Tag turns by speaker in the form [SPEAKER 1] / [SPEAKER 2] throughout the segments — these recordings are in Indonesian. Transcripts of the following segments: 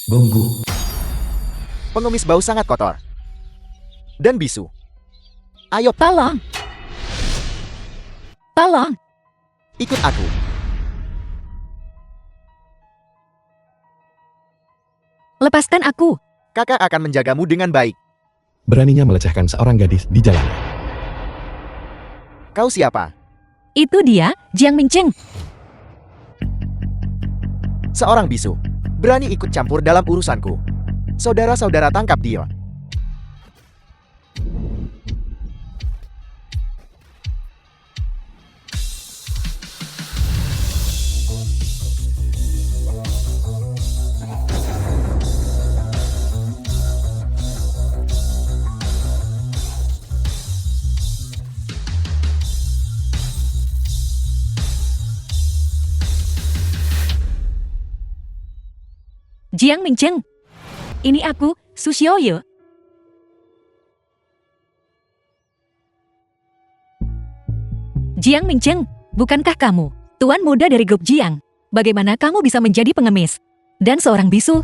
[SPEAKER 1] Gonggu.
[SPEAKER 2] Pengemis bau sangat kotor. Dan bisu. Ayo,
[SPEAKER 3] Tolong! Tolong!
[SPEAKER 2] ikut aku.
[SPEAKER 3] Lepaskan aku!
[SPEAKER 2] Kakak akan menjagamu dengan baik.
[SPEAKER 1] Beraninya melecehkan seorang gadis di jalan.
[SPEAKER 2] Kau siapa?
[SPEAKER 3] Itu dia, Jiang Mincheng.
[SPEAKER 2] Seorang bisu. Berani ikut campur dalam urusanku. Saudara-saudara, tangkap dia.
[SPEAKER 3] Jiang Mincheng. Ini aku, Su Xiaoyu. Jiang Mincheng, bukankah kamu tuan muda dari grup Jiang? Bagaimana kamu bisa menjadi pengemis dan seorang bisu?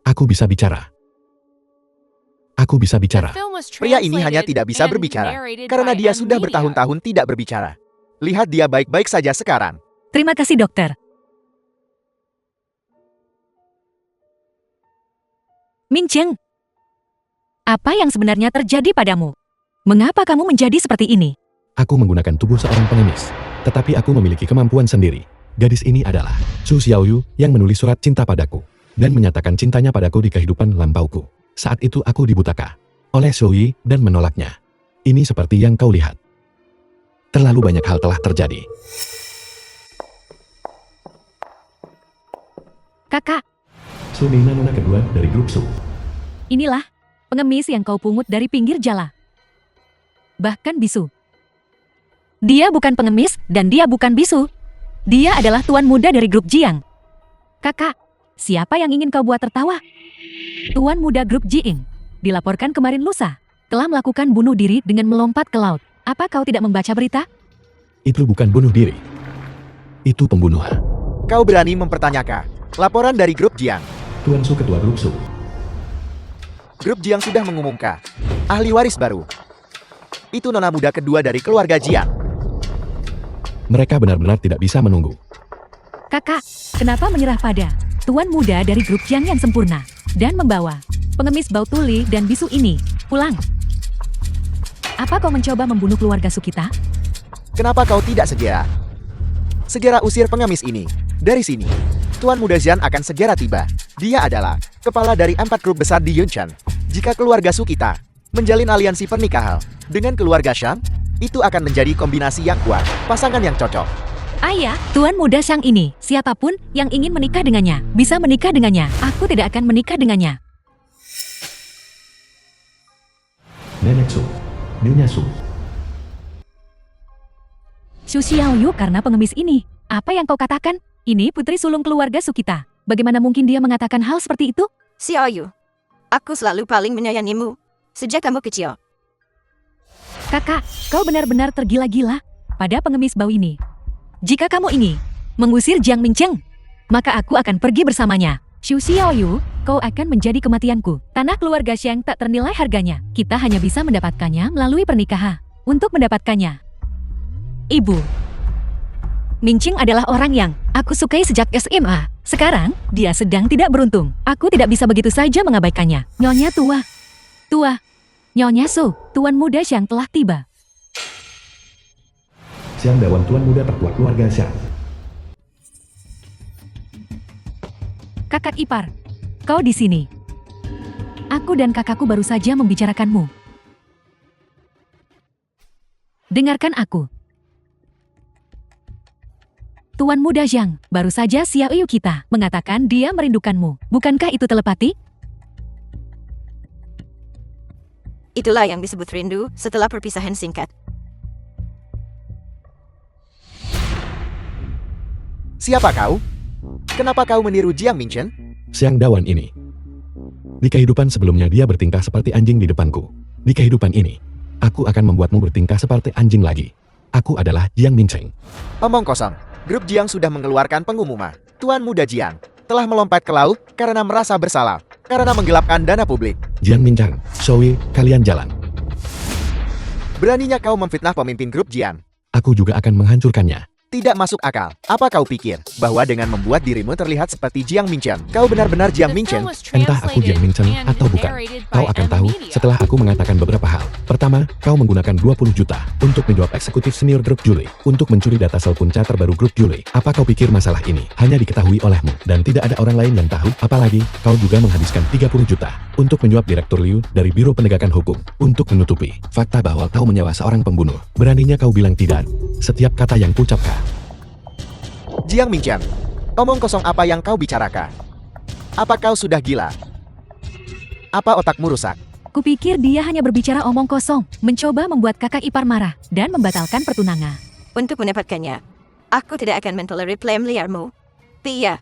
[SPEAKER 1] Aku bisa bicara. Aku bisa bicara.
[SPEAKER 2] Pria ini hanya tidak bisa berbicara karena dia sudah bertahun-tahun tidak berbicara. Lihat dia baik-baik saja sekarang.
[SPEAKER 3] Terima kasih, dokter. Mincheng, apa yang sebenarnya terjadi padamu? Mengapa kamu menjadi seperti ini?
[SPEAKER 1] Aku menggunakan tubuh seorang pengemis. Tetapi aku memiliki kemampuan sendiri. Gadis ini adalah Su Xiaoyu yang menulis surat cinta padaku. Dan menyatakan cintanya padaku di kehidupan lampauku. Saat itu aku dibutaka oleh Sui dan menolaknya. Ini seperti yang kau lihat. Terlalu banyak hal telah terjadi.
[SPEAKER 3] Kakak,
[SPEAKER 1] Su Nina nona kedua dari grup Su.
[SPEAKER 3] inilah pengemis yang kau pungut dari pinggir jala. Bahkan bisu. Dia bukan pengemis dan dia bukan bisu. Dia adalah tuan muda dari grup Jiang. Kakak, siapa yang ingin kau buat tertawa? Tuan muda grup Jiang dilaporkan kemarin lusa telah melakukan bunuh diri dengan melompat ke laut. Apa kau tidak membaca berita?
[SPEAKER 1] Itu bukan bunuh diri. Itu pembunuhan.
[SPEAKER 2] Kau berani mempertanyakan laporan dari grup Jiang.
[SPEAKER 1] Tuan Su ketua grup Su.
[SPEAKER 2] Grup Jiang sudah mengumumkan ahli waris baru. Itu nona muda kedua dari keluarga Jiang.
[SPEAKER 1] Mereka benar-benar tidak bisa menunggu.
[SPEAKER 3] Kakak, kenapa menyerah pada tuan muda dari grup Jiang yang sempurna dan membawa pengemis bau tuli dan bisu ini pulang? Apa kau mencoba membunuh keluarga Sukita?
[SPEAKER 2] Kenapa kau tidak segera? Segera usir pengemis ini dari sini. Tuan muda Jian akan segera tiba. Dia adalah kepala dari 4 grup besar di Yunshan. Jika keluarga Sukita menjalin aliansi pernikahan dengan keluarga Shang, itu akan menjadi kombinasi yang kuat, pasangan yang cocok.
[SPEAKER 3] Ayah, tuan muda Shang ini, siapapun yang ingin menikah dengannya, bisa menikah dengannya. Aku tidak akan menikah dengannya.
[SPEAKER 1] Nenek Su. Nyonya Su.
[SPEAKER 3] Su Xiaoyu karena pengemis ini. Apa yang kau katakan? Ini putri sulung keluarga Sukita. Bagaimana mungkin dia mengatakan hal seperti itu?
[SPEAKER 4] Xiaoyu, aku selalu paling menyayangimu sejak kamu kecil.
[SPEAKER 3] Kakak, kau benar-benar tergila-gila pada pengemis bau ini. Jika kamu ingin mengusir Jiang Mincheng, maka aku akan pergi bersamanya. Su Xiaoyu, kau akan menjadi kematianku. Tanah keluarga Shang tak ternilai harganya. Kita hanya bisa mendapatkannya melalui pernikahan. Untuk mendapatkannya, Ibu, Mincheng adalah orang yang aku sukai sejak SMA. Sekarang, dia sedang tidak beruntung. Aku tidak bisa begitu saja mengabaikannya. Nyonya tua. Nyonya Su, tuan muda Shang telah tiba.
[SPEAKER 1] Siang Dawan tuan muda tertua keluarga Xiang.
[SPEAKER 3] Kakak ipar, kau di sini. Aku dan kakakku baru saja membicarakanmu. Dengarkan aku. Tuan muda Zhang, baru saja Xiaoyu kita mengatakan dia merindukanmu. Bukankah itu telepati?
[SPEAKER 4] Itulah yang disebut rindu setelah perpisahan singkat.
[SPEAKER 2] Siapa kau? Kenapa kau meniru Jiang Mincheng?
[SPEAKER 1] Xiang Dawan ini. Di kehidupan sebelumnya dia bertingkah seperti anjing di depanku. Di kehidupan ini, Aku akan membuatmu bertingkah seperti anjing lagi. Aku adalah Jiang Mincheng.
[SPEAKER 2] Omong kosong. Grup Jiang sudah mengeluarkan pengumuman. Tuan Muda Jiang telah melompat ke laut karena merasa bersalah karena menggelapkan dana publik.
[SPEAKER 1] Jiang Mincheng, Zoe, kalian jalan.
[SPEAKER 2] Beraninya kau memfitnah pemimpin grup Jiang.
[SPEAKER 1] Aku juga akan menghancurkannya.
[SPEAKER 2] Tidak masuk akal. Apa kau pikir bahwa dengan membuat dirimu terlihat seperti Jiang Mincheng, kau benar-benar Jiang Mincheng?
[SPEAKER 1] Entah aku Jiang Mincheng atau bukan. Kau akan tahu setelah aku mengatakan beberapa hal. Pertama, kau menggunakan 20 juta untuk menjawab eksekutif senior grup Julie untuk mencuri data sel punca terbaru grup Julie. Apa kau pikir masalah ini hanya diketahui olehmu dan tidak ada orang lain yang tahu? Apalagi, kau juga menghabiskan 30 juta untuk menyuap Direktur Liu dari Biro Penegakan Hukum untuk menutupi fakta bahwa kau menyewa seorang pembunuh. Beraninya kau bilang tidak setiap kata yang kuucapkan.
[SPEAKER 2] Jiang Mincheng, omong kosong apa yang kau bicarakan? Apa kau sudah gila? Apa otakmu rusak?
[SPEAKER 3] Kupikir dia hanya berbicara omong kosong, mencoba membuat kakak ipar marah, dan membatalkan pertunangan.
[SPEAKER 4] Untuk mendapatkannya, aku tidak akan mentolerir klaim liarmu. Pia,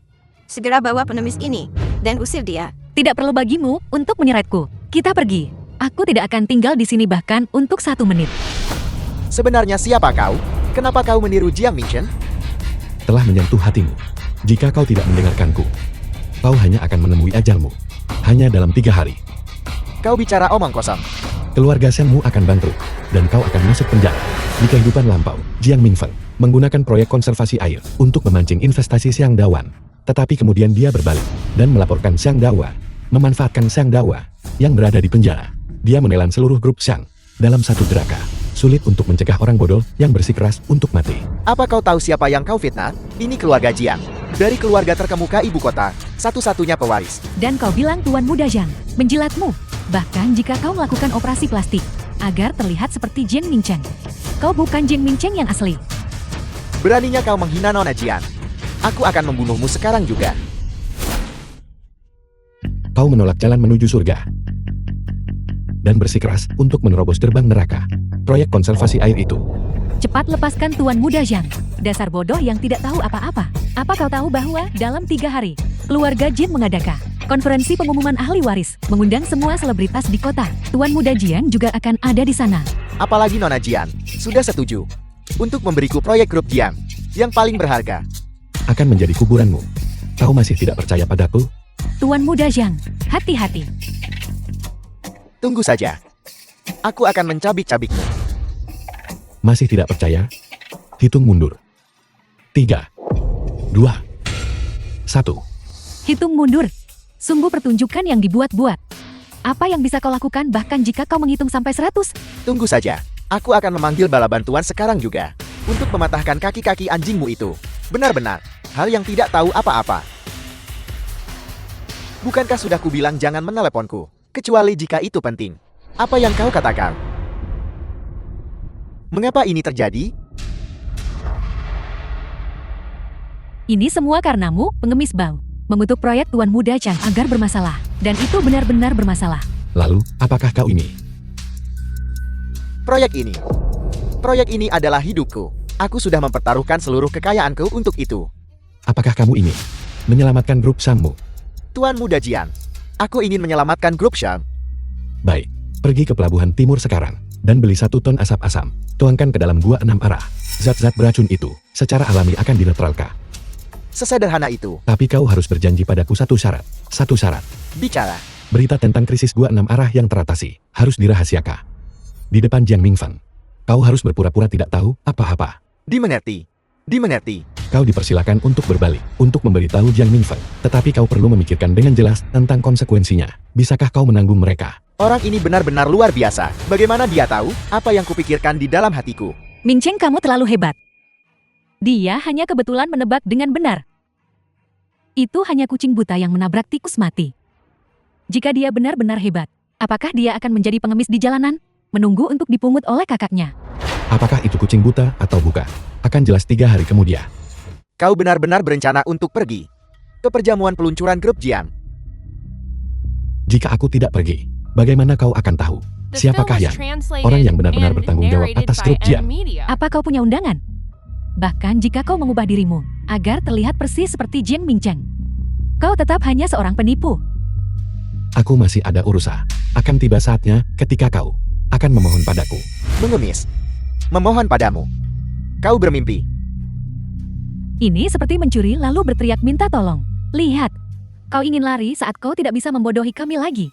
[SPEAKER 4] segera bawa pengemis ini, dan usir dia.
[SPEAKER 3] Tidak perlu bagimu untuk menyeretku. Kita pergi. Aku tidak akan tinggal di sini bahkan untuk 1 menit.
[SPEAKER 2] Sebenarnya siapa kau? Kenapa kau meniru Jiang Mincheng?
[SPEAKER 1] Telah menyentuh hatimu. Jika kau tidak mendengarkanku, kau hanya akan menemui ajalmu. Hanya dalam 3 hari.
[SPEAKER 2] Kau bicara omong kosong.
[SPEAKER 1] Keluarga Shenmu akan bangkrut, dan kau akan masuk penjara. Di kehidupan lampau, Jiang Minfeng menggunakan proyek konservasi air untuk memancing investasi Xiang Dawan. Tetapi kemudian dia berbalik dan melaporkan Xiang Dawa, memanfaatkan Xiang Dawa yang berada di penjara. Dia menelan seluruh grup Xiang dalam satu gerakan. Sulit untuk mencegah orang bodoh yang bersikeras untuk mati.
[SPEAKER 2] Apa kau tahu siapa yang kau fitnah? Ini keluarga Jiang. Dari keluarga terkemuka ibu kota, satu-satunya pewaris.
[SPEAKER 3] Dan kau bilang Tuan Muda Jiang menjilatmu. Bahkan jika kau melakukan operasi plastik, agar terlihat seperti Jiang Mincheng. Kau bukan Jiang Mincheng yang asli.
[SPEAKER 2] Beraninya kau menghina Nona Jiang. Aku akan membunuhmu sekarang juga.
[SPEAKER 1] Kau menolak jalan menuju surga dan bersikeras untuk menerobos gerbang neraka. Proyek konservasi air itu.
[SPEAKER 3] Cepat lepaskan Tuan Muda Jiang. Dasar bodoh yang tidak tahu apa-apa. Apa kau tahu bahwa dalam 3 hari, keluarga Jin mengadakan konferensi pengumuman ahli waris, mengundang semua selebritas di kota. Tuan Muda Jiang juga akan ada di sana.
[SPEAKER 2] Apalagi Nona Jiang sudah setuju untuk memberiku proyek grup Jiang yang paling berharga.
[SPEAKER 1] Akan menjadi kuburanmu. Kau masih tidak percaya padaku?
[SPEAKER 3] Tuan Muda Jiang, hati-hati.
[SPEAKER 2] Tunggu saja. Aku akan mencabik-cabikmu.
[SPEAKER 1] Masih tidak percaya? Hitung mundur. 3, 2, 1.
[SPEAKER 3] Hitung mundur. Sungguh pertunjukan yang dibuat-buat. Apa yang bisa kau lakukan bahkan jika kau menghitung sampai 100?
[SPEAKER 2] Tunggu saja. Aku akan memanggil bala bantuan sekarang juga. Untuk mematahkan kaki-kaki anjingmu itu. Benar-benar. Hal yang tidak tahu apa-apa. Bukankah sudah kubilang jangan meneleponku? Kecuali jika itu penting. Apa yang kau katakan? Mengapa ini terjadi?
[SPEAKER 3] Ini semua karenamu, pengemis bau. Mengutuk proyek Tuan Muda Jiang agar bermasalah. Dan itu benar-benar bermasalah.
[SPEAKER 1] Lalu, apakah kau ini?
[SPEAKER 2] Proyek ini adalah hidupku. Aku sudah mempertaruhkan seluruh kekayaanku untuk itu.
[SPEAKER 1] Apakah kamu ini menyelamatkan grup Xiangmu?
[SPEAKER 2] Tuan Muda Jiang, aku ingin menyelamatkan grup Xiang.
[SPEAKER 1] Baik, pergi ke pelabuhan timur sekarang dan beli 1 ton asap asam. Tuangkan ke dalam gua 6 arah. Zat-zat beracun itu secara alami akan dinetralkan.
[SPEAKER 2] Sesederhana itu.
[SPEAKER 1] Tapi kau harus berjanji padaku 1 syarat. 1 syarat.
[SPEAKER 2] Bicara.
[SPEAKER 1] Berita tentang krisis gua 6 arah yang teratasi harus dirahasiakan. Di depan Jiang Minfeng. Kau harus berpura-pura tidak tahu apa-apa.
[SPEAKER 2] Dimengerti. Dimengerti.
[SPEAKER 1] Kau dipersilakan untuk berbalik, untuk memberitahu Jiang Minfeng. Tetapi kau perlu memikirkan dengan jelas tentang konsekuensinya. Bisakah kau menanggung mereka?
[SPEAKER 2] Orang ini benar-benar luar biasa. Bagaimana dia tahu apa yang kupikirkan di dalam hatiku?
[SPEAKER 3] Mincheng, kamu terlalu hebat. Dia hanya kebetulan menebak dengan benar. Itu hanya kucing buta yang menabrak tikus mati. Jika dia benar-benar hebat, apakah dia akan menjadi pengemis di jalanan? Menunggu untuk dipungut oleh kakaknya.
[SPEAKER 1] Apakah itu kucing buta atau bukan? Akan jelas 3 hari kemudian.
[SPEAKER 2] Kau benar-benar berencana untuk pergi ke perjamuan peluncuran grup Jiang.
[SPEAKER 1] Jika aku tidak pergi, bagaimana kau akan tahu siapakah yang orang yang benar-benar bertanggung jawab atas grup Jiang?
[SPEAKER 3] Apa kau punya undangan? Bahkan jika kau mengubah dirimu agar terlihat persis seperti Jiang Mincheng, kau tetap hanya seorang penipu.
[SPEAKER 1] Aku masih ada urusan. Akan tiba saatnya ketika kau akan memohon padaku.
[SPEAKER 2] Mengemis. Memohon padamu. Kau bermimpi.
[SPEAKER 3] Ini seperti mencuri lalu berteriak minta tolong. Lihat, kau ingin lari saat kau tidak bisa membodohi kami lagi.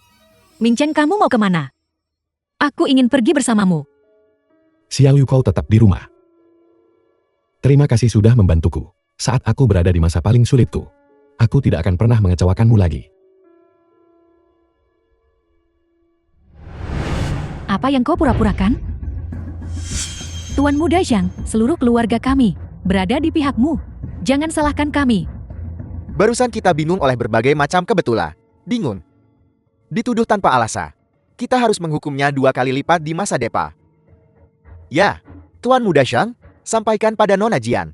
[SPEAKER 3] Mincheng, kamu mau kemana? Aku ingin pergi bersamamu.
[SPEAKER 1] Xiao Yu, kau tetap di rumah. Terima kasih sudah membantuku. Saat aku berada di masa paling sulitku, aku tidak akan pernah mengecewakanmu lagi.
[SPEAKER 3] Apa yang kau pura-purakan? Tuan Muda Zhang, seluruh keluarga kami berada di pihakmu. Jangan salahkan kami.
[SPEAKER 2] Barusan kita bingung oleh berbagai macam kebetulan. Bingung. Dituduh tanpa alasan. Kita harus menghukumnya 2 kali lipat di masa depa. Ya, Tuan Muda Zhang, sampaikan pada Nona Jian.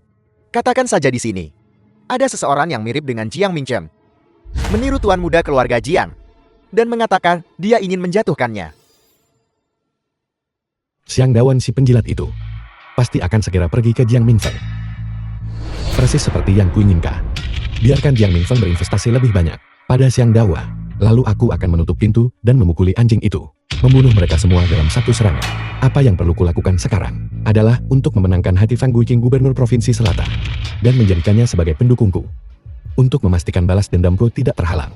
[SPEAKER 2] Katakan saja di sini. Ada seseorang yang mirip dengan Jiang Mincheng. Meniru Tuan Muda keluarga Jiang. Dan mengatakan dia ingin menjatuhkannya.
[SPEAKER 1] Xiang Dawan, si penjilat itu pasti akan segera pergi ke Jiang Minfeng. Persis seperti yang kuinginkan. Biarkan Jiang Minfeng berinvestasi lebih banyak pada Xiang Dawa. Lalu aku akan menutup pintu dan memukuli anjing itu. Membunuh mereka semua dalam satu serangan. Apa yang perlu kulakukan sekarang adalah untuk memenangkan hati Fang Guiqing, Gubernur Provinsi Selatan, dan menjadikannya sebagai pendukungku. Untuk memastikan balas dendamku tidak terhalang.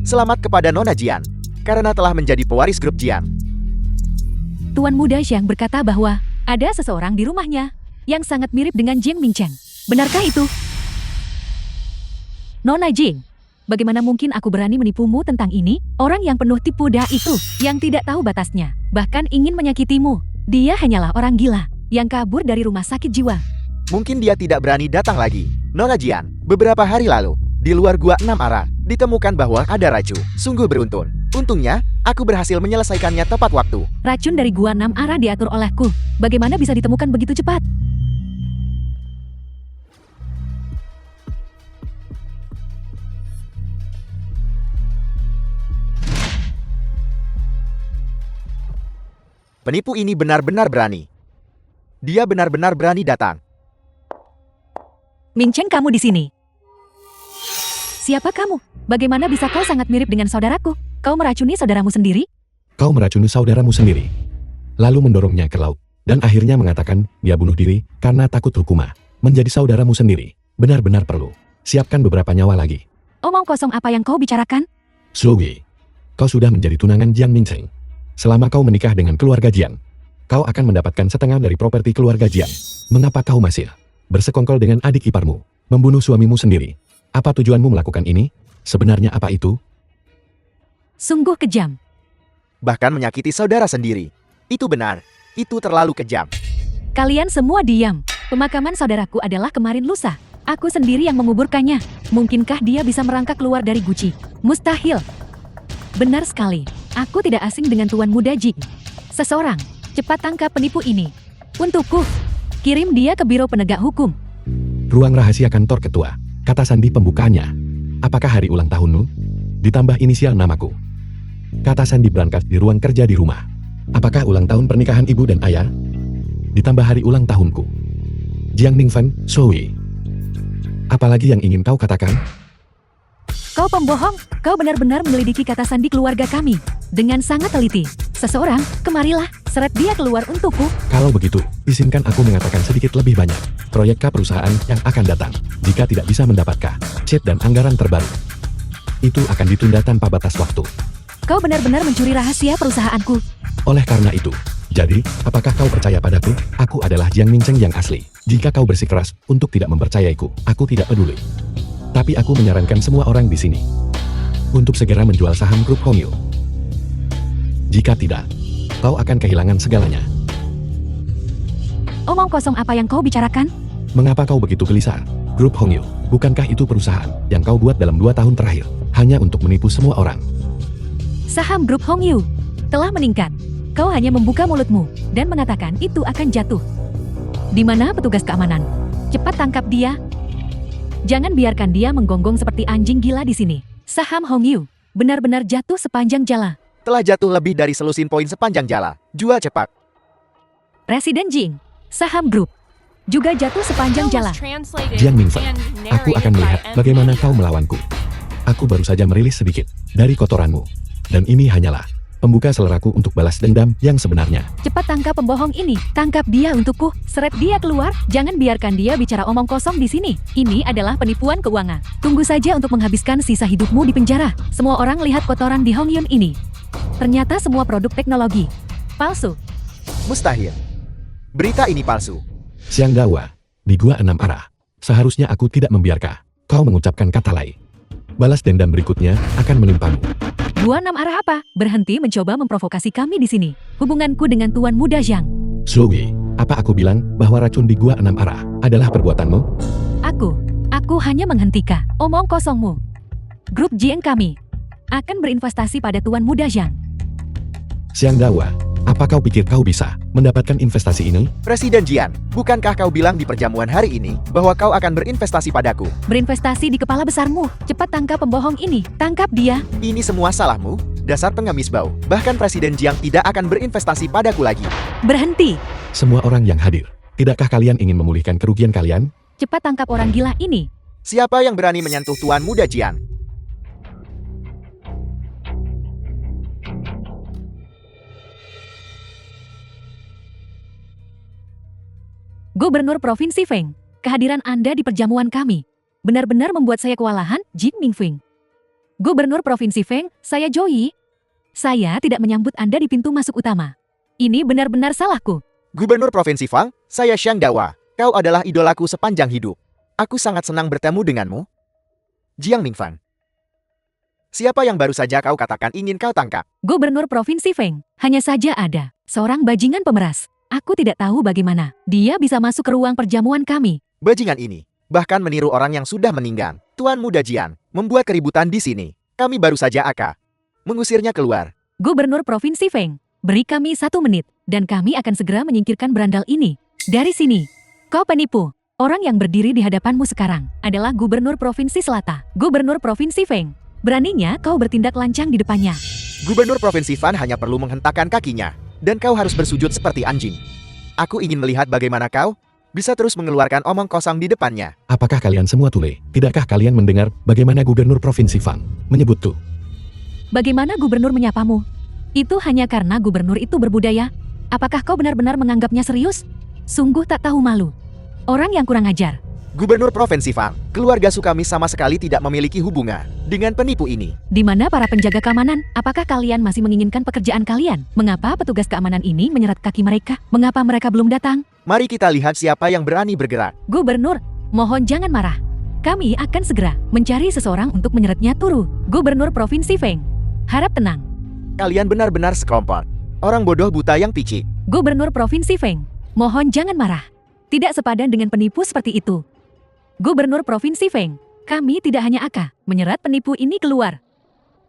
[SPEAKER 2] Selamat kepada Nona Jian, karena telah menjadi pewaris grup Jian.
[SPEAKER 3] Tuan Muda Zhang berkata bahwa ada seseorang di rumahnya yang sangat mirip dengan Jiang Mincheng. Benarkah itu? Nona Jing, bagaimana mungkin aku berani menipumu tentang ini? Orang yang penuh tipu daya itu, yang tidak tahu batasnya, bahkan ingin menyakitimu. Dia hanyalah orang gila yang kabur dari rumah sakit jiwa.
[SPEAKER 2] Mungkin dia tidak berani datang lagi. Nona Jian, beberapa hari lalu, di luar gua 6 arah, ditemukan bahwa ada racun. Sungguh beruntun. Untungnya, aku berhasil menyelesaikannya tepat waktu.
[SPEAKER 3] Racun dari gua 6 arah diatur olehku. Bagaimana bisa ditemukan begitu cepat?
[SPEAKER 2] Penipu ini benar-benar berani. Dia benar-benar berani datang.
[SPEAKER 3] Mincheng, kamu di sini. Siapa kamu? Bagaimana bisa kau sangat mirip dengan saudaraku? Kau meracuni saudaramu sendiri?
[SPEAKER 1] Kau meracuni saudaramu sendiri, lalu mendorongnya ke laut, dan akhirnya mengatakan dia bunuh diri karena takut hukuman. Menjadi saudaramu sendiri, benar-benar perlu. Siapkan beberapa nyawa lagi.
[SPEAKER 3] Omong kosong apa yang kau bicarakan?
[SPEAKER 1] Zoe, kau sudah menjadi tunangan Jiang Mincheng. Selama kau menikah dengan keluarga Jiang, kau akan mendapatkan setengah dari properti keluarga Jiang. Mengapa kau masih bersekongkol dengan adik iparmu, membunuh suamimu sendiri? Apa tujuanmu melakukan ini? Sebenarnya apa itu?
[SPEAKER 3] Sungguh kejam.
[SPEAKER 2] Bahkan menyakiti saudara sendiri. Itu benar. Itu terlalu kejam.
[SPEAKER 3] Kalian semua diam. Pemakaman saudaraku adalah kemarin lusa. Aku sendiri yang menguburkannya. Mungkinkah dia bisa merangkak keluar dari guci? Mustahil. Benar sekali. Aku tidak asing dengan Tuan Muda Jing. Seseorang, cepat tangkap penipu ini. Untukku. Kirim dia ke Biro Penegak Hukum.
[SPEAKER 1] Ruang rahasia kantor ketua. Kata sandi pembukaannya. Apakah hari ulang tahunmu? Ditambah inisial namaku. Kata sandi berangkat di ruang kerja di rumah. Apakah ulang tahun pernikahan ibu dan ayah? Ditambah hari ulang tahunku. Jiang Ningfen, Zoe. Apalagi yang ingin kau katakan?
[SPEAKER 3] Kau pembohong. Kau benar-benar menyelidiki kata sandi keluarga kami. Dengan sangat teliti. Seseorang, kemarilah, seret dia keluar untukku.
[SPEAKER 1] Kalau begitu, izinkan aku mengatakan sedikit lebih banyak proyek perusahaan yang akan datang. Jika tidak bisa mendapatkan chat dan anggaran terbaru, itu akan ditunda tanpa batas waktu.
[SPEAKER 3] Kau benar-benar mencuri rahasia perusahaanku.
[SPEAKER 1] Oleh karena itu, jadi, apakah kau percaya padaku? Aku adalah Jiang Mincheng yang asli. Jika kau bersikeras untuk tidak mempercayaiku, aku tidak peduli. Tapi aku menyarankan semua orang di sini untuk segera menjual saham grup Hongyu. Jika tidak, kau akan kehilangan segalanya.
[SPEAKER 3] Omong kosong apa yang kau bicarakan?
[SPEAKER 1] Mengapa kau begitu gelisah? Grup Hongyu, bukankah itu perusahaan yang kau buat dalam 2 tahun terakhir, hanya untuk menipu semua orang?
[SPEAKER 3] Saham grup Hongyu telah meningkat. Kau hanya membuka mulutmu dan mengatakan itu akan jatuh. Di mana petugas keamanan? Cepat tangkap dia. Jangan biarkan dia menggonggong seperti anjing gila di sini. Saham Hongyu benar-benar jatuh sepanjang jalan.
[SPEAKER 2] Telah jatuh lebih dari selusin poin sepanjang jala. Jual cepat.
[SPEAKER 3] Residen Jing, saham grup juga jatuh sepanjang jalan.
[SPEAKER 1] Jiang Mingfeng, aku akan melihat bagaimana kau melawanku. Aku baru saja merilis sedikit dari kotoranmu. Dan ini hanyalah pembuka seleraku untuk balas dendam yang sebenarnya.
[SPEAKER 3] Cepat tangkap pembohong ini. Tangkap dia untukku. Seret dia keluar. Jangan biarkan dia bicara omong kosong di sini. Ini adalah penipuan keuangan. Tunggu saja untuk menghabiskan sisa hidupmu di penjara. Semua orang lihat kotoran di Hongyun ini. Ternyata semua produk teknologi palsu.
[SPEAKER 2] Mustahil. Berita ini palsu.
[SPEAKER 1] Xiang Dawa, di gua 6 arah. Seharusnya aku tidak membiarkan kau mengucapkan kata lain. Balas dendam berikutnya akan menimpamu.
[SPEAKER 3] Gua 6 arah apa? Berhenti mencoba memprovokasi kami di sini. Hubunganku dengan Tuan Muda Zhang.
[SPEAKER 1] Zoe, apa aku bilang bahwa racun di gua 6 arah adalah perbuatanmu?
[SPEAKER 3] Aku hanya menghentikan omong kosongmu. Grup Jiang kami akan berinvestasi pada Tuan Muda Zhang.
[SPEAKER 1] Xiang Dawa, apa kau pikir kau bisa mendapatkan investasi ini?
[SPEAKER 2] Presiden Jian, bukankah kau bilang di perjamuan hari ini bahwa kau akan berinvestasi padaku?
[SPEAKER 3] Berinvestasi di kepala besarmu. Cepat tangkap pembohong ini. Tangkap dia.
[SPEAKER 2] Ini semua salahmu, dasar pengemis bau. Bahkan Presiden Jiang tidak akan berinvestasi padaku lagi.
[SPEAKER 3] Berhenti.
[SPEAKER 1] Semua orang yang hadir, tidakkah kalian ingin memulihkan kerugian kalian?
[SPEAKER 3] Cepat tangkap orang gila ini.
[SPEAKER 2] Siapa yang berani menyentuh Tuan Muda Jian?
[SPEAKER 3] Gubernur Provinsi Feng, kehadiran Anda di perjamuan kami benar-benar membuat saya kewalahan, Jing Mingfeng. Gubernur Provinsi Feng, saya Joey. Saya tidak menyambut Anda di pintu masuk utama. Ini benar-benar salahku.
[SPEAKER 2] Gubernur Provinsi Fang, saya Xiang Dawa. Kau adalah idolaku sepanjang hidup. Aku sangat senang bertemu denganmu. Jiang Mingfeng. Siapa yang baru saja kau katakan ingin kau tangkap?
[SPEAKER 3] Gubernur Provinsi Feng, hanya saja ada seorang bajingan pemeras. Aku tidak tahu bagaimana dia bisa masuk ke ruang perjamuan kami.
[SPEAKER 2] Bajingan ini bahkan meniru orang yang sudah meninggal. Tuan Muda Jian membuat keributan di sini. Kami baru saja akan mengusirnya keluar.
[SPEAKER 3] Gubernur Provinsi Feng, beri kami 1 menit dan kami akan segera menyingkirkan berandal ini dari sini. Kau penipu. Orang yang berdiri di hadapanmu sekarang adalah Gubernur Provinsi Selatan. Gubernur Provinsi Feng, beraninya kau bertindak lancang di depannya.
[SPEAKER 2] Gubernur Provinsi Fan hanya perlu menghentakkan kakinya. Dan kau harus bersujud seperti anjing. Aku ingin melihat bagaimana kau bisa terus mengeluarkan omong kosong di depannya.
[SPEAKER 1] Apakah kalian semua tule? Tidakkah kalian mendengar bagaimana Gubernur Provinsi Fang menyebutku?
[SPEAKER 3] Bagaimana gubernur menyapamu? Itu hanya karena gubernur itu berbudaya? Apakah kau benar-benar menganggapnya serius? Sungguh tak tahu malu. Orang yang kurang ajar.
[SPEAKER 2] Gubernur Provinsi Fang, keluarga Sukami sama sekali tidak memiliki hubungan dengan penipu ini.
[SPEAKER 3] Di mana para penjaga keamanan? Apakah kalian masih menginginkan pekerjaan kalian? Mengapa petugas keamanan ini menyeret kaki mereka? Mengapa mereka belum datang?
[SPEAKER 2] Mari kita lihat siapa yang berani bergerak.
[SPEAKER 3] Gubernur, mohon jangan marah. Kami akan segera mencari seseorang untuk menyeretnya turu. Gubernur Provinsi Feng, harap tenang.
[SPEAKER 2] Kalian benar-benar sekelompok orang bodoh buta yang picik.
[SPEAKER 3] Gubernur Provinsi Feng, mohon jangan marah. Tidak sepadan dengan penipu seperti itu. Gubernur Provinsi Feng, kami tidak hanya akan menyerat penipu ini keluar,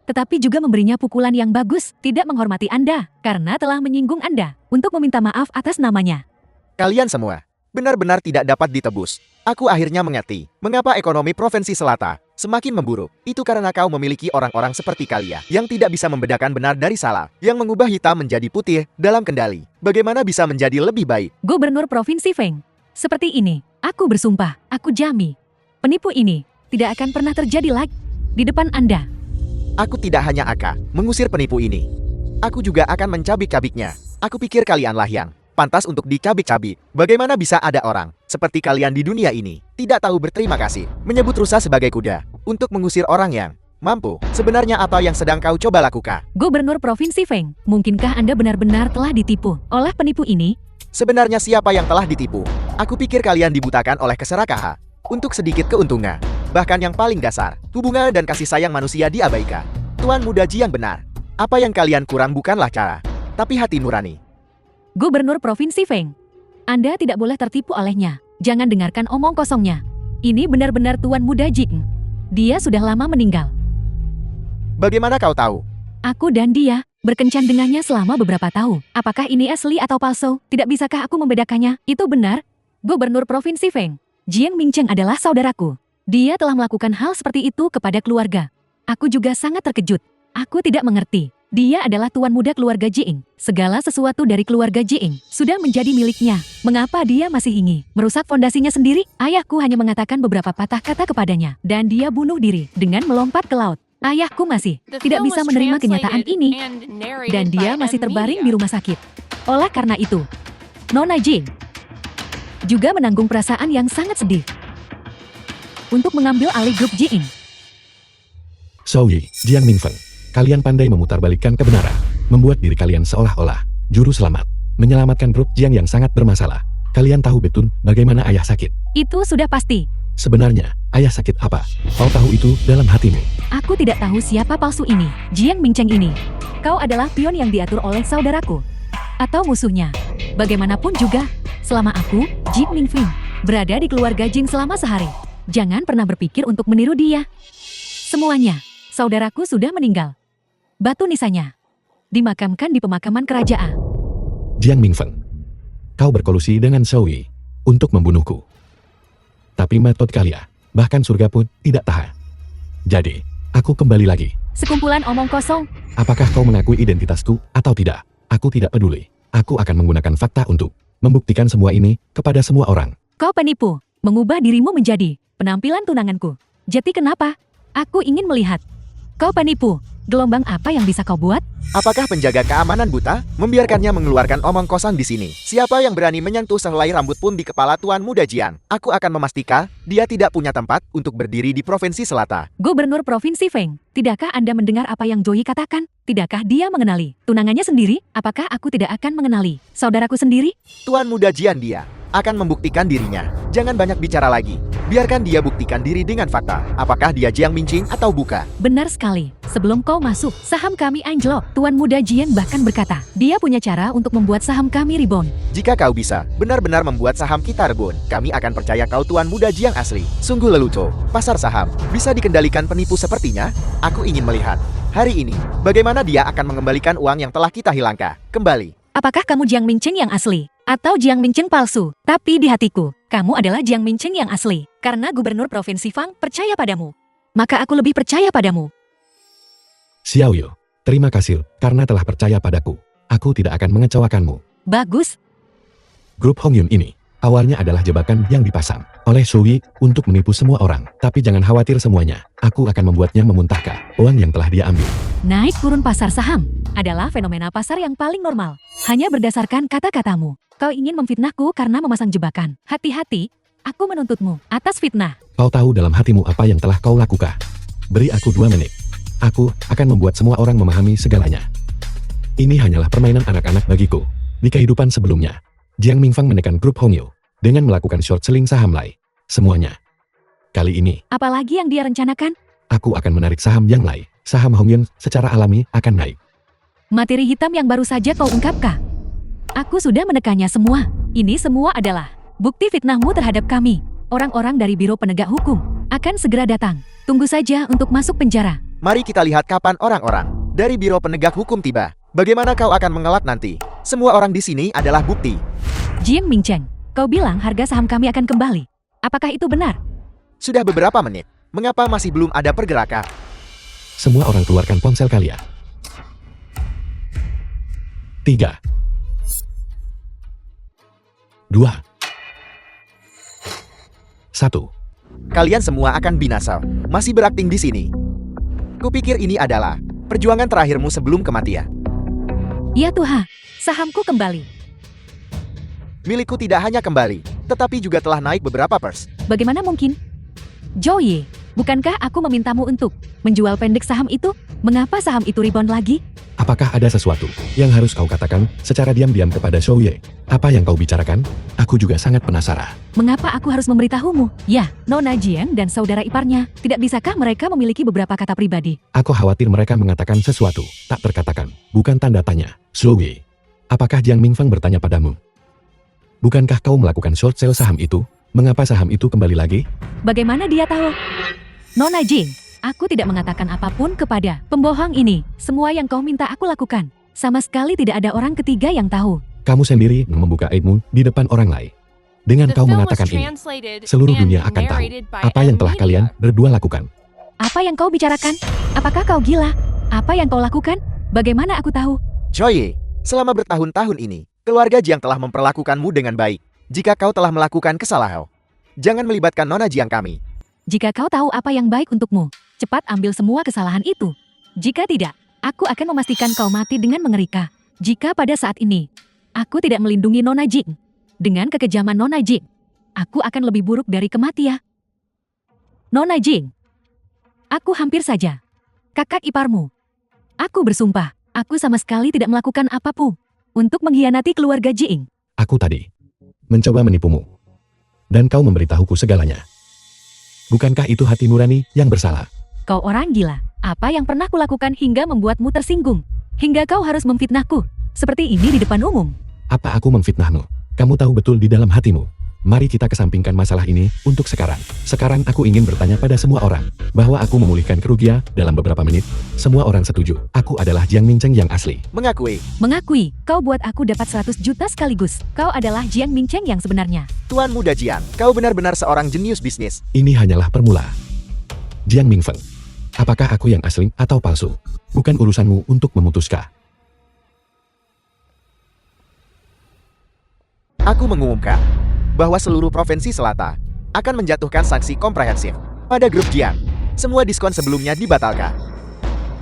[SPEAKER 3] tetapi juga memberinya pukulan yang bagus, tidak menghormati Anda, karena telah menyinggung Anda, untuk meminta maaf atas namanya.
[SPEAKER 2] Kalian semua benar-benar tidak dapat ditebus. Aku akhirnya mengerti mengapa ekonomi Provinsi Selatan semakin memburuk. Itu karena kau memiliki orang-orang seperti kalian yang tidak bisa membedakan benar dari salah, yang mengubah hitam menjadi putih dalam kendali. Bagaimana bisa menjadi lebih baik?
[SPEAKER 3] Gubernur Provinsi Feng, seperti ini, aku bersumpah, aku jami, penipu ini tidak akan pernah terjadi lagi di depan Anda.
[SPEAKER 2] Aku tidak hanya akan mengusir penipu ini. Aku juga akan mencabik-cabiknya. Aku pikir kalianlah yang pantas untuk dicabik-cabik. Bagaimana bisa ada orang seperti kalian di dunia ini tidak tahu berterima kasih, menyebut rusa sebagai kuda untuk mengusir orang yang mampu? Sebenarnya apa yang sedang kau coba lakukan?
[SPEAKER 3] Gubernur Provinsi Feng, mungkinkah Anda benar-benar telah ditipu oleh penipu ini?
[SPEAKER 2] Sebenarnya siapa yang telah ditipu? Aku pikir kalian dibutakan oleh keserakahan untuk sedikit keuntungan. Bahkan yang paling dasar, hubungan dan kasih sayang manusia diabaikan. Tuan Muda Ji yang benar. Apa yang kalian kurang bukanlah cara, tapi hati nurani.
[SPEAKER 3] Gubernur Provinsi Feng, Anda tidak boleh tertipu olehnya. Jangan dengarkan omong kosongnya. Ini benar-benar Tuan Muda Ji. Dia sudah lama meninggal.
[SPEAKER 2] Bagaimana kau tahu?
[SPEAKER 3] Aku dan dia berkencan dengannya selama beberapa tahun. Apakah ini asli atau palsu? Tidak bisakah aku membedakannya? Itu benar. Gubernur Provinsi Feng, Jiang Mingcheng adalah saudaraku. Dia telah melakukan hal seperti itu kepada keluarga. Aku juga sangat terkejut. Aku tidak mengerti Dia adalah tuan muda keluarga Jiing. Segala sesuatu dari keluarga Jiing sudah menjadi miliknya. Mengapa dia masih ingin merusak fondasinya sendiri? Ayahku hanya mengatakan beberapa patah kata kepadanya, dan dia bunuh diri dengan melompat ke laut. Ayahku masih tidak bisa menerima kenyataan ini, dan dia masih terbaring di rumah sakit. Oleh karena itu, Nona Jing juga menanggung perasaan yang sangat sedih untuk mengambil alih grup Jiing.
[SPEAKER 1] Xiaoyi, Jiang Mingfeng, kalian pandai memutarbalikkan kebenaran, membuat diri kalian seolah-olah juru selamat, menyelamatkan grup Jiang yang sangat bermasalah. Kalian tahu betul bagaimana ayah sakit.
[SPEAKER 3] Itu sudah pasti.
[SPEAKER 1] Sebenarnya, ayah sakit apa? Kau tahu itu dalam hatimu.
[SPEAKER 3] Aku tidak tahu siapa palsu ini, Jiang Mingcheng ini. Kau adalah pion yang diatur oleh saudaraku. Atau musuhnya. Bagaimanapun juga, selama aku, Jing Mingfeng, berada di keluarga Jing selama sehari. Jangan pernah berpikir untuk meniru dia. Semuanya, saudaraku sudah meninggal. Batu nisanya dimakamkan di pemakaman kerajaan.
[SPEAKER 1] Jiang Mingfeng, kau berkolusi dengan Xiaoyi untuk membunuhku. Tapi metode kalian, bahkan surga pun tidak tahan. Jadi, aku kembali lagi.
[SPEAKER 3] Sekumpulan omong kosong.
[SPEAKER 1] Apakah kau mengakui identitasku atau tidak? Aku tidak peduli. Aku akan menggunakan fakta untuk membuktikan semua ini kepada semua orang.
[SPEAKER 3] Kau penipu, mengubah dirimu menjadi penampilan tunanganku. Jadi kenapa? Aku ingin melihat. Kau penipu. Gelombang apa yang bisa kau buat?
[SPEAKER 2] Apakah penjaga keamanan buta membiarkannya mengeluarkan omong kosong di sini? Siapa yang berani menyentuh sehelai rambut pun di kepala Tuan Muda Jiang? Aku akan memastikan dia tidak punya tempat untuk berdiri di Provinsi Selatan.
[SPEAKER 3] Gubernur Provinsi Feng, tidakkah Anda mendengar apa yang Joey katakan? Tidakkah dia mengenali tunangannya sendiri? Apakah aku tidak akan mengenali saudaraku sendiri?
[SPEAKER 2] Tuan Muda Jian dia akan membuktikan dirinya. Jangan banyak bicara lagi. Biarkan dia buktikan diri dengan fakta. Apakah dia Jiang Mingcheng atau bukan?
[SPEAKER 3] Benar sekali. Sebelum kau masuk, saham kami anjlok. Tuan Muda Jian bahkan berkata, dia punya cara untuk membuat saham kami rebound.
[SPEAKER 2] Jika kau bisa benar-benar membuat saham kita rebound, kami akan percaya kau Tuan Muda Jiang asli. Sungguh lelucon. Pasar saham bisa dikendalikan penipu sepertinya? Aku ingin melihat. Hari ini, bagaimana dia akan mengembalikan uang yang telah kita hilangkan kembali.
[SPEAKER 3] Apakah kamu Jiang Mingcheng yang asli? Atau Jiang Mingcheng palsu? Tapi di hatiku, kamu adalah Jiang Mingcheng yang asli. Karena Gubernur Provinsi Fang percaya padamu. Maka aku lebih percaya padamu.
[SPEAKER 1] Xiaoyu, terima kasih karena telah percaya padaku. Aku tidak akan mengecewakanmu.
[SPEAKER 3] Bagus.
[SPEAKER 1] Grup Hongyun ini awalnya adalah jebakan yang dipasang oleh Xiaoyi untuk menipu semua orang. Tapi jangan khawatir semuanya. Aku akan membuatnya memuntahkan uang yang telah dia ambil.
[SPEAKER 3] Naik turun pasar saham adalah fenomena pasar yang paling normal. Hanya berdasarkan kata-katamu. Kau ingin memfitnahku karena memasang jebakan. Hati-hati, aku menuntutmu atas fitnah.
[SPEAKER 1] Kau tahu dalam hatimu apa yang telah kau lakukan. Beri aku 2 menit. Aku akan membuat semua orang memahami segalanya. Ini hanyalah permainan anak-anak bagiku. Di kehidupan sebelumnya, Jiang Mingfeng menekan grup Hongyu dengan melakukan short selling saham Lai. Semuanya. Kali ini,
[SPEAKER 3] Apalagi yang dia rencanakan?
[SPEAKER 1] aku akan menarik saham yang Lai. Saham Hongyun secara alami akan naik.
[SPEAKER 3] Materi hitam yang baru saja kau ungkapkan. Aku sudah menekannya semua. Ini semua adalah bukti fitnahmu terhadap kami. Orang-orang dari Biro Penegak Hukum akan segera datang. Tunggu saja untuk masuk penjara.
[SPEAKER 2] Mari kita lihat kapan orang-orang dari Biro Penegak Hukum tiba. Bagaimana kau akan mengelak nanti? Semua orang di sini adalah bukti.
[SPEAKER 3] Jiang Mingcheng, kau bilang harga saham kami akan kembali. Apakah itu benar?
[SPEAKER 2] Sudah beberapa menit. Mengapa masih belum ada pergerakan?
[SPEAKER 1] Semua orang keluarkan ponsel kalian. 3, 2, 1.
[SPEAKER 2] Kalian semua akan binasa. Masih berakting di sini. Kupikir ini adalah perjuangan terakhirmu sebelum kematian.
[SPEAKER 3] Ya Tuhan, sahamku kembali.
[SPEAKER 2] Milikku tidak hanya kembali, tetapi juga telah naik beberapa pers.
[SPEAKER 3] Bagaimana mungkin? Joey, bukankah aku memintamu untuk menjual pendek saham itu? Mengapa saham itu rebound lagi?
[SPEAKER 1] Apakah ada sesuatu yang harus kau katakan secara diam-diam kepada Xiaoye? Apa yang kau bicarakan? Aku juga sangat penasaran.
[SPEAKER 3] Mengapa aku harus memberitahumu? Ya, Nona Jiang dan saudara iparnya. Tidak bisakah mereka memiliki beberapa kata pribadi?
[SPEAKER 1] Aku khawatir mereka mengatakan sesuatu tak terkatakan. Bukan tanda tanya. Xiaoye, apakah Jiang Mingfeng bertanya padamu? Bukankah kau melakukan short sale saham itu? Mengapa saham itu kembali lagi?
[SPEAKER 3] Bagaimana dia tahu? Nona Jing, aku tidak mengatakan apapun kepada pembohong ini. Semua yang kau minta aku lakukan. Sama sekali tidak ada orang ketiga yang tahu.
[SPEAKER 1] Kamu sendiri membuka aibmu di depan orang lain. Dengan kau mengatakan ini, seluruh dunia akan tahu apa yang telah kalian berdua lakukan.
[SPEAKER 3] Apa yang kau bicarakan? Apakah kau gila? Apa yang kau lakukan? Bagaimana aku tahu?
[SPEAKER 2] Choi, selama bertahun-tahun ini, keluarga Jiang telah memperlakukanmu dengan baik. Jika kau telah melakukan kesalahan, jangan melibatkan Nona Jiang kami.
[SPEAKER 3] Jika kau tahu apa yang baik untukmu, cepat ambil semua kesalahan itu. Jika tidak, aku akan memastikan kau mati dengan mengerikan. Jika pada saat ini, aku tidak melindungi Nona Jing, dengan kekejaman Nona Jing, aku akan lebih buruk dari kematian. Nona Jing, aku hampir saja kakak iparmu. Aku bersumpah, aku sama sekali tidak melakukan apapun untuk mengkhianati keluarga Jing.
[SPEAKER 1] Aku tadi mencoba menipumu. Dan kau memberitahuku segalanya. Bukankah itu hati nurani yang bersalah?
[SPEAKER 3] Kau orang gila, apa yang pernah kulakukan hingga membuatmu tersinggung? Hingga kau harus memfitnahku, seperti ini di depan umum.
[SPEAKER 1] Apa aku memfitnahmu? Kamu tahu betul di dalam hatimu. Mari kita kesampingkan masalah ini untuk sekarang. Sekarang aku ingin bertanya pada semua orang, bahwa aku memulihkan kerugian dalam beberapa menit. Semua orang setuju, aku adalah Jiang Mingcheng yang asli.
[SPEAKER 2] Mengakui,
[SPEAKER 3] kau buat aku dapat 100 juta sekaligus. Kau adalah Jiang Mingcheng yang sebenarnya.
[SPEAKER 2] Tuan Muda Jiang, kau benar-benar seorang jenius bisnis.
[SPEAKER 1] Ini hanyalah permula. Jiang Mingfeng, apakah aku yang asli atau palsu? Bukan urusanmu untuk memutuskan.
[SPEAKER 2] Aku mengumumkan bahwa seluruh provinsi Selatan akan menjatuhkan sanksi komprehensif pada grup Jiang. Semua diskon sebelumnya dibatalkan.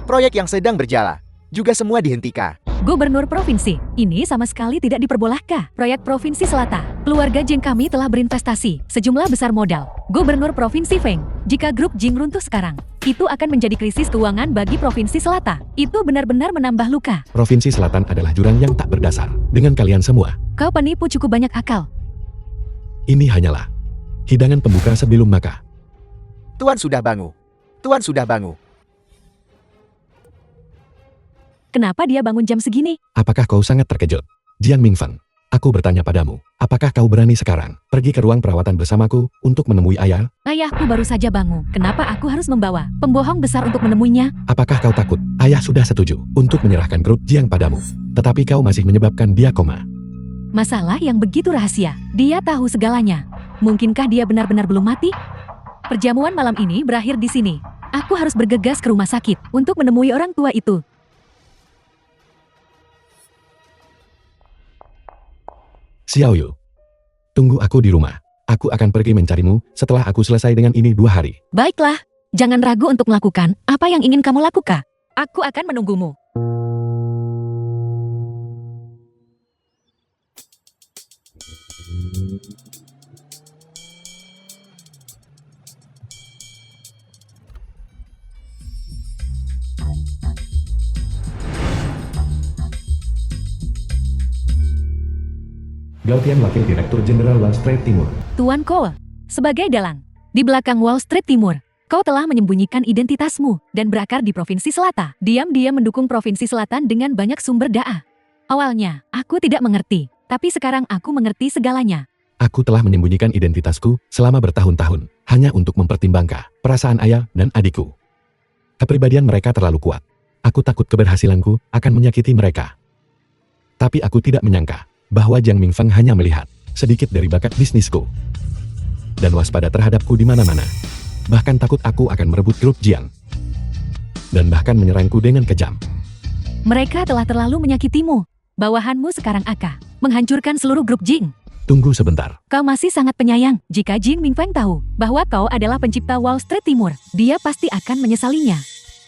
[SPEAKER 2] Proyek yang sedang berjalan juga semua dihentikan.
[SPEAKER 3] Gubernur Provinsi, ini sama sekali tidak diperbolehkan. Proyek Provinsi Selatan, keluarga Jing kami telah berinvestasi sejumlah besar modal. Gubernur Provinsi Feng, jika grup Jing runtuh sekarang, itu akan menjadi krisis keuangan bagi Provinsi Selatan. Itu benar-benar menambah luka.
[SPEAKER 1] Provinsi Selatan adalah jurang yang tak berdasar. Dengan kalian semua,
[SPEAKER 3] Kau penipu cukup banyak akal.
[SPEAKER 1] ini hanyalah hidangan pembuka sebelum makan.
[SPEAKER 2] Tuan sudah bangun. Tuan sudah bangun.
[SPEAKER 3] Kenapa dia bangun jam segini?
[SPEAKER 1] Apakah kau sangat terkejut? Jiang Mingfeng, aku bertanya padamu, apakah kau berani sekarang pergi ke ruang perawatan bersamaku untuk menemui ayah?
[SPEAKER 3] Ayahku baru saja bangun. Kenapa aku harus membawa pembohong besar untuk menemuinya?
[SPEAKER 1] Apakah kau takut? Ayah sudah setuju untuk menyerahkan grup Jiang padamu. Tetapi kau masih menyebabkan dia koma.
[SPEAKER 3] Masalah yang begitu rahasia. Dia tahu segalanya. Mungkinkah dia benar-benar belum mati? Perjamuan malam ini berakhir di sini. Aku harus bergegas ke rumah sakit untuk menemui orang tua itu.
[SPEAKER 1] Xiao Yu, tunggu aku di rumah. Aku akan pergi mencarimu setelah aku selesai dengan ini 2 hari.
[SPEAKER 3] Baiklah, jangan ragu untuk melakukan apa yang ingin kamu lakukan. Aku akan menunggumu.
[SPEAKER 1] Gautian Wakil Direktur Jenderal Wall Street Timur.
[SPEAKER 3] Tuan Cole, sebagai dalang, di belakang Wall Street Timur, kau telah menyembunyikan identitasmu dan berakar di Provinsi Selatan. Diam-diam mendukung Provinsi Selatan dengan banyak sumber daya. Awalnya, aku tidak mengerti, tapi sekarang aku mengerti segalanya.
[SPEAKER 1] Aku telah menyembunyikan identitasku selama bertahun-tahun, hanya untuk mempertimbangkan perasaan ayah dan adikku. Kepribadian mereka terlalu kuat. Aku takut keberhasilanku akan menyakiti mereka. Tapi aku tidak menyangka bahwa Jiang Mingfeng hanya melihat sedikit dari bakat bisnisku dan waspada terhadapku di mana-mana. Bahkan takut aku akan merebut grup Jiang dan bahkan menyerangku dengan kejam.
[SPEAKER 3] Mereka telah terlalu menyakitimu. Bawahanmu sekarang akan menghancurkan seluruh grup Jing.
[SPEAKER 1] Tunggu sebentar.
[SPEAKER 3] Kau masih sangat penyayang. Jika Jing Mingfeng tahu bahwa kau adalah pencipta Wall Street Timur, dia pasti akan menyesalinya.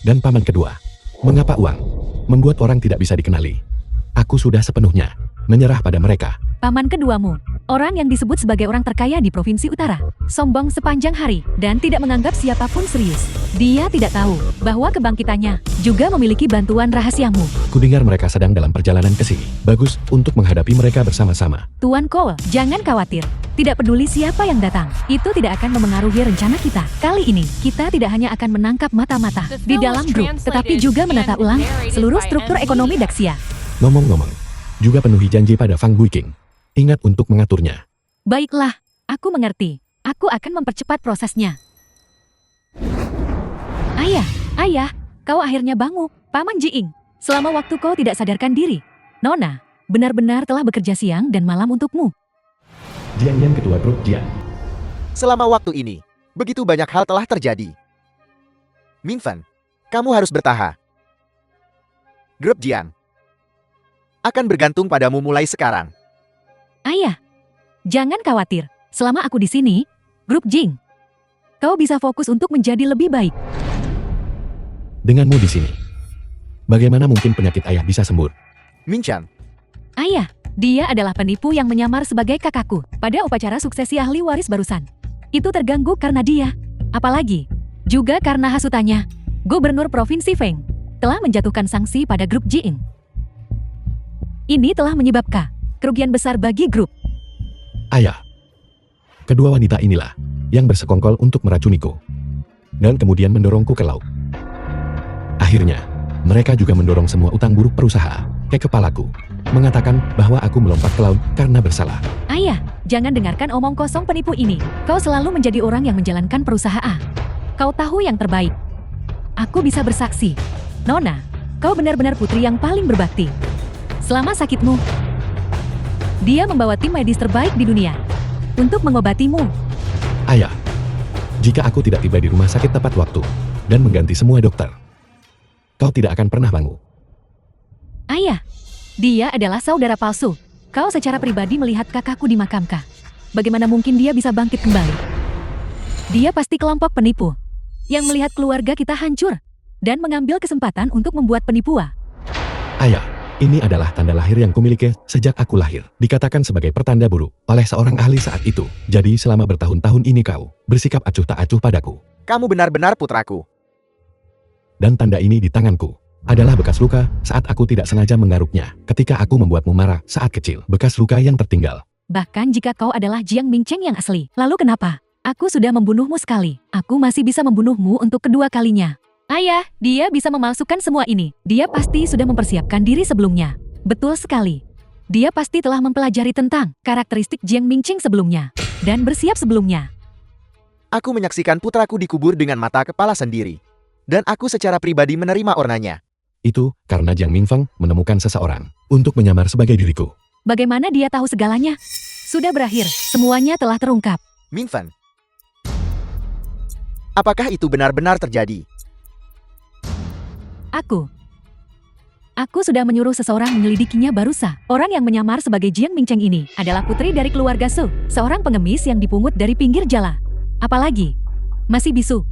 [SPEAKER 1] Dan paman kedua, mengapa uang membuat orang tidak bisa dikenali? Aku sudah sepenuhnya menyerah pada mereka.
[SPEAKER 3] Paman keduamu, orang yang disebut sebagai orang terkaya di Provinsi Utara, sombong sepanjang hari dan tidak menganggap siapapun serius. Dia tidak tahu bahwa kebangkitannya juga memiliki bantuan rahasiamu.
[SPEAKER 1] Kudengar mereka sedang dalam perjalanan ke sini. Bagus untuk menghadapi mereka bersama-sama.
[SPEAKER 3] Tuan Cole, jangan khawatir. Tidak peduli siapa yang datang, itu tidak akan memengaruhi rencana kita. Kali ini, kita tidak hanya akan menangkap mata-mata di dalam grup, tetapi juga menata ulang seluruh struktur ekonomi Daxia.
[SPEAKER 1] Ngomong-ngomong, juga penuhi janji pada Fang Buiking. Ingat untuk mengaturnya.
[SPEAKER 3] Baiklah, aku mengerti. Aku akan mempercepat prosesnya. Ayah, kau akhirnya bangun. Paman Jiing, selama waktu kau tidak sadarkan diri, Nona benar-benar telah bekerja siang dan malam untukmu.
[SPEAKER 1] Jiang Yan ketua grup Jiang.
[SPEAKER 2] Selama waktu ini, begitu banyak hal telah terjadi. Mingfeng, kamu harus bertahan. Grup Jiang akan bergantung padamu mulai sekarang.
[SPEAKER 3] Ayah, jangan khawatir. Selama aku di sini, Grup Jing, kau bisa fokus untuk menjadi lebih baik.
[SPEAKER 1] Denganmu di sini, bagaimana mungkin penyakit ayah bisa sembuh?
[SPEAKER 2] Minchan,
[SPEAKER 3] Ayah, dia adalah penipu yang menyamar sebagai kakakku pada upacara suksesi ahli waris barusan. Itu terganggu karena dia. Apalagi, juga karena hasutannya, Gubernur Provinsi Feng telah menjatuhkan sanksi pada grup Jing. Ini telah menyebabkan kerugian besar bagi grup.
[SPEAKER 1] Ayah, kedua wanita inilah yang bersekongkol untuk meracuniku dan kemudian mendorongku ke laut. Akhirnya, mereka juga mendorong semua utang buruk perusahaan ke kepalaku, mengatakan bahwa aku melompat ke laut karena bersalah.
[SPEAKER 3] Ayah, jangan dengarkan omong kosong penipu ini. Kau selalu menjadi orang yang menjalankan perusahaan. Kau tahu yang terbaik. Aku bisa bersaksi. Nona, kau benar-benar putri yang paling berbakti. Selama sakitmu, dia membawa tim medis terbaik di dunia untuk mengobatimu.
[SPEAKER 1] Ayah, jika aku tidak tiba di rumah sakit tepat waktu dan mengganti semua dokter, kau tidak akan pernah bangun.
[SPEAKER 3] Ayah, dia adalah saudara palsu. Kau secara pribadi melihat kakakku dimakamkan. Bagaimana mungkin dia bisa bangkit kembali? Dia pasti kelompok penipu yang melihat keluarga kita hancur dan mengambil kesempatan untuk membuat penipuan.
[SPEAKER 1] Ayah, ini adalah tanda lahir yang kumiliki sejak aku lahir. Dikatakan sebagai pertanda buruk oleh seorang ahli saat itu. Jadi selama bertahun-tahun ini kau bersikap acuh tak acuh padaku.
[SPEAKER 2] kamu benar-benar putraku.
[SPEAKER 1] Dan tanda ini di tanganku adalah bekas luka saat aku tidak sengaja menggaruknya ketika aku membuatmu marah saat kecil. Bekas luka yang tertinggal.
[SPEAKER 3] Bahkan jika kau adalah Jiang Mingcheng yang asli, lalu kenapa? Aku sudah membunuhmu sekali. Aku masih bisa membunuhmu untuk kedua kalinya. Ayah, dia bisa memalsukan semua ini. Dia pasti sudah mempersiapkan diri sebelumnya. Betul sekali. Dia pasti telah mempelajari tentang karakteristik Jiang Mingcheng sebelumnya dan bersiap sebelumnya.
[SPEAKER 2] Aku menyaksikan putraku dikubur dengan mata kepala sendiri. Dan aku secara pribadi menerima ornanya.
[SPEAKER 1] Itu karena Jiang Mingfeng menemukan seseorang untuk menyamar sebagai diriku.
[SPEAKER 3] Bagaimana dia tahu segalanya? Sudah berakhir, semuanya telah terungkap.
[SPEAKER 2] Mingfen, apakah itu benar-benar terjadi?
[SPEAKER 3] Aku sudah menyuruh seseorang menyelidikinya barusan. Orang yang menyamar sebagai Jiang Mingcheng ini adalah putri dari keluarga Su, seorang pengemis yang dipungut dari pinggir jalan. Apalagi, masih bisu.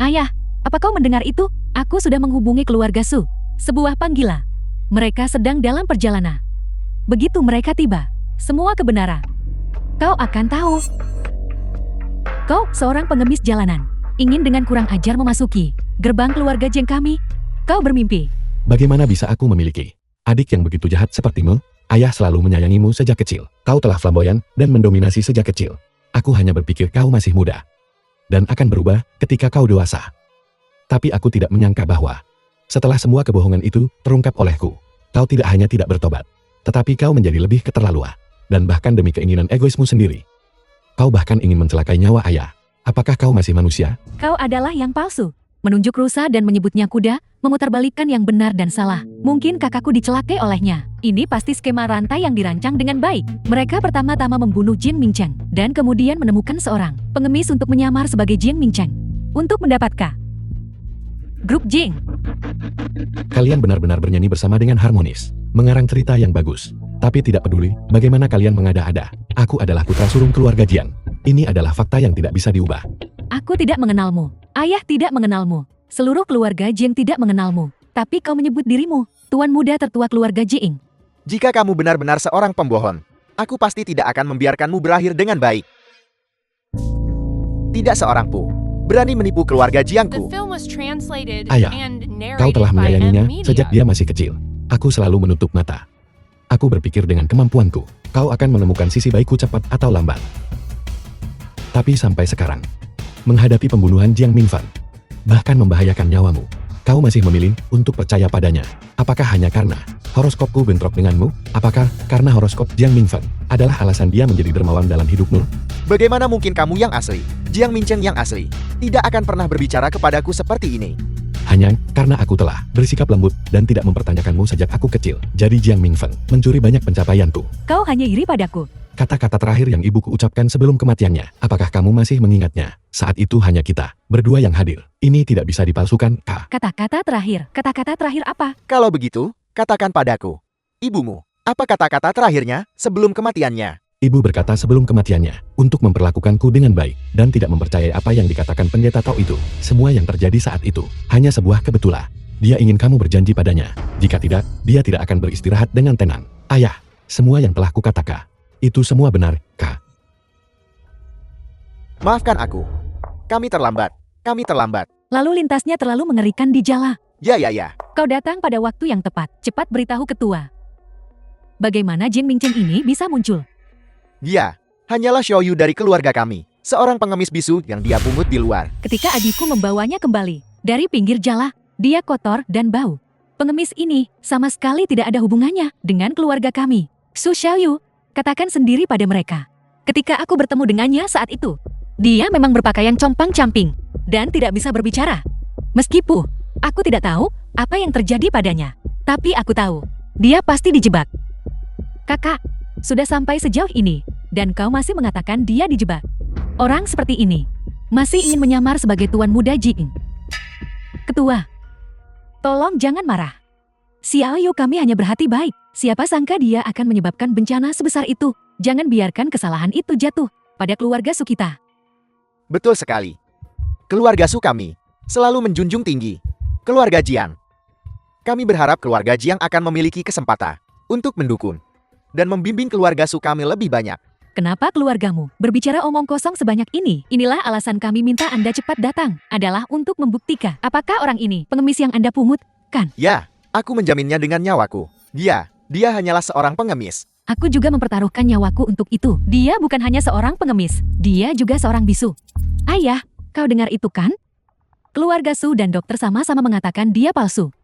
[SPEAKER 3] Ayah, apa kau mendengar itu? Aku sudah menghubungi keluarga Su. Sebuah panggilan. Mereka sedang dalam perjalanan. Begitu mereka tiba, semua kebenaran kau akan tahu. Kau seorang pengemis jalanan, ingin dengan kurang ajar memasuki gerbang keluarga Jiang kami. Kau bermimpi.
[SPEAKER 1] Bagaimana bisa aku memiliki adik yang begitu jahat sepertimu? Ayah selalu menyayangimu sejak kecil. Kau telah flamboyan dan mendominasi sejak kecil. Aku hanya berpikir kau masih muda dan akan berubah ketika kau dewasa. Tapi aku tidak menyangka bahwa setelah semua kebohongan itu terungkap olehku, kau tidak hanya tidak bertobat, tetapi kau menjadi lebih keterlaluan. Dan bahkan demi keinginan egoismu sendiri. Kau bahkan ingin mencelakai nyawa ayah. Apakah kau masih manusia?
[SPEAKER 3] Kau adalah yang palsu. Menunjuk rusa dan menyebutnya kuda, memutarbalikkan yang benar dan salah. Mungkin kakakku dicelakai olehnya. Ini pasti skema rantai yang dirancang dengan baik. Mereka pertama-tama membunuh Jiang Mingcheng, dan kemudian menemukan seorang pengemis untuk menyamar sebagai Jiang Mingcheng. Untuk mendapatkan grup Jing.
[SPEAKER 1] Kalian benar-benar bernyanyi bersama dengan harmonis. Mengarang cerita yang bagus. Tapi tidak peduli bagaimana kalian mengada-ada. Aku adalah putra sulung keluarga Jiang. Ini adalah fakta yang tidak bisa diubah.
[SPEAKER 3] Aku tidak mengenalmu. Ayah tidak mengenalmu. Seluruh keluarga Jiang tidak mengenalmu. Tapi kau menyebut dirimu tuan muda tertua keluarga Jiang.
[SPEAKER 2] Jika kamu benar-benar seorang pembohong, aku pasti tidak akan membiarkanmu berakhir dengan baik. Tidak seorang pun berani menipu keluarga Jiangku.
[SPEAKER 1] Ayah, kau telah menyayanginya sejak dia masih kecil. Aku selalu menutup mata. Aku berpikir dengan kemampuanku, kau akan menemukan sisi baikku cepat atau lambat. Tapi sampai sekarang, menghadapi pembunuhan Jiang Mingfeng, bahkan membahayakan nyawamu, kau masih memilih untuk percaya padanya. Apakah hanya karena horoskopku bentrok denganmu? Apakah karena horoskop Jiang Mingfeng adalah alasan dia menjadi dermawan dalam hidupmu?
[SPEAKER 2] Bagaimana mungkin kamu yang asli, Jiang Mingcheng yang asli, tidak akan pernah berbicara kepadaku seperti ini?
[SPEAKER 1] Hanya karena aku telah bersikap lembut dan tidak mempertanyakanmu sejak aku kecil. Jadi Jiang Mingfeng mencuri banyak pencapaianku.
[SPEAKER 3] Kau hanya iri padaku.
[SPEAKER 1] Kata-kata terakhir yang ibuku ucapkan sebelum kematiannya. Apakah kamu masih mengingatnya? Saat itu hanya kita, berdua yang hadir. Ini tidak bisa dipalsukan, Kak.
[SPEAKER 3] Kata-kata terakhir apa?
[SPEAKER 2] Kalau begitu, katakan padaku. Ibumu, apa kata-kata terakhirnya sebelum kematiannya?
[SPEAKER 1] Ibu berkata sebelum kematiannya, untuk memperlakukanku dengan baik, dan tidak mempercayai apa yang dikatakan pendeta Tao itu. Semua yang terjadi saat itu, hanya sebuah kebetulan. Dia ingin kamu berjanji padanya. Jika tidak, dia tidak akan beristirahat dengan tenang. Ayah, semua yang telah kukatakan, itu semua benar, Kak.
[SPEAKER 2] Maafkan aku. Kami terlambat.
[SPEAKER 3] Lalu lintasnya terlalu mengerikan di jala.
[SPEAKER 2] Ya.
[SPEAKER 3] Kau datang pada waktu yang tepat. Cepat beritahu ketua. Bagaimana Jin Mingcheng ini bisa muncul?
[SPEAKER 2] Dia hanyalah Xiaoyu dari keluarga kami. Seorang pengemis bisu yang dia pungut di luar.
[SPEAKER 3] Ketika adikku membawanya kembali dari pinggir jala, dia kotor dan bau. Pengemis ini sama sekali tidak ada hubungannya dengan keluarga kami. Su Xiaoyu, katakan sendiri pada mereka. Ketika aku bertemu dengannya saat itu, dia memang berpakaian compang-camping dan tidak bisa berbicara. Meskipun aku tidak tahu apa yang terjadi padanya, tapi aku tahu dia pasti dijebak. Kakak, sudah sampai sejauh ini, dan kau masih mengatakan dia dijebak. Orang seperti ini masih ingin menyamar sebagai tuan muda Jing. Ketua, tolong jangan marah. Xiaoyu kami hanya berhati baik. Siapa sangka dia akan menyebabkan bencana sebesar itu. Jangan biarkan kesalahan itu jatuh pada keluarga Su kita.
[SPEAKER 2] Betul sekali. Keluarga Su kami selalu menjunjung tinggi keluarga Jiang. Kami berharap keluarga Jiang akan memiliki kesempatan untuk mendukung dan membimbing keluarga Su kami lebih banyak.
[SPEAKER 3] Kenapa keluargamu berbicara omong kosong sebanyak ini? Inilah alasan kami minta Anda cepat datang, adalah untuk membuktikan apakah orang ini pengemis yang Anda pungut, kan?
[SPEAKER 2] Ya, aku menjaminnya dengan nyawaku. Dia hanyalah seorang pengemis.
[SPEAKER 3] Aku juga mempertaruhkan nyawaku untuk itu. Dia bukan hanya seorang pengemis, dia juga seorang bisu. Ayah, kau dengar itu kan? Keluarga Su dan dokter sama-sama mengatakan dia palsu.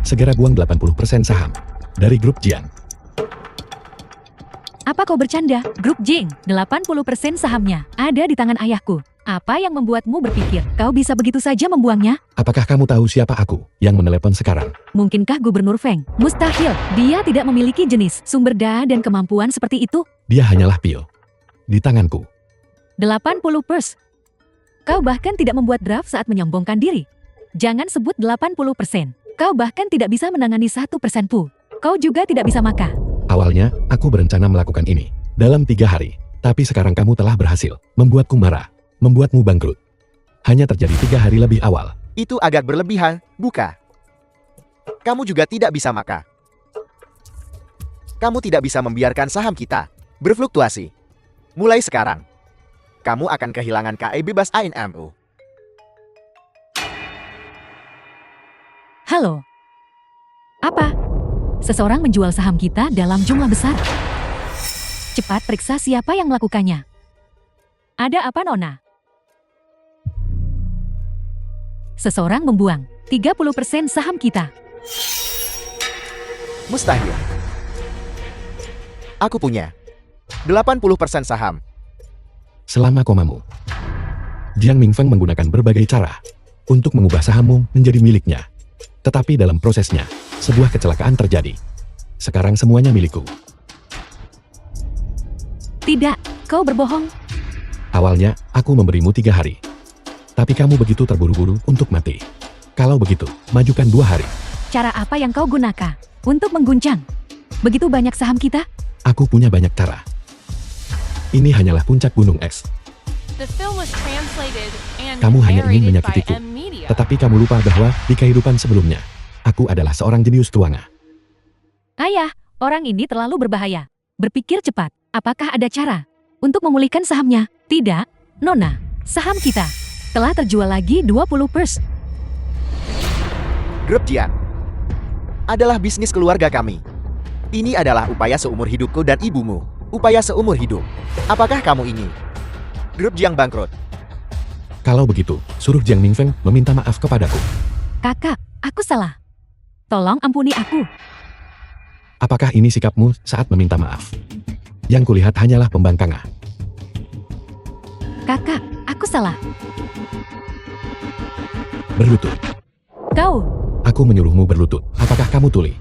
[SPEAKER 1] Segera buang 80% saham dari grup Jiang.
[SPEAKER 3] Apa kau bercanda? Grup Jing, 80% sahamnya ada di tangan ayahku. Apa yang membuatmu berpikir kau bisa begitu saja membuangnya?
[SPEAKER 1] Apakah kamu tahu siapa aku yang menelepon sekarang?
[SPEAKER 3] Mungkinkah Gubernur Feng? Mustahil, dia tidak memiliki jenis, sumber daya dan kemampuan seperti itu.
[SPEAKER 1] Dia hanyalah pil di tanganku.
[SPEAKER 3] 80%. Kau bahkan tidak membuat draft saat menyombongkan diri. Jangan sebut 80%. Kau bahkan tidak bisa menangani 1% pun. Kau juga tidak bisa makan.
[SPEAKER 1] Awalnya, aku berencana melakukan ini dalam 3 hari. Tapi sekarang kamu telah berhasil membuatku marah, membuatmu bangkrut. Hanya terjadi 3 hari lebih awal.
[SPEAKER 2] Itu agak berlebihan, bukan? Kamu juga tidak bisa makan. Kamu tidak bisa membiarkan saham kita berfluktuasi. Mulai sekarang, kamu akan kehilangan KE bebas ANMU.
[SPEAKER 3] Halo. Apa? Seseorang menjual saham kita dalam jumlah besar. Cepat periksa siapa yang melakukannya. Ada apa, Nona? Seseorang membuang 30% saham kita.
[SPEAKER 2] Mustahil. Aku punya 80% saham.
[SPEAKER 1] Selama komamu, Jiang Mingfeng menggunakan berbagai cara untuk mengubah sahammu menjadi miliknya. Tetapi dalam prosesnya, sebuah kecelakaan terjadi. Sekarang semuanya milikku.
[SPEAKER 3] Tidak, kau berbohong.
[SPEAKER 1] Awalnya, aku memberimu 3 hari. Tapi kamu begitu terburu-buru untuk mati. Kalau begitu, majukan 2 hari.
[SPEAKER 3] Cara apa yang kau gunakan untuk mengguncang begitu banyak saham kita?
[SPEAKER 1] Aku punya banyak cara. Ini hanyalah puncak gunung es.
[SPEAKER 5] Kamu hanya ingin menyakitiku,
[SPEAKER 1] Tetapi kamu lupa bahwa di kehidupan sebelumnya, aku adalah seorang jenius tuanga.
[SPEAKER 3] Ayah, orang ini terlalu berbahaya. Berpikir cepat, apakah ada cara untuk memulihkan sahamnya? Tidak, Nona, saham kita telah terjual lagi 20%.
[SPEAKER 2] Grup Jiang adalah bisnis keluarga kami. Ini adalah upaya seumur hidupku dan ibumu. Upaya seumur hidup. Apakah kamu ingin Grup Jiang bangkrut?
[SPEAKER 1] Kalau begitu, suruh Jiang Mingfeng meminta maaf kepadaku.
[SPEAKER 3] Kakak, aku salah. Tolong ampuni aku.
[SPEAKER 1] Apakah ini sikapmu saat meminta maaf? Yang kulihat hanyalah pembangkangan.
[SPEAKER 3] Kakak, aku salah.
[SPEAKER 1] Berlutut.
[SPEAKER 3] Kau,
[SPEAKER 1] Aku menyuruhmu berlutut. Apakah kamu tuli?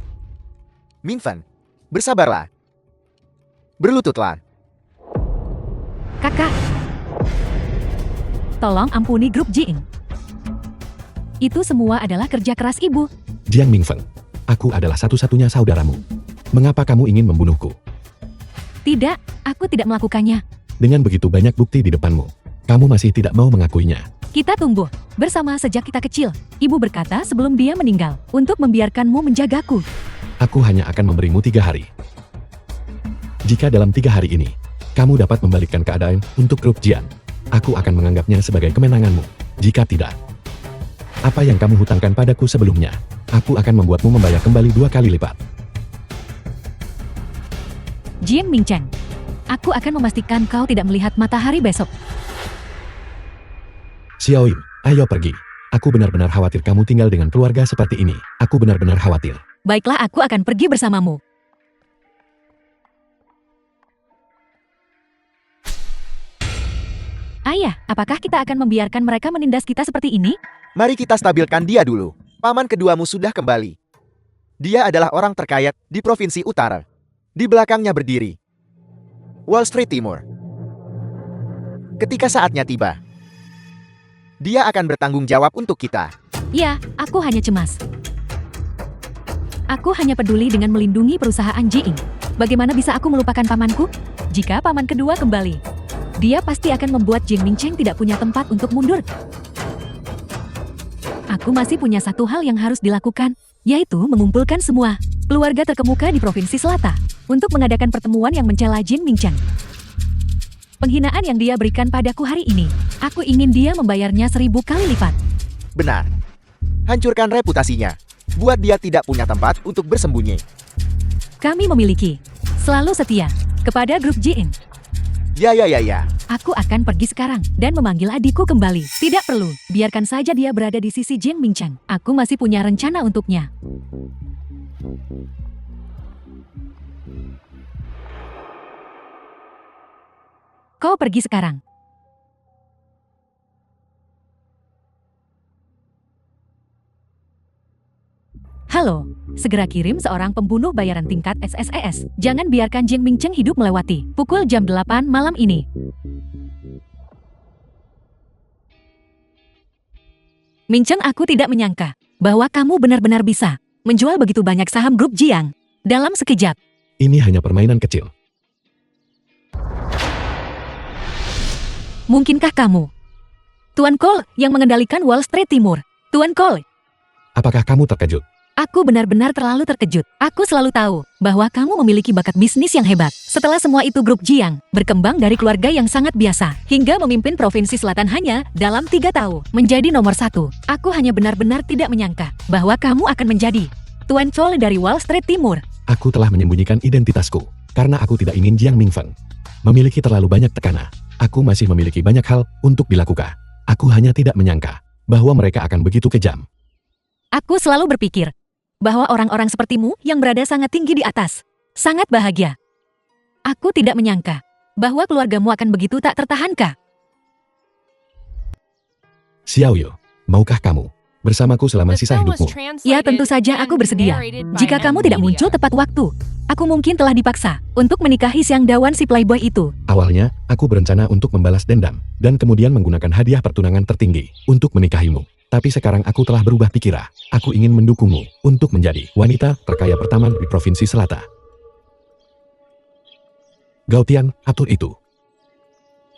[SPEAKER 2] Mingfeng, bersabarlah. Berlututlah.
[SPEAKER 3] Kakak, tolong ampuni grup Jing. Itu semua adalah kerja keras ibu.
[SPEAKER 1] Jiang Mingfeng, aku adalah satu-satunya saudaramu. Mengapa kamu ingin membunuhku?
[SPEAKER 3] Tidak, aku tidak melakukannya.
[SPEAKER 1] Dengan begitu banyak bukti di depanmu, kamu masih tidak mau mengakuinya.
[SPEAKER 3] Kita tumbuh bersama sejak kita kecil. Ibu berkata sebelum dia meninggal, untuk membiarkanmu menjagaku.
[SPEAKER 1] Aku hanya akan memberimu 3 hari. Jika dalam 3 hari ini, kamu dapat membalikkan keadaan untuk grup Jian, aku akan menganggapnya sebagai kemenanganmu. Jika tidak, apa yang kamu hutangkan padaku sebelumnya, aku akan membuatmu membayar kembali 2 kali lipat.
[SPEAKER 3] Jiang Mingcheng, aku akan memastikan kau tidak melihat matahari besok.
[SPEAKER 1] Xiao Yin, ayo pergi. Aku benar-benar khawatir kamu tinggal dengan keluarga seperti ini. Aku benar-benar khawatir.
[SPEAKER 3] Baiklah, aku akan pergi bersamamu. Ayah, apakah kita akan membiarkan mereka menindas kita seperti ini?
[SPEAKER 2] Mari kita stabilkan dia dulu. Paman keduamu sudah kembali. Dia adalah orang terkaya di Provinsi Utara. Di belakangnya berdiri Wall Street Timur. Ketika saatnya tiba, dia akan bertanggung jawab untuk kita.
[SPEAKER 3] Ya, aku hanya cemas. Aku hanya peduli dengan melindungi perusahaan Jing. Bagaimana bisa aku melupakan pamanku? Jika paman kedua kembali, dia pasti akan membuat Jiang Mingcheng tidak punya tempat untuk mundur. Aku masih punya satu hal yang harus dilakukan, yaitu mengumpulkan semua keluarga terkemuka di Provinsi Selatan untuk mengadakan pertemuan yang mencela Jiang Mingcheng. Penghinaan yang dia berikan padaku hari ini, aku ingin dia membayarnya 1000 kali lipat.
[SPEAKER 2] Benar. Hancurkan reputasinya. Buat dia tidak punya tempat untuk bersembunyi.
[SPEAKER 3] Kami memiliki selalu setia kepada grup Jing.
[SPEAKER 2] Ya.
[SPEAKER 3] Aku akan pergi sekarang dan memanggil adikku kembali. Tidak perlu, biarkan saja dia berada di sisi Jiang Mingcheng. Aku masih punya rencana untuknya. Kau pergi sekarang. Halo, segera kirim seorang pembunuh bayaran tingkat SSES. Jangan biarkan Jiang Mingcheng hidup melewati pukul jam 8 malam ini. Mingcheng, aku tidak menyangka bahwa kamu benar-benar bisa menjual begitu banyak saham grup Jiang dalam sekejap.
[SPEAKER 1] Ini hanya permainan kecil.
[SPEAKER 3] Mungkinkah kamu, Tuan Cole, yang mengendalikan Wall Street Timur? Tuan Cole,
[SPEAKER 1] Apakah kamu terkejut?
[SPEAKER 3] aku benar-benar terlalu terkejut. Aku selalu tahu bahwa kamu memiliki bakat bisnis yang hebat. Setelah semua itu, grup Jiang berkembang dari keluarga yang sangat biasa hingga memimpin Provinsi Selatan hanya dalam 3 tahun menjadi nomor 1. Aku hanya benar-benar tidak menyangka bahwa kamu akan menjadi Tuan Cole dari Wall Street Timur.
[SPEAKER 1] Aku telah menyembunyikan identitasku karena aku tidak ingin Jiang Mingfeng memiliki terlalu banyak tekanan. Aku masih memiliki banyak hal untuk dilakukan. Aku hanya tidak menyangka bahwa mereka akan begitu kejam.
[SPEAKER 3] Aku selalu berpikir bahwa orang-orang sepertimu yang berada sangat tinggi di atas sangat bahagia. Aku tidak menyangka bahwa keluargamu akan begitu tak tertahankan.
[SPEAKER 1] Xiao Yu, maukah kamu bersamaku selama sisa hidupmu?
[SPEAKER 3] Ya, tentu saja aku bersedia. Jika kamu tidak muncul tepat waktu, aku mungkin telah dipaksa untuk menikahi Xiang Dawan si playboy itu.
[SPEAKER 1] Awalnya, aku berencana untuk membalas dendam dan kemudian menggunakan hadiah pertunangan tertinggi untuk menikahimu. Tapi sekarang aku telah berubah pikiran. Aku ingin mendukungmu untuk menjadi wanita terkaya pertama di Provinsi Selatan. Gaotian, atur itu.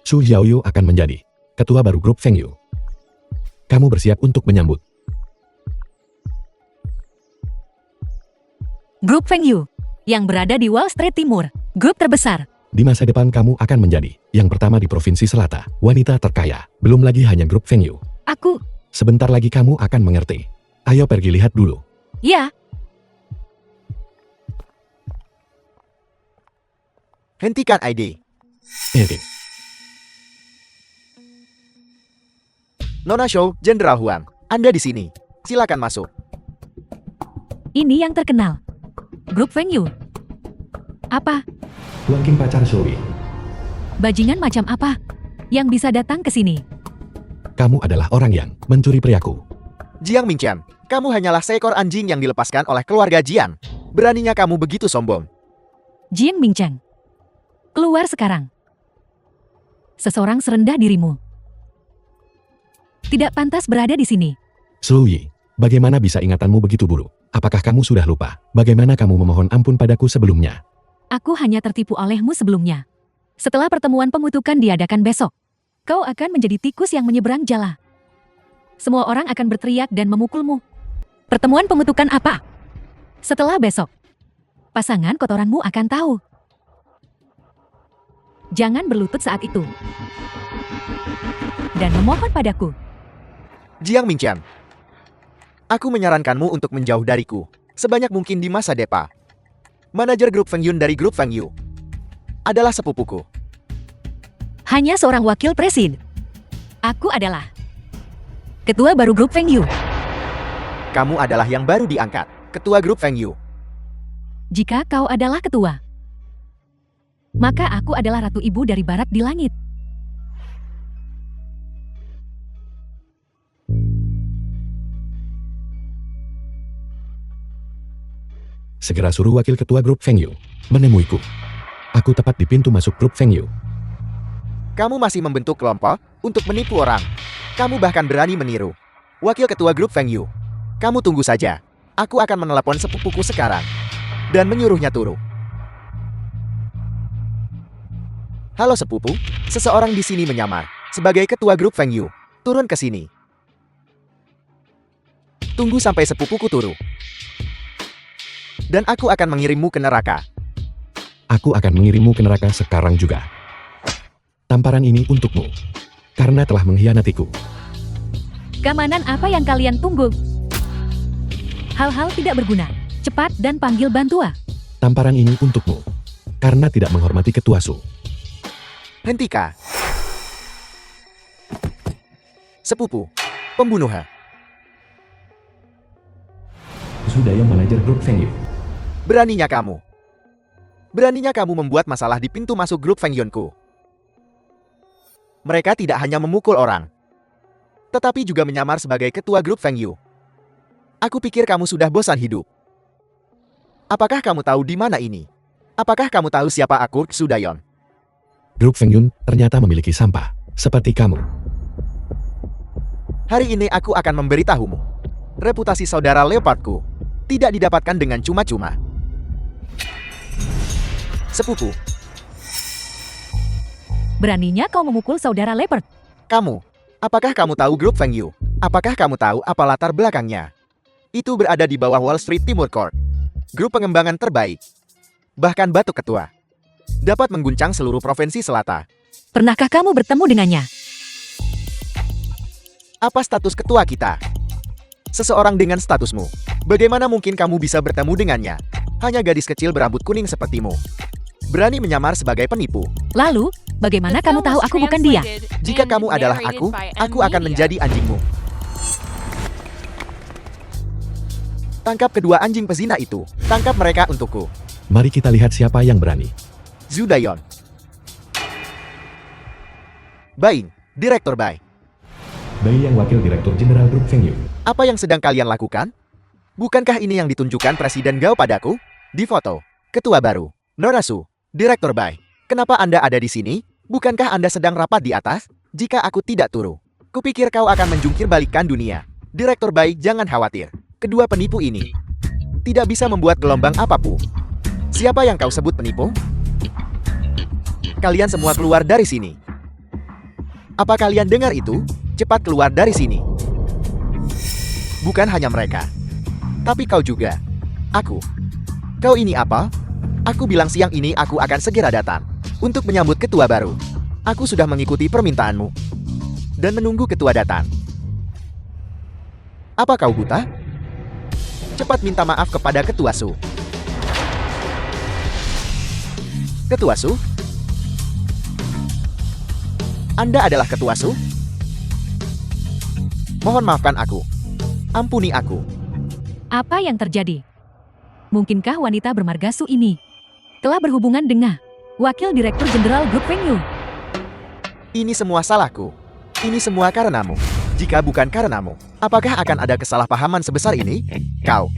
[SPEAKER 1] Su Xiaoyu akan menjadi ketua baru grup Feng Yu. Kamu bersiap untuk menyambut.
[SPEAKER 3] Grup Feng Yu yang berada di Wall Street Timur, grup terbesar.
[SPEAKER 1] Di masa depan kamu akan menjadi yang pertama di Provinsi Selatan, wanita terkaya. Belum lagi hanya grup Feng Yu.
[SPEAKER 3] Aku,
[SPEAKER 1] Sebentar lagi kamu akan mengerti. Ayo pergi lihat dulu.
[SPEAKER 3] ya,
[SPEAKER 2] Hentikan ID. Nona Show, Jenderal Huang. Anda di sini. Silakan masuk.
[SPEAKER 3] ini yang terkenal. Grup Feng Yu. Apa?
[SPEAKER 1] Tuan King pacar Zoe.
[SPEAKER 3] Bajingan macam apa yang bisa datang ke sini?
[SPEAKER 1] Kamu adalah orang yang mencuri priaku.
[SPEAKER 2] Jiang Mingcheng, kamu hanyalah seekor anjing yang dilepaskan oleh keluarga Jiang. Beraninya kamu begitu sombong.
[SPEAKER 3] Jiang Mingcheng, keluar sekarang. seseorang serendah dirimu. Tidak pantas berada di sini.
[SPEAKER 1] Su Yi, bagaimana bisa ingatanmu begitu buruk? Apakah kamu sudah lupa bagaimana kamu memohon ampun padaku sebelumnya?
[SPEAKER 3] Aku hanya tertipu olehmu sebelumnya. Setelah pertemuan pengutukan diadakan besok, kau akan menjadi tikus yang menyeberang jala. Semua orang akan berteriak dan memukulmu. Pertemuan pengutukan apa? Setelah besok, pasangan kotoranmu akan tahu. Jangan berlutut saat itu. Dan memohon padaku.
[SPEAKER 2] Jiang Minqiang, aku menyarankanmu untuk menjauh dariku sebanyak mungkin di masa depa. Manajer grup Feng Yun dari grup Feng Yu adalah sepupuku.
[SPEAKER 3] Hanya seorang wakil presiden. Aku adalah ketua baru grup Feng Yu.
[SPEAKER 2] Kamu adalah yang baru diangkat, ketua grup Feng Yu.
[SPEAKER 3] Jika kau adalah ketua, maka aku adalah ratu ibu dari barat di langit.
[SPEAKER 1] Segera suruh wakil ketua grup Feng Yu menemuiku. Aku tepat di pintu masuk grup Feng Yu.
[SPEAKER 2] Kamu masih membentuk kelompok untuk menipu orang. Kamu bahkan berani meniru wakil ketua grup Feng Yu. Kamu tunggu saja. Aku akan menelepon sepupuku sekarang dan menyuruhnya turun. Halo sepupu, seseorang di sini menyamar sebagai ketua grup Feng Yu. Turun ke sini. Tunggu sampai sepupuku turun. Dan aku akan mengirimmu ke neraka.
[SPEAKER 1] Aku akan mengirimmu ke neraka sekarang juga. Tamparan ini untukmu, karena telah mengkhianatiku.
[SPEAKER 3] Keamanan apa yang kalian tunggu? Hal-hal tidak berguna. Cepat dan panggil bantua.
[SPEAKER 1] Tamparan ini untukmu, karena tidak menghormati ketua Su.
[SPEAKER 2] Hentikan. Sepupu, pembunuhan.
[SPEAKER 1] Sudah yang manajer grup Feng Yu.
[SPEAKER 2] Beraninya kamu. Beraninya kamu membuat masalah di pintu masuk grup Feng Yunku. Mereka tidak hanya memukul orang, tetapi juga menyamar sebagai ketua grup Feng Yu. Aku pikir kamu sudah bosan hidup. Apakah kamu tahu di mana ini? Apakah kamu tahu siapa aku, Su Dayon?
[SPEAKER 1] Grup Feng Yun ternyata memiliki sampah, seperti kamu.
[SPEAKER 2] Hari ini aku akan memberitahumu. Reputasi saudara Leopardku tidak didapatkan dengan cuma-cuma. Sepupu,
[SPEAKER 3] Beraninya kau memukul saudara Leopard.
[SPEAKER 2] kamu. Apakah kamu tahu grup Feng Yu? Apakah kamu tahu apa latar belakangnya? Itu berada di bawah Wall Street Timur Court. Grup pengembangan terbaik. Bahkan Batu Ketua dapat mengguncang seluruh provinsi selatan.
[SPEAKER 3] Pernahkah kamu bertemu dengannya?
[SPEAKER 2] Apa status ketua kita? Seseorang dengan statusmu. Bagaimana mungkin kamu bisa bertemu dengannya? Hanya gadis kecil berambut kuning sepertimu. Berani menyamar sebagai penipu.
[SPEAKER 3] Lalu, bagaimana kamu tahu aku bukan dia?
[SPEAKER 2] Jika kamu adalah aku akan menjadi anjingmu. Tangkap kedua anjing pezina itu. Tangkap mereka untukku.
[SPEAKER 1] Mari kita lihat siapa yang berani.
[SPEAKER 2] Zhu Dayon. Baing, Direktur Bai.
[SPEAKER 1] Bai yang wakil direktur jenderal grup Feng Yu.
[SPEAKER 2] Apa yang sedang kalian lakukan? Bukankah ini yang ditunjukkan Presiden Gao padaku? Di foto, ketua baru, Nora Su, Direktur Bai. Kenapa Anda ada di sini? Bukankah Anda sedang rapat di atas? Jika aku tidak turu, kupikir kau akan menjungkir balikkan dunia. Direktur Bai, jangan khawatir. Kedua penipu ini tidak bisa membuat gelombang apapun. Siapa yang kau sebut penipu? Kalian semua keluar dari sini. Apa kalian dengar itu? Cepat keluar dari sini. Bukan hanya mereka, tapi kau juga. Aku. Kau ini apa? Aku bilang siang ini aku akan segera datang untuk menyambut ketua baru. Aku sudah mengikuti permintaanmu dan menunggu ketua datang. Apa kau buta? Cepat minta maaf kepada ketua Su. Ketua Su? Anda adalah ketua Su? Mohon maafkan aku. Ampuni aku.
[SPEAKER 3] Apa yang terjadi? Mungkinkah wanita bermarga Su ini telah berhubungan dengan wakil direktur jenderal grup Feng Yu?
[SPEAKER 2] Ini semua salahku. Ini semua karenamu. Jika bukan karenamu, apakah akan ada kesalahpahaman sebesar ini? Kau.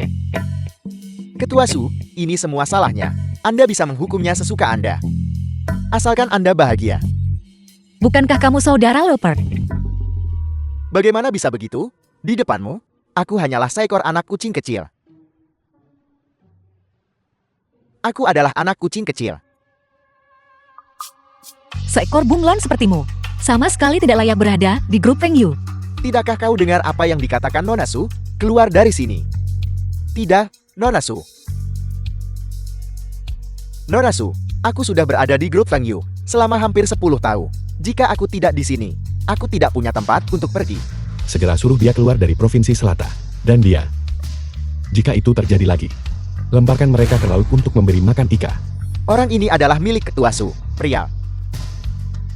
[SPEAKER 2] Ketua Su, ini semua salahnya. Anda bisa menghukumnya sesuka Anda. Asalkan Anda bahagia.
[SPEAKER 3] Bukankah kamu saudara Leopard?
[SPEAKER 2] Bagaimana bisa begitu? Di depanmu, aku hanyalah seekor anak kucing kecil. Aku adalah anak kucing kecil.
[SPEAKER 3] Seekor bunglon sepertimu sama sekali tidak layak berada di grup Feng Yu.
[SPEAKER 2] Tidakkah kau dengar apa yang dikatakan Nona Su? Keluar dari sini. Tidak, Nona Su. Nona Su, aku sudah berada di grup Feng Yu selama hampir 10 tahun. Jika aku tidak di sini, aku tidak punya tempat untuk pergi.
[SPEAKER 1] Segera suruh dia keluar dari provinsi Selatan. Dan dia, jika itu terjadi lagi, lemparkan mereka ke laut untuk memberi makan ikan.
[SPEAKER 2] Orang ini adalah milik Ketua Su, pria.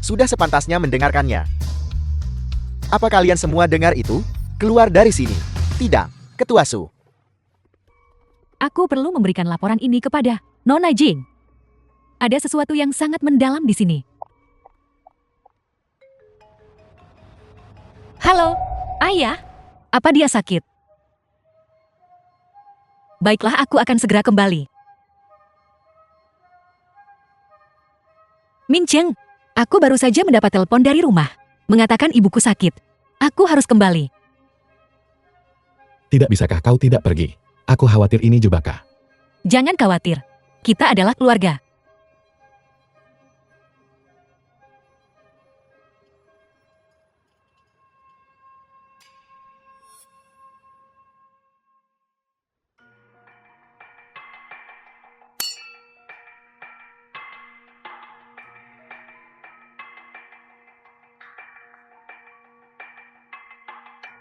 [SPEAKER 2] Sudah sepantasnya mendengarkannya. Apa kalian semua dengar itu? Keluar dari sini. Tidak, Ketua Su.
[SPEAKER 3] Aku perlu memberikan laporan ini kepada Nona Jing. Ada sesuatu yang sangat mendalam di sini. Halo, Ayah. Apa dia sakit? Baiklah, aku akan segera kembali. Mincheng, aku baru saja mendapat telepon dari rumah. Mengatakan ibuku sakit. Aku harus kembali.
[SPEAKER 1] Tidak bisakah kau tidak pergi? Aku khawatir ini jebakan.
[SPEAKER 3] Jangan khawatir. Kita adalah keluarga.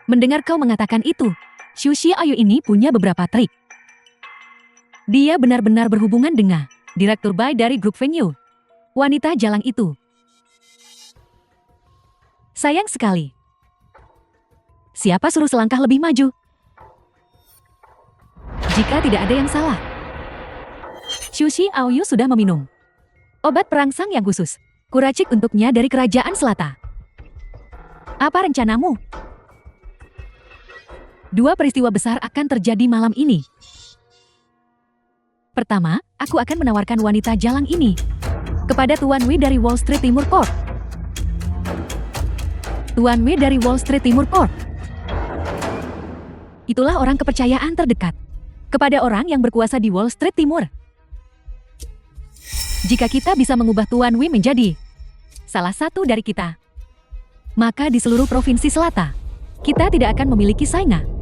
[SPEAKER 3] Mendengar kau mengatakan itu, Xu Xiaoyu ini punya beberapa trik. Dia benar-benar berhubungan dengan Direktur Bai dari grup Feng Yu. Wanita jalang itu. Sayang sekali. Siapa suruh selangkah lebih maju? Jika tidak ada yang salah, Xu Xiaoyu sudah meminum obat perangsang yang khusus. Kuracik untuknya dari kerajaan Selatan. Apa rencanamu? Dua peristiwa besar akan terjadi malam ini. Pertama, aku akan menawarkan wanita jalang ini kepada Tuan Wei dari Wall Street Timur Court. Tuan Wei dari Wall Street Timur Court. Itulah orang kepercayaan terdekat kepada orang yang berkuasa di Wall Street Timur. Jika kita bisa mengubah Tuan Wei menjadi salah satu dari kita, maka di seluruh provinsi Selatan, kita tidak akan memiliki saingan.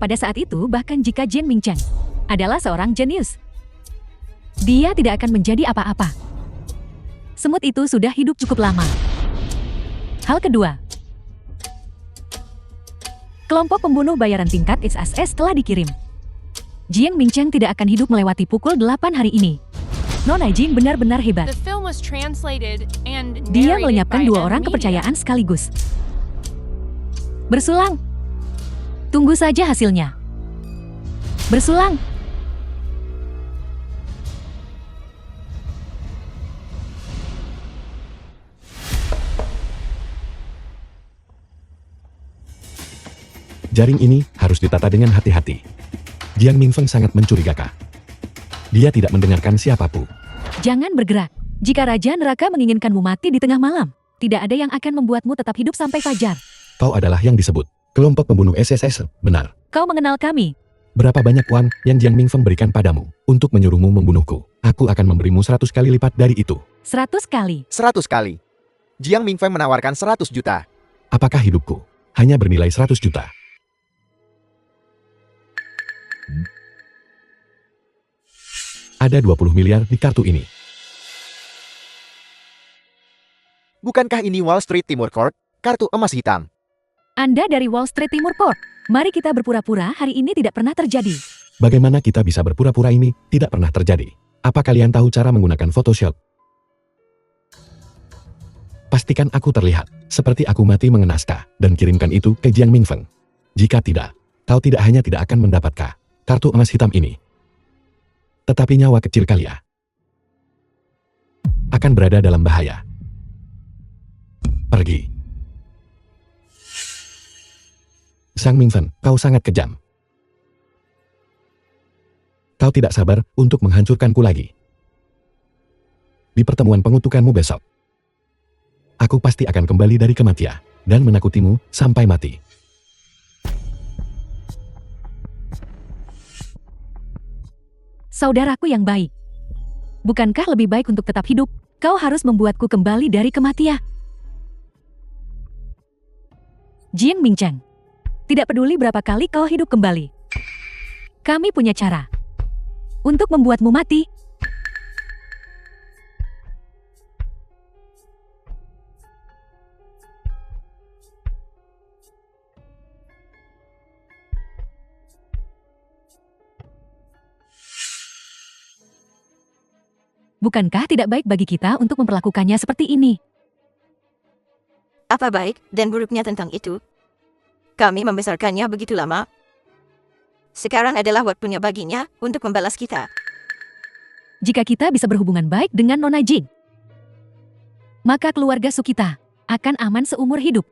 [SPEAKER 3] Pada saat itu, bahkan jika Jiang Mingcheng adalah seorang jenius, dia tidak akan menjadi apa-apa. Semut itu sudah hidup cukup lama. Hal kedua, kelompok pembunuh bayaran tingkat XSS telah dikirim. Jiang Mingcheng tidak akan hidup melewati pukul 8 hari ini. Nona Jing benar-benar hebat. Dia melenyapkan dua orang kepercayaan sekaligus. Bersulang. Tunggu saja hasilnya. Bersulang.
[SPEAKER 1] Jaring ini harus ditata dengan hati-hati. Jiang Mingfeng sangat mencurigakan. Dia tidak mendengarkan siapapun.
[SPEAKER 3] Jangan bergerak. Jika Raja Neraka menginginkanmu mati di tengah malam, tidak ada yang akan membuatmu tetap hidup sampai fajar.
[SPEAKER 1] Kau adalah yang disebut kelompok pembunuh SSS, benar.
[SPEAKER 3] Kau mengenal kami.
[SPEAKER 1] Berapa banyak uang yang Jiang Mingfeng berikan padamu untuk menyuruhmu membunuhku? Aku akan memberimu 100 kali lipat dari itu.
[SPEAKER 3] 100 kali.
[SPEAKER 2] 100 kali. Jiang Mingfeng menawarkan 100 juta.
[SPEAKER 1] Apakah hidupku hanya bernilai 100 juta? Ada 20 miliar di kartu ini.
[SPEAKER 2] Bukankah ini Wall Street Timur Court? Kartu emas hitam.
[SPEAKER 3] Anda dari Wall Street Timur Court. Mari kita berpura-pura hari ini tidak pernah terjadi.
[SPEAKER 1] Bagaimana kita bisa berpura-pura ini tidak pernah terjadi? Apa kalian tahu cara menggunakan Photoshop? Pastikan aku terlihat seperti aku mati mengenasta dan kirimkan itu ke Jiang Mingfeng. Jika tidak, kau tidak hanya tidak akan mendapatkan kartu emas hitam ini, tetapi nyawa kecil kalian akan berada dalam bahaya. Pergi. Sang Mingfen, kau sangat kejam. Kau tidak sabar untuk menghancurkanku lagi. Di pertemuan pengutukanmu besok, Aku pasti akan kembali dari kematian dan menakutimu sampai mati.
[SPEAKER 3] Saudaraku yang baik. Bukankah lebih baik untuk tetap hidup? Kau harus membuatku kembali dari kematian. Jiang Mingcheng. Tidak peduli berapa kali kau hidup kembali. Kami punya cara untuk membuatmu mati. Bukankah tidak baik bagi kita untuk memperlakukannya seperti ini?
[SPEAKER 4] Apa baik dan buruknya tentang itu? Kami membesarkannya begitu lama. Sekarang adalah waktunya baginya untuk membalas kita.
[SPEAKER 3] Jika kita bisa berhubungan baik dengan Nona Jing, maka keluarga Su kita akan aman seumur hidup.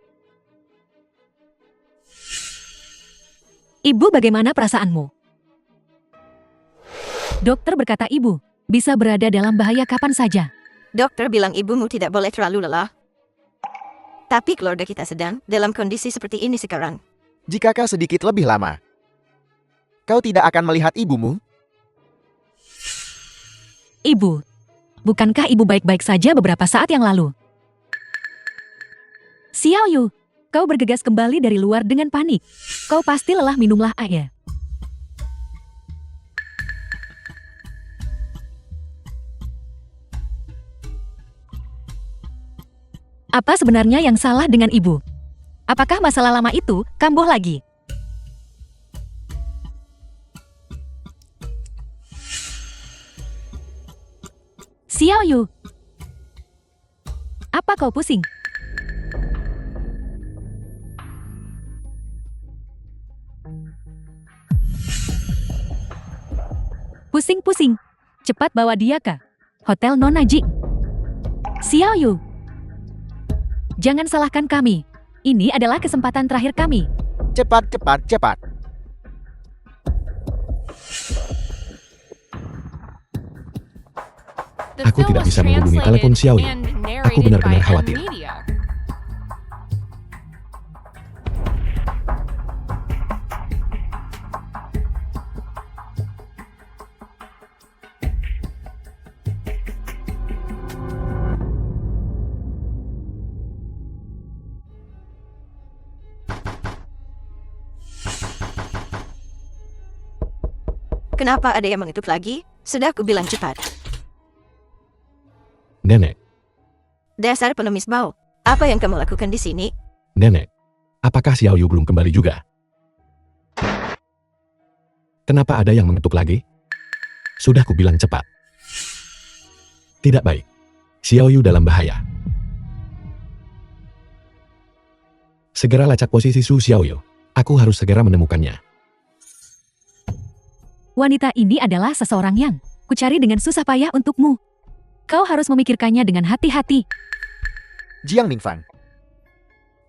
[SPEAKER 3] Ibu, bagaimana perasaanmu? Dokter berkata ibu bisa berada dalam bahaya kapan saja.
[SPEAKER 4] Dokter bilang ibumu tidak boleh terlalu lelah. Tapi keluarga kita sedang dalam kondisi seperti ini sekarang.
[SPEAKER 2] Jika kau sedikit lebih lama, kau tidak akan melihat ibumu.
[SPEAKER 3] Ibu, bukankah ibu baik-baik saja beberapa saat yang lalu? Xiao Yu, kau bergegas kembali dari luar dengan panik. Kau pasti lelah, minumlah air. Apa sebenarnya yang salah dengan ibu? Apakah masalah lama itu kambuh lagi? Xiao Yu, apa kau pusing? Pusing-pusing. Cepat bawa dia ke Hotel Nona Jing. Xiao Yu, jangan salahkan kami. Ini adalah kesempatan terakhir kami.
[SPEAKER 2] Cepat, cepat, cepat.
[SPEAKER 1] Aku tidak bisa menghubungi telepon Xiao Yu. Aku benar-benar khawatir.
[SPEAKER 4] Kenapa ada yang mengetuk lagi? Sudah aku bilang cepat.
[SPEAKER 1] Nenek,
[SPEAKER 4] Dasar pengemis bau. Apa yang kamu lakukan di sini?
[SPEAKER 1] nenek, apakah Xiao Yu belum kembali juga? Kenapa ada yang mengetuk lagi? Sudah kubilang cepat. Tidak baik. Xiao Yu dalam bahaya. Segera lacak posisi Su Xiao Yu. Aku harus segera menemukannya.
[SPEAKER 3] Wanita ini adalah seseorang yang kucari dengan susah payah untukmu. Kau harus memikirkannya dengan hati-hati.
[SPEAKER 2] Jiang Mingfang.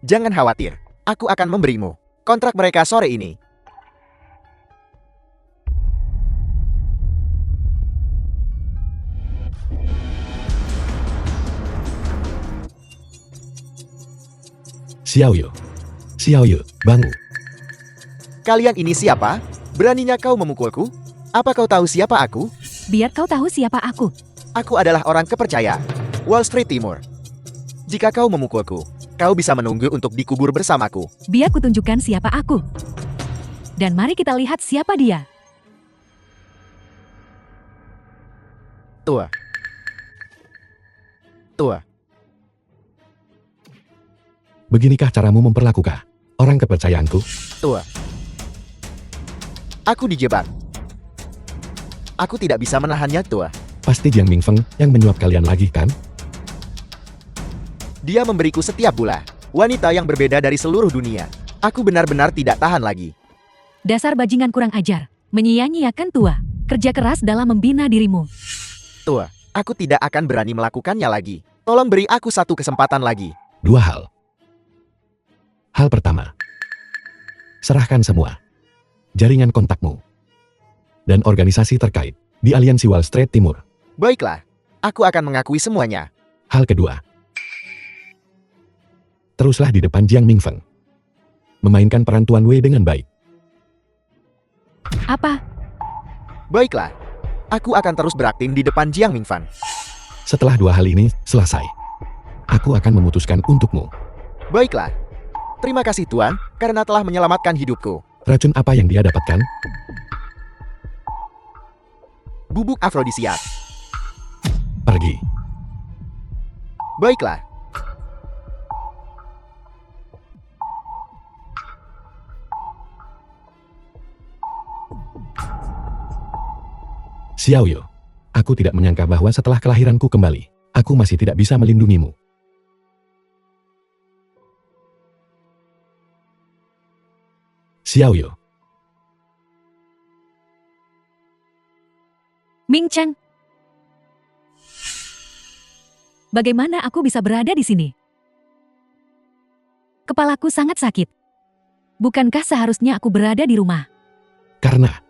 [SPEAKER 2] Jangan khawatir, aku akan memberimu kontrak mereka sore ini.
[SPEAKER 1] Xiao Yu. Xiao Yu, bangun.
[SPEAKER 2] Kalian ini siapa? Beraninya kau memukulku? Apa kau tahu siapa aku?
[SPEAKER 3] Biar kau tahu siapa aku.
[SPEAKER 2] Aku adalah orang kepercayaan Wall Street Timur. Jika kau memukulku, kau bisa menunggu untuk dikubur bersamaku.
[SPEAKER 3] Biar kutunjukkan siapa aku. Dan mari kita lihat siapa dia.
[SPEAKER 2] Tua. Tua.
[SPEAKER 1] Beginikah caramu memperlakukan orang kepercayaanku?
[SPEAKER 2] Tua. Aku dijebak. Aku tidak bisa menahannya, Tua.
[SPEAKER 1] Pasti Jiang Mingfeng yang menyuap kalian lagi, kan?
[SPEAKER 2] Dia memberiku setiap bulan wanita yang berbeda dari seluruh dunia. Aku benar-benar tidak tahan lagi.
[SPEAKER 3] Dasar bajingan kurang ajar. Menyia-nyiakan tua. Kerja keras dalam membina dirimu.
[SPEAKER 2] Tua, aku tidak akan berani melakukannya lagi. Tolong beri aku satu kesempatan lagi.
[SPEAKER 1] Dua hal. Hal pertama. Serahkan semua jaringan kontakmu dan organisasi terkait di Aliansi Wall Street Timur.
[SPEAKER 2] Baiklah, aku akan mengakui semuanya.
[SPEAKER 1] Hal kedua. teruslah di depan Jiang Mingfeng. Memainkan peran Tuan Wei dengan baik.
[SPEAKER 3] Apa?
[SPEAKER 2] Baiklah. Aku akan terus berakting di depan Jiang Mingfan.
[SPEAKER 1] Setelah 2 hal ini selesai, aku akan memutuskan untukmu.
[SPEAKER 2] Baiklah. Terima kasih Tuan, karena telah menyelamatkan hidupku.
[SPEAKER 1] Racun apa yang dia dapatkan?
[SPEAKER 2] Bubuk afrodisiak.
[SPEAKER 1] Pergi.
[SPEAKER 2] Baiklah.
[SPEAKER 1] Xiaoyu, aku tidak menyangka bahwa setelah kelahiranku kembali, aku masih tidak bisa melindungimu. Xiaoyu,
[SPEAKER 3] Ming Cheng. Bagaimana aku bisa berada di sini? Kepalaku sangat sakit. Bukankah seharusnya aku berada di rumah?
[SPEAKER 1] karena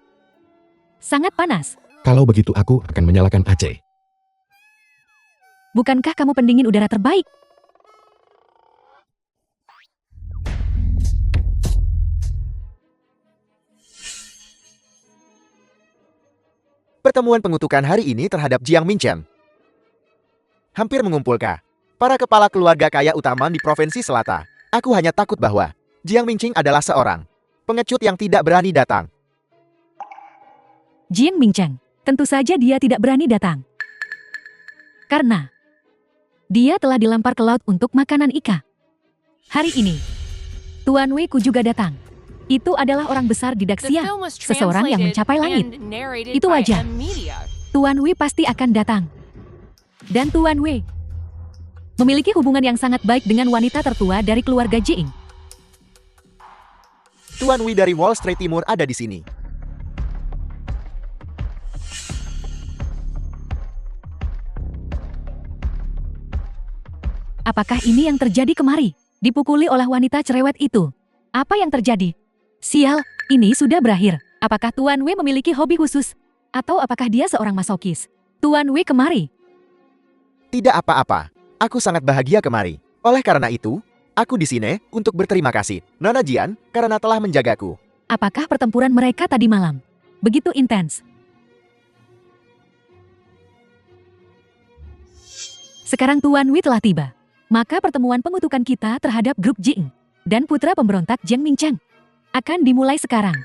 [SPEAKER 3] Sangat panas.
[SPEAKER 1] kalau begitu aku akan menyalakan AC.
[SPEAKER 3] Bukankah kamu pendingin udara terbaik?
[SPEAKER 2] Pertemuan pengutukan hari ini terhadap Jiang Mingchen hampir mengumpulkan para kepala keluarga kaya utama di Provinsi Selatan. Aku hanya takut bahwa Jiang Mingchen adalah seorang pengecut yang tidak berani datang.
[SPEAKER 3] Jiang Mingcheng, tentu saja dia tidak berani datang. Karena dia telah dilempar ke laut untuk makanan ikan. Hari ini, Tuan Wei Ku juga datang. Itu adalah orang besar di Daxia, seseorang yang mencapai langit. Itu wajar. Tuan Wei pasti akan datang. Dan Tuan Wei memiliki hubungan yang sangat baik dengan wanita tertua dari keluarga Jing.
[SPEAKER 2] Tuan Wei dari Wall Street Timur ada di sini.
[SPEAKER 3] Apakah ini yang terjadi kemari? Dipukuli oleh wanita cerewet itu. Apa yang terjadi? Sial, ini sudah berakhir. Apakah Tuan Wei memiliki hobi khusus? Atau apakah dia seorang masokis? Tuan Wei kemari.
[SPEAKER 2] Tidak apa-apa. Aku sangat bahagia kemari. Oleh karena itu, aku di sini untuk berterima kasih Nona Jian karena telah menjagaku.
[SPEAKER 3] Apakah pertempuran mereka tadi malam begitu intens? Sekarang Tuan Wei telah tiba. Maka pertemuan pengutukan kita terhadap grup Jing dan putra pemberontak Jiang Mingcheng akan dimulai sekarang.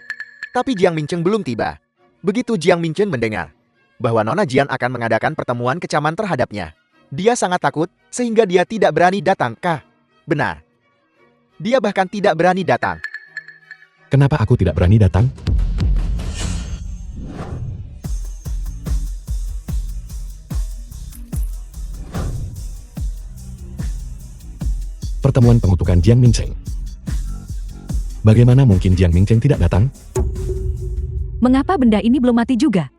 [SPEAKER 2] Tapi Jiang Mingchen belum tiba. Begitu Jiang Mingchen mendengar bahwa Nona Jian akan mengadakan pertemuan kecaman terhadapnya, dia sangat takut sehingga dia tidak berani datang. Benar. Dia bahkan tidak berani datang.
[SPEAKER 1] Kenapa aku tidak berani datang? Pertemuan pengutukan Jiang Mingcheng. Bagaimana mungkin Jiang Mingcheng tidak datang?
[SPEAKER 3] Mengapa benda ini belum mati juga?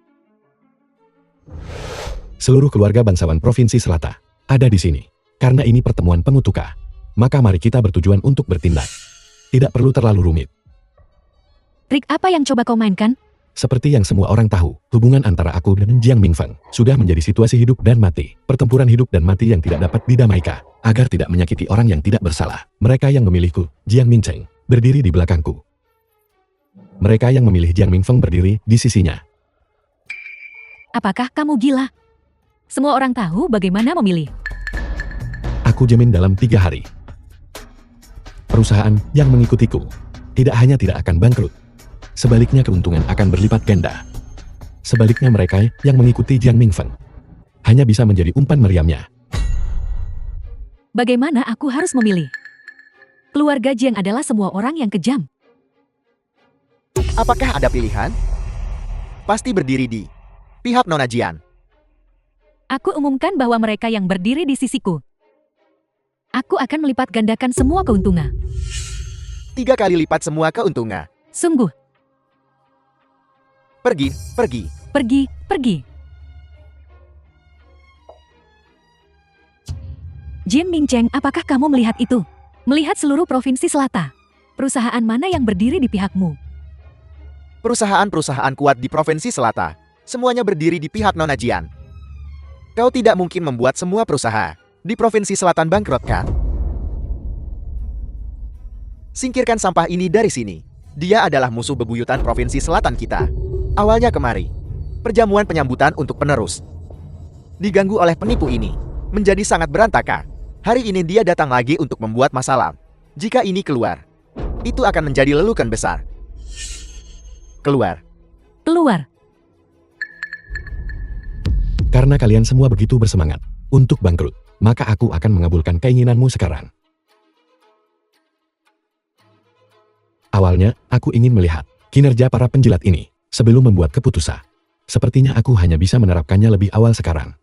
[SPEAKER 1] Seluruh keluarga bangsawan Provinsi Selatan ada di sini. Karena ini pertemuan pengutuka, maka mari kita bertujuan untuk bertindak. Tidak perlu terlalu rumit.
[SPEAKER 3] Trik apa yang coba kau mainkan?
[SPEAKER 1] Seperti yang semua orang tahu, hubungan antara aku dan Jiang Mingfeng sudah menjadi situasi hidup dan mati. Pertempuran hidup dan mati yang tidak dapat didamaikan, agar tidak menyakiti orang yang tidak bersalah. Mereka yang memilihku, Jiang Mingcheng, berdiri di belakangku. Mereka yang memilih Jiang Mingfeng berdiri di sisinya.
[SPEAKER 3] Apakah kamu gila? Semua orang tahu bagaimana memilih.
[SPEAKER 1] Aku jamin dalam 3 hari. Perusahaan yang mengikutiku tidak hanya tidak akan bangkrut, sebaliknya keuntungan akan berlipat ganda. Sebaliknya mereka yang mengikuti Jiang Mingfeng hanya bisa menjadi umpan meriamnya.
[SPEAKER 3] Bagaimana aku harus memilih? Keluarga Jiang adalah semua orang yang kejam.
[SPEAKER 2] Apakah ada pilihan? Pasti berdiri di pihak Nona Jian.
[SPEAKER 3] Aku umumkan bahwa mereka yang berdiri di sisiku. Aku akan melipat gandakan semua keuntungan.
[SPEAKER 2] 3 kali lipat semua keuntungan.
[SPEAKER 3] Sungguh,
[SPEAKER 2] Pergi, pergi.
[SPEAKER 3] pergi. Jiang Mingcheng, apakah kamu melihat itu? Melihat seluruh provinsi Selatan. Perusahaan mana yang berdiri di pihakmu?
[SPEAKER 2] Perusahaan-perusahaan kuat di Provinsi Selatan, semuanya berdiri di pihak Nona Jian. Kau tidak mungkin membuat semua perusahaan di Provinsi Selatan bangkrut, kan? Singkirkan sampah ini dari sini. Dia adalah musuh bebuyutan provinsi selatan kita. Awalnya kemari. Perjamuan penyambutan untuk penerus. Diganggu oleh penipu ini. Menjadi sangat berantakan. Hari ini dia datang lagi untuk membuat masalah. Jika ini keluar, itu akan menjadi lelukan besar. Keluar.
[SPEAKER 3] Keluar.
[SPEAKER 1] Karena kalian semua begitu bersemangat untuk bangkrut, maka aku akan mengabulkan keinginanmu sekarang. Awalnya, aku ingin melihat kinerja para penjilat ini sebelum membuat keputusan. Sepertinya aku hanya bisa menerapkannya lebih awal sekarang.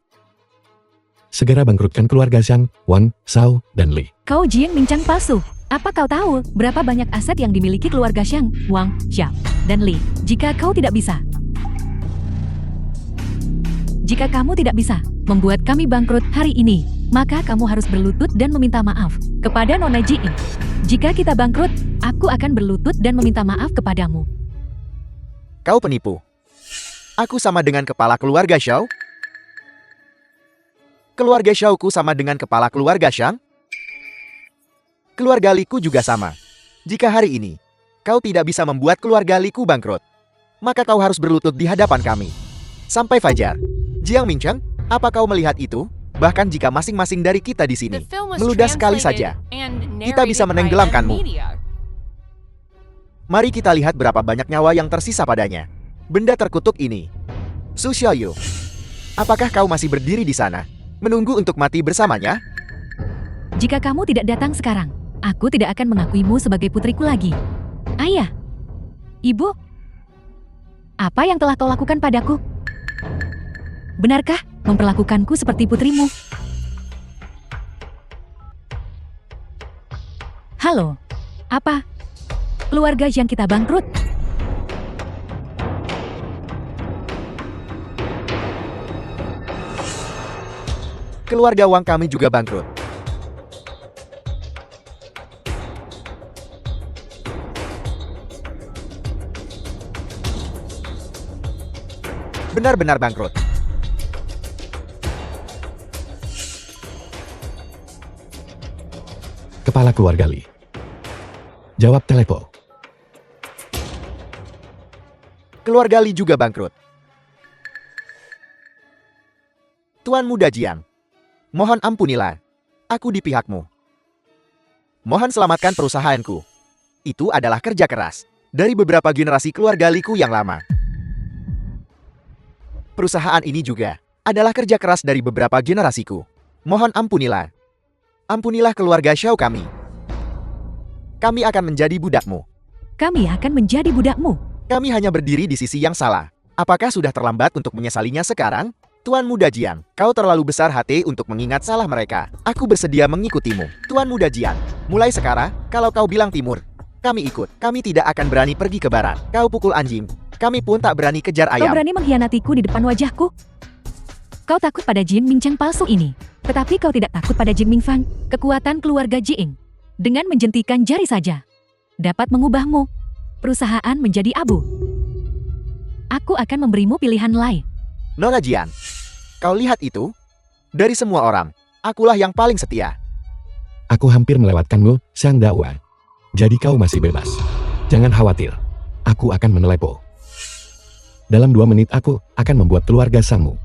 [SPEAKER 1] Segera bangkrutkan keluarga Xiang, Wang, Shao, dan Li.
[SPEAKER 3] Kau Jiang Mincang palsu. Apa kau tahu berapa banyak aset yang dimiliki keluarga Xiang, Wang, Xiao, dan Li? Jika kau tidak bisa membuat kami bangkrut hari ini, maka kamu harus berlutut dan meminta maaf kepada Nona Jiing. Jika kita bangkrut, aku akan berlutut dan meminta maaf kepadamu.
[SPEAKER 2] Kau penipu. Aku sama dengan kepala keluarga Xiao? Keluarga Xiaoku sama dengan kepala keluarga Xiang? Keluarga Liku juga sama. Jika hari ini, kau tidak bisa membuat keluarga Liku bangkrut, maka kau harus berlutut di hadapan kami. Sampai fajar. Jiang Mincang, apa kau melihat itu? Bahkan jika masing-masing dari kita di sini meludah sekali saja, kita bisa menenggelamkanmu. Mari kita lihat berapa banyak nyawa yang tersisa padanya. Benda terkutuk ini. Su Xiaoyu, apakah kau masih berdiri di sana, menunggu untuk mati bersamanya?
[SPEAKER 3] Jika kamu tidak datang sekarang, aku tidak akan mengakuimu sebagai putriku lagi. Ayah, ibu, apa yang telah kau lakukan padaku? Benarkah memperlakukanku seperti putrimu? Halo, apa? Keluarga yang kita bangkrut?
[SPEAKER 2] Keluarga Wang kami juga bangkrut. Benar-benar bangkrut.
[SPEAKER 1] Kepala keluarga Li. Jawab Telepo.
[SPEAKER 2] Keluarga Li juga bangkrut. Tuan Muda Jiang, mohon ampunilah. Aku di pihakmu. Mohon selamatkan perusahaanku. Itu adalah kerja keras dari beberapa generasi keluarga Liku yang lama. Perusahaan ini juga adalah kerja keras dari beberapa generasiku. Mohon ampunilah. Ampunilah keluarga Xiao kami. Kami akan menjadi budakmu.
[SPEAKER 3] Kami akan menjadi budakmu.
[SPEAKER 2] Kami hanya berdiri di sisi yang salah. Apakah sudah terlambat untuk menyesalinya sekarang? Tuan Muda Jiang, kau terlalu besar hati untuk mengingat salah mereka. Aku bersedia mengikutimu. Tuan Muda Jiang, mulai sekarang, kalau kau bilang timur, kami ikut. Kami tidak akan berani pergi ke barat. Kau pukul anjing, kami pun tak berani kejar
[SPEAKER 3] Kau
[SPEAKER 2] ayam.
[SPEAKER 3] berani mengkhianatiku di depan wajahku? Kau takut pada Jiang Mincang palsu ini. Tetapi kau tidak takut pada Jing Mingfang, kekuatan keluarga Jiing. Dengan menjentikan jari saja, dapat mengubahmu. Perusahaan menjadi abu. Aku akan memberimu pilihan lain.
[SPEAKER 2] Nona Jian, kau lihat itu? Dari semua orang, akulah yang paling setia.
[SPEAKER 1] Aku hampir melewatkanmu, Sang Dawa. Jadi kau masih bebas. Jangan khawatir. Aku akan menelepo. Dalam 2 menit aku akan membuat keluarga Sangmu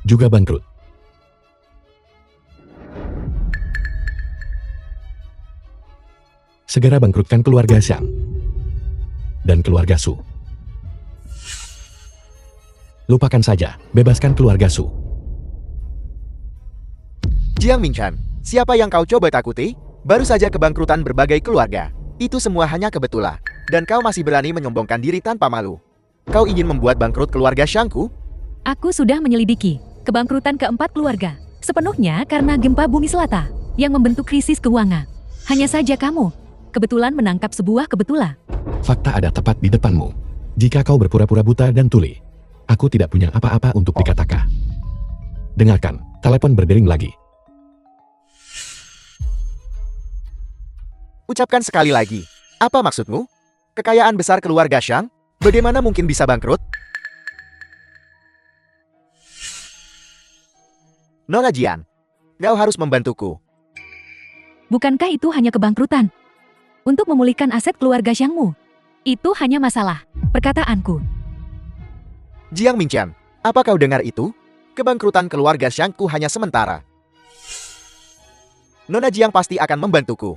[SPEAKER 1] juga bangkrut. Segera bangkrutkan keluarga Xiang dan keluarga Su. Lupakan saja, bebaskan keluarga Su.
[SPEAKER 2] Jiang Minchan, siapa yang kau coba takuti? Baru saja kebangkrutan berbagai keluarga. Itu semua hanya kebetulan. Dan kau masih berani menyombongkan diri tanpa malu. Kau ingin membuat bangkrut keluarga Xiangku?
[SPEAKER 3] Aku sudah menyelidiki kebangkrutan keempat keluarga. Sepenuhnya karena gempa bumi selatan yang membentuk krisis keuangan. Hanya saja kamu kebetulan menangkap sebuah kebetulan.
[SPEAKER 1] Fakta ada tepat di depanmu. Jika kau berpura-pura buta dan tuli, aku tidak punya apa-apa untuk dikatakan. Dengarkan, telepon berdering lagi.
[SPEAKER 2] Ucapkan sekali lagi. Apa maksudmu? Kekayaan besar keluarga Xiang? Bagaimana mungkin bisa bangkrut? Nona Jian, kau harus membantuku.
[SPEAKER 3] Bukankah itu hanya kebangkrutan? untuk memulihkan aset keluarga Xiangmu. Itu hanya masalah perkataanku.
[SPEAKER 2] Jiang Mingqiang, apa kau dengar itu? Kebangkrutan keluarga Xiangku hanya sementara. Nona Jiang pasti akan membantuku.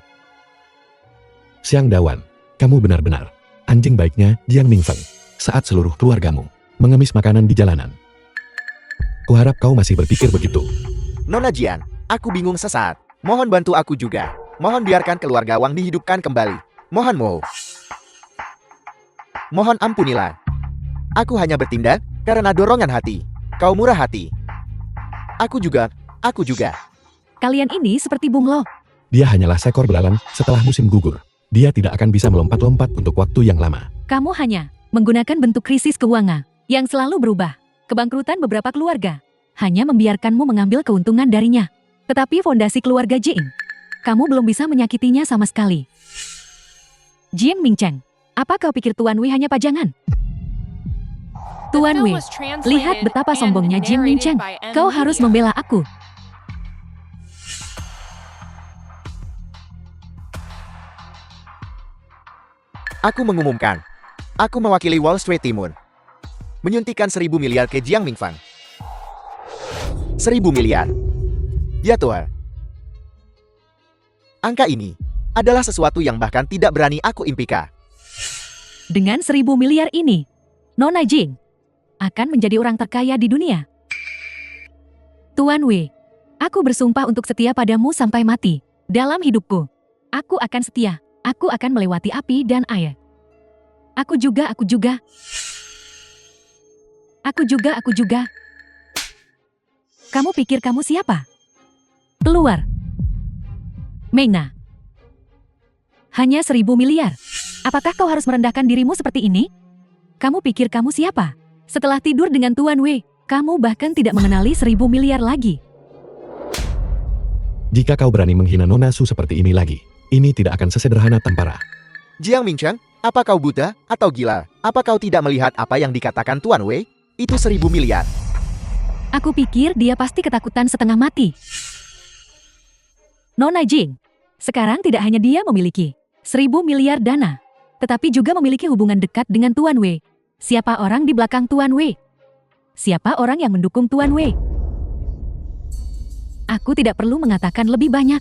[SPEAKER 1] Xiang Dawan, kamu benar-benar anjing baiknya Jiang Mingfeng. Saat seluruh keluargamu mengemis makanan di jalanan. Kuharap kau masih berpikir begitu.
[SPEAKER 2] Nona Jiang, aku bingung sesaat. Mohon bantu aku juga. Mohon biarkan keluarga Wang dihidupkan kembali. Mohon ampunilah. Aku hanya bertindak karena dorongan hati. Kau murah hati. Aku juga.
[SPEAKER 3] Kalian ini seperti bunglon.
[SPEAKER 1] Dia hanyalah seekor belalang setelah musim gugur. Dia tidak akan bisa melompat-lompat untuk waktu yang lama.
[SPEAKER 3] Kamu hanya menggunakan bentuk krisis keuangan yang selalu berubah. Kebangkrutan beberapa keluarga hanya membiarkanmu mengambil keuntungan darinya. Tetapi fondasi keluarga Jing, kamu belum bisa menyakitinya sama sekali. Jiang Mingqiang, apa kau pikir Tuan Wei hanya pajangan? Tuan Wei, lihat betapa sombongnya Jiang Mingqiang. Kau harus membela aku.
[SPEAKER 2] Aku mengumumkan. Aku mewakili Wall Street Timur. Menyuntikkan 1.000 miliar ke Jiang Mingfeng. 1.000 miliar. Ya Tuan. Angka ini adalah sesuatu yang bahkan tidak berani aku impikan.
[SPEAKER 3] Dengan 1.000 miliar ini, Nona Jing akan menjadi orang terkaya di dunia. Tuan Wei, aku bersumpah untuk setia padamu sampai mati. Dalam hidupku, aku akan setia. Aku akan melewati api dan air. Aku juga. Kamu pikir kamu siapa? Keluar. Mengna. Hanya 1.000 miliar. Apakah kau harus merendahkan dirimu seperti ini? Kamu pikir kamu siapa? Setelah tidur dengan Tuan Wei, kamu bahkan tidak mengenali 1.000 miliar lagi.
[SPEAKER 1] Jika kau berani menghina Nona Su seperti ini lagi, ini tidak akan sesederhana Tampara.
[SPEAKER 2] Jiang Mingqiang, apa kau buta atau gila? Apa kau tidak melihat apa yang dikatakan Tuan Wei? Itu 1.000 miliar.
[SPEAKER 3] Aku pikir dia pasti ketakutan setengah mati. Nona Jing, sekarang tidak hanya dia memiliki 1.000 miliar dana, tetapi juga memiliki hubungan dekat dengan Tuan Wei. Siapa orang di belakang Tuan Wei? Siapa orang yang mendukung Tuan Wei? Aku tidak perlu mengatakan lebih banyak.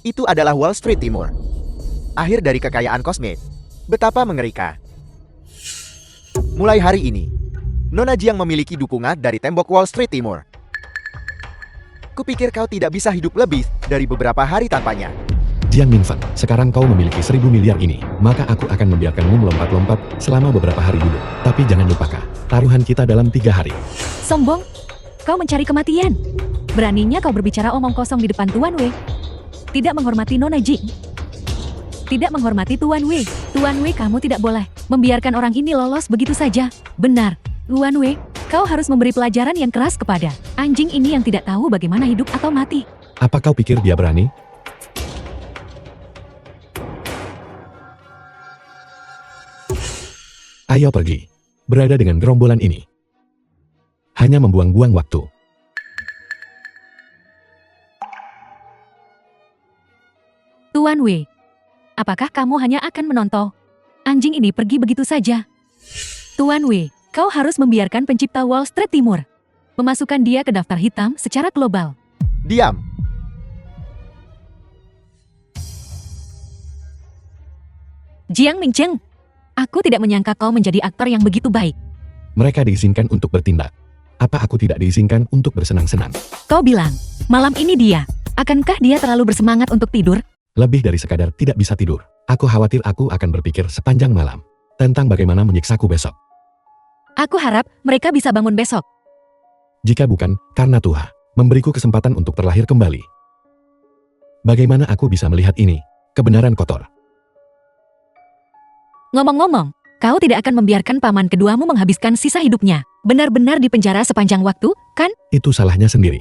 [SPEAKER 2] Itu adalah Wall Street Timur. Akhir dari kekayaan kosmik. Betapa mengerikan. Mulai hari ini, Nona Jiang memiliki dukungan dari tembok Wall Street Timur. Kupikir kau tidak bisa hidup lebih dari beberapa hari tanpanya.
[SPEAKER 1] Jiang Minfeng, sekarang kau memiliki 1.000 miliar ini, maka aku akan membiarkanmu melompat-lompat selama beberapa hari dulu. Tapi jangan lupakan, taruhan kita dalam 3 hari.
[SPEAKER 3] Sombong, kau mencari kematian. Beraninya kau berbicara omong kosong di depan Tuan Wei. Tidak menghormati Nona Jing. Tidak menghormati Tuan Wei. Tuan Wei, kamu tidak boleh membiarkan orang ini lolos begitu saja. Benar, Tuan Wei, kau harus memberi pelajaran yang keras kepada anjing ini yang tidak tahu bagaimana hidup atau mati.
[SPEAKER 1] Apa kau pikir dia berani? Ayo pergi. Berada dengan gerombolan ini hanya membuang-buang waktu.
[SPEAKER 3] Tuan Wei, apakah kamu hanya akan menonton anjing ini pergi begitu saja? Tuan Wei, kau harus membiarkan pencipta Wall Street Timur memasukkan dia ke daftar hitam secara global.
[SPEAKER 2] Diam.
[SPEAKER 3] Jiang Mingqiang, aku tidak menyangka kau menjadi aktor yang begitu baik.
[SPEAKER 1] Mereka diizinkan untuk bertindak. Apa aku tidak diizinkan untuk bersenang-senang?
[SPEAKER 3] Kau bilang, malam ini dia. Akankah dia terlalu bersemangat untuk tidur?
[SPEAKER 1] Lebih dari sekadar tidak bisa tidur. Aku khawatir aku akan berpikir sepanjang malam tentang bagaimana menyiksaku besok.
[SPEAKER 3] Aku harap mereka bisa bangun besok.
[SPEAKER 1] Jika bukan, karena Tuhan memberiku kesempatan untuk terlahir kembali. Bagaimana aku bisa melihat ini? Kebenaran kotor.
[SPEAKER 3] Ngomong-ngomong, kau tidak akan membiarkan paman keduamu menghabiskan sisa hidupnya benar-benar di penjara sepanjang waktu, kan?
[SPEAKER 1] Itu salahnya sendiri.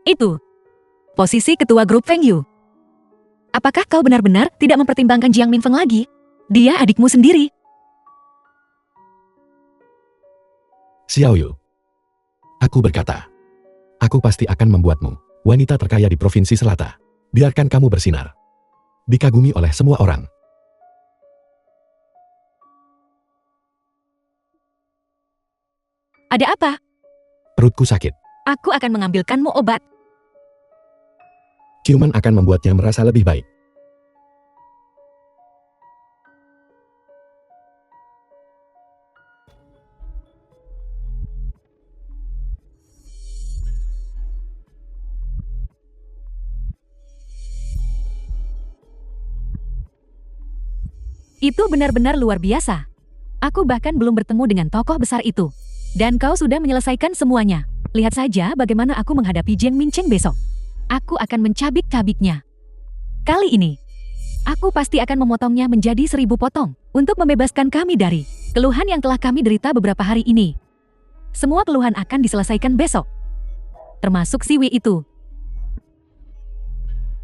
[SPEAKER 3] Itu posisi ketua grup Feng Yu. Apakah kau benar-benar tidak mempertimbangkan Jiang Minfeng lagi? Dia adikmu sendiri.
[SPEAKER 1] Xiao Yu. Aku berkata, aku pasti akan membuatmu wanita terkaya di Provinsi Selatan. Biarkan kamu bersinar. dikagumi oleh semua orang.
[SPEAKER 3] Ada apa?
[SPEAKER 1] Perutku sakit.
[SPEAKER 3] Aku akan mengambilkanmu obat.
[SPEAKER 1] Ciuman akan membuatnya merasa lebih baik.
[SPEAKER 3] Itu benar-benar luar biasa. Aku bahkan belum bertemu dengan tokoh besar itu. Dan kau sudah menyelesaikan semuanya. Lihat saja bagaimana aku menghadapi Jiang Mincheng besok. Aku akan mencabik-cabiknya. Kali ini, aku pasti akan memotongnya menjadi 1000 potong untuk membebaskan kami dari keluhan yang telah kami derita beberapa hari ini. Semua keluhan akan diselesaikan besok. Termasuk si Wei itu.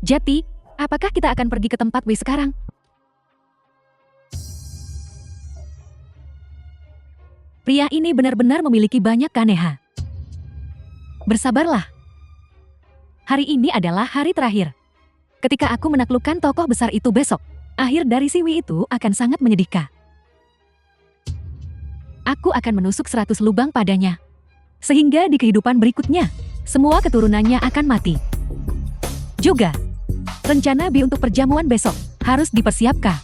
[SPEAKER 3] Jati, apakah kita akan pergi ke tempat Wei sekarang? Pria ini benar-benar memiliki banyak kaneha. Bersabarlah. Hari ini adalah hari terakhir. Ketika aku menaklukkan tokoh besar itu besok, akhir dari si Wei itu akan sangat menyedihkan. Aku akan menusuk 100 lubang padanya. Sehingga di kehidupan berikutnya, semua keturunannya akan mati. Juga, rencana B untuk perjamuan besok harus dipersiapkan.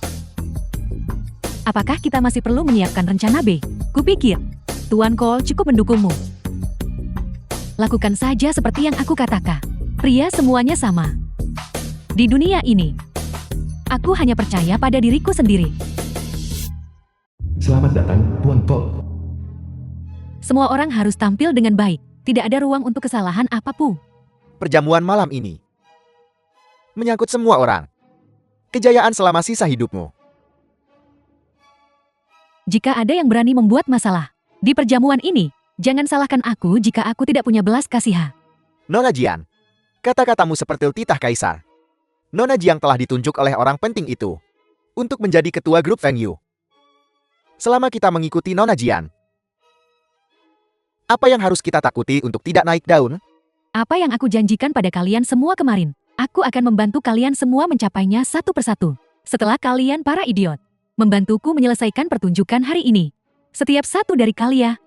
[SPEAKER 3] Apakah kita masih perlu menyiapkan rencana B? Kupikir, Tuan Cole cukup mendukungmu. Lakukan saja seperti yang aku katakan. Pria semuanya sama. Di dunia ini, aku hanya percaya pada diriku sendiri.
[SPEAKER 1] Selamat datang, Tuan Cole.
[SPEAKER 3] Semua orang harus tampil dengan baik. Tidak ada ruang untuk kesalahan apapun.
[SPEAKER 2] Perjamuan malam ini menyangkut semua orang. Kejayaan selama sisa hidupmu.
[SPEAKER 3] Jika ada yang berani membuat masalah di perjamuan ini, jangan salahkan aku jika aku tidak punya belas kasihan.
[SPEAKER 2] Nona Jiang, kata-katamu seperti titah kaisar. Nona Jiang telah ditunjuk oleh orang penting itu untuk menjadi ketua grup Feng Yu. Selama kita mengikuti Nona Jiang, apa yang harus kita takuti untuk tidak naik daun?
[SPEAKER 3] Apa yang aku janjikan pada kalian semua kemarin, aku akan membantu kalian semua mencapainya satu persatu. Setelah kalian para idiot membantuku menyelesaikan pertunjukan hari ini, setiap satu dari kalian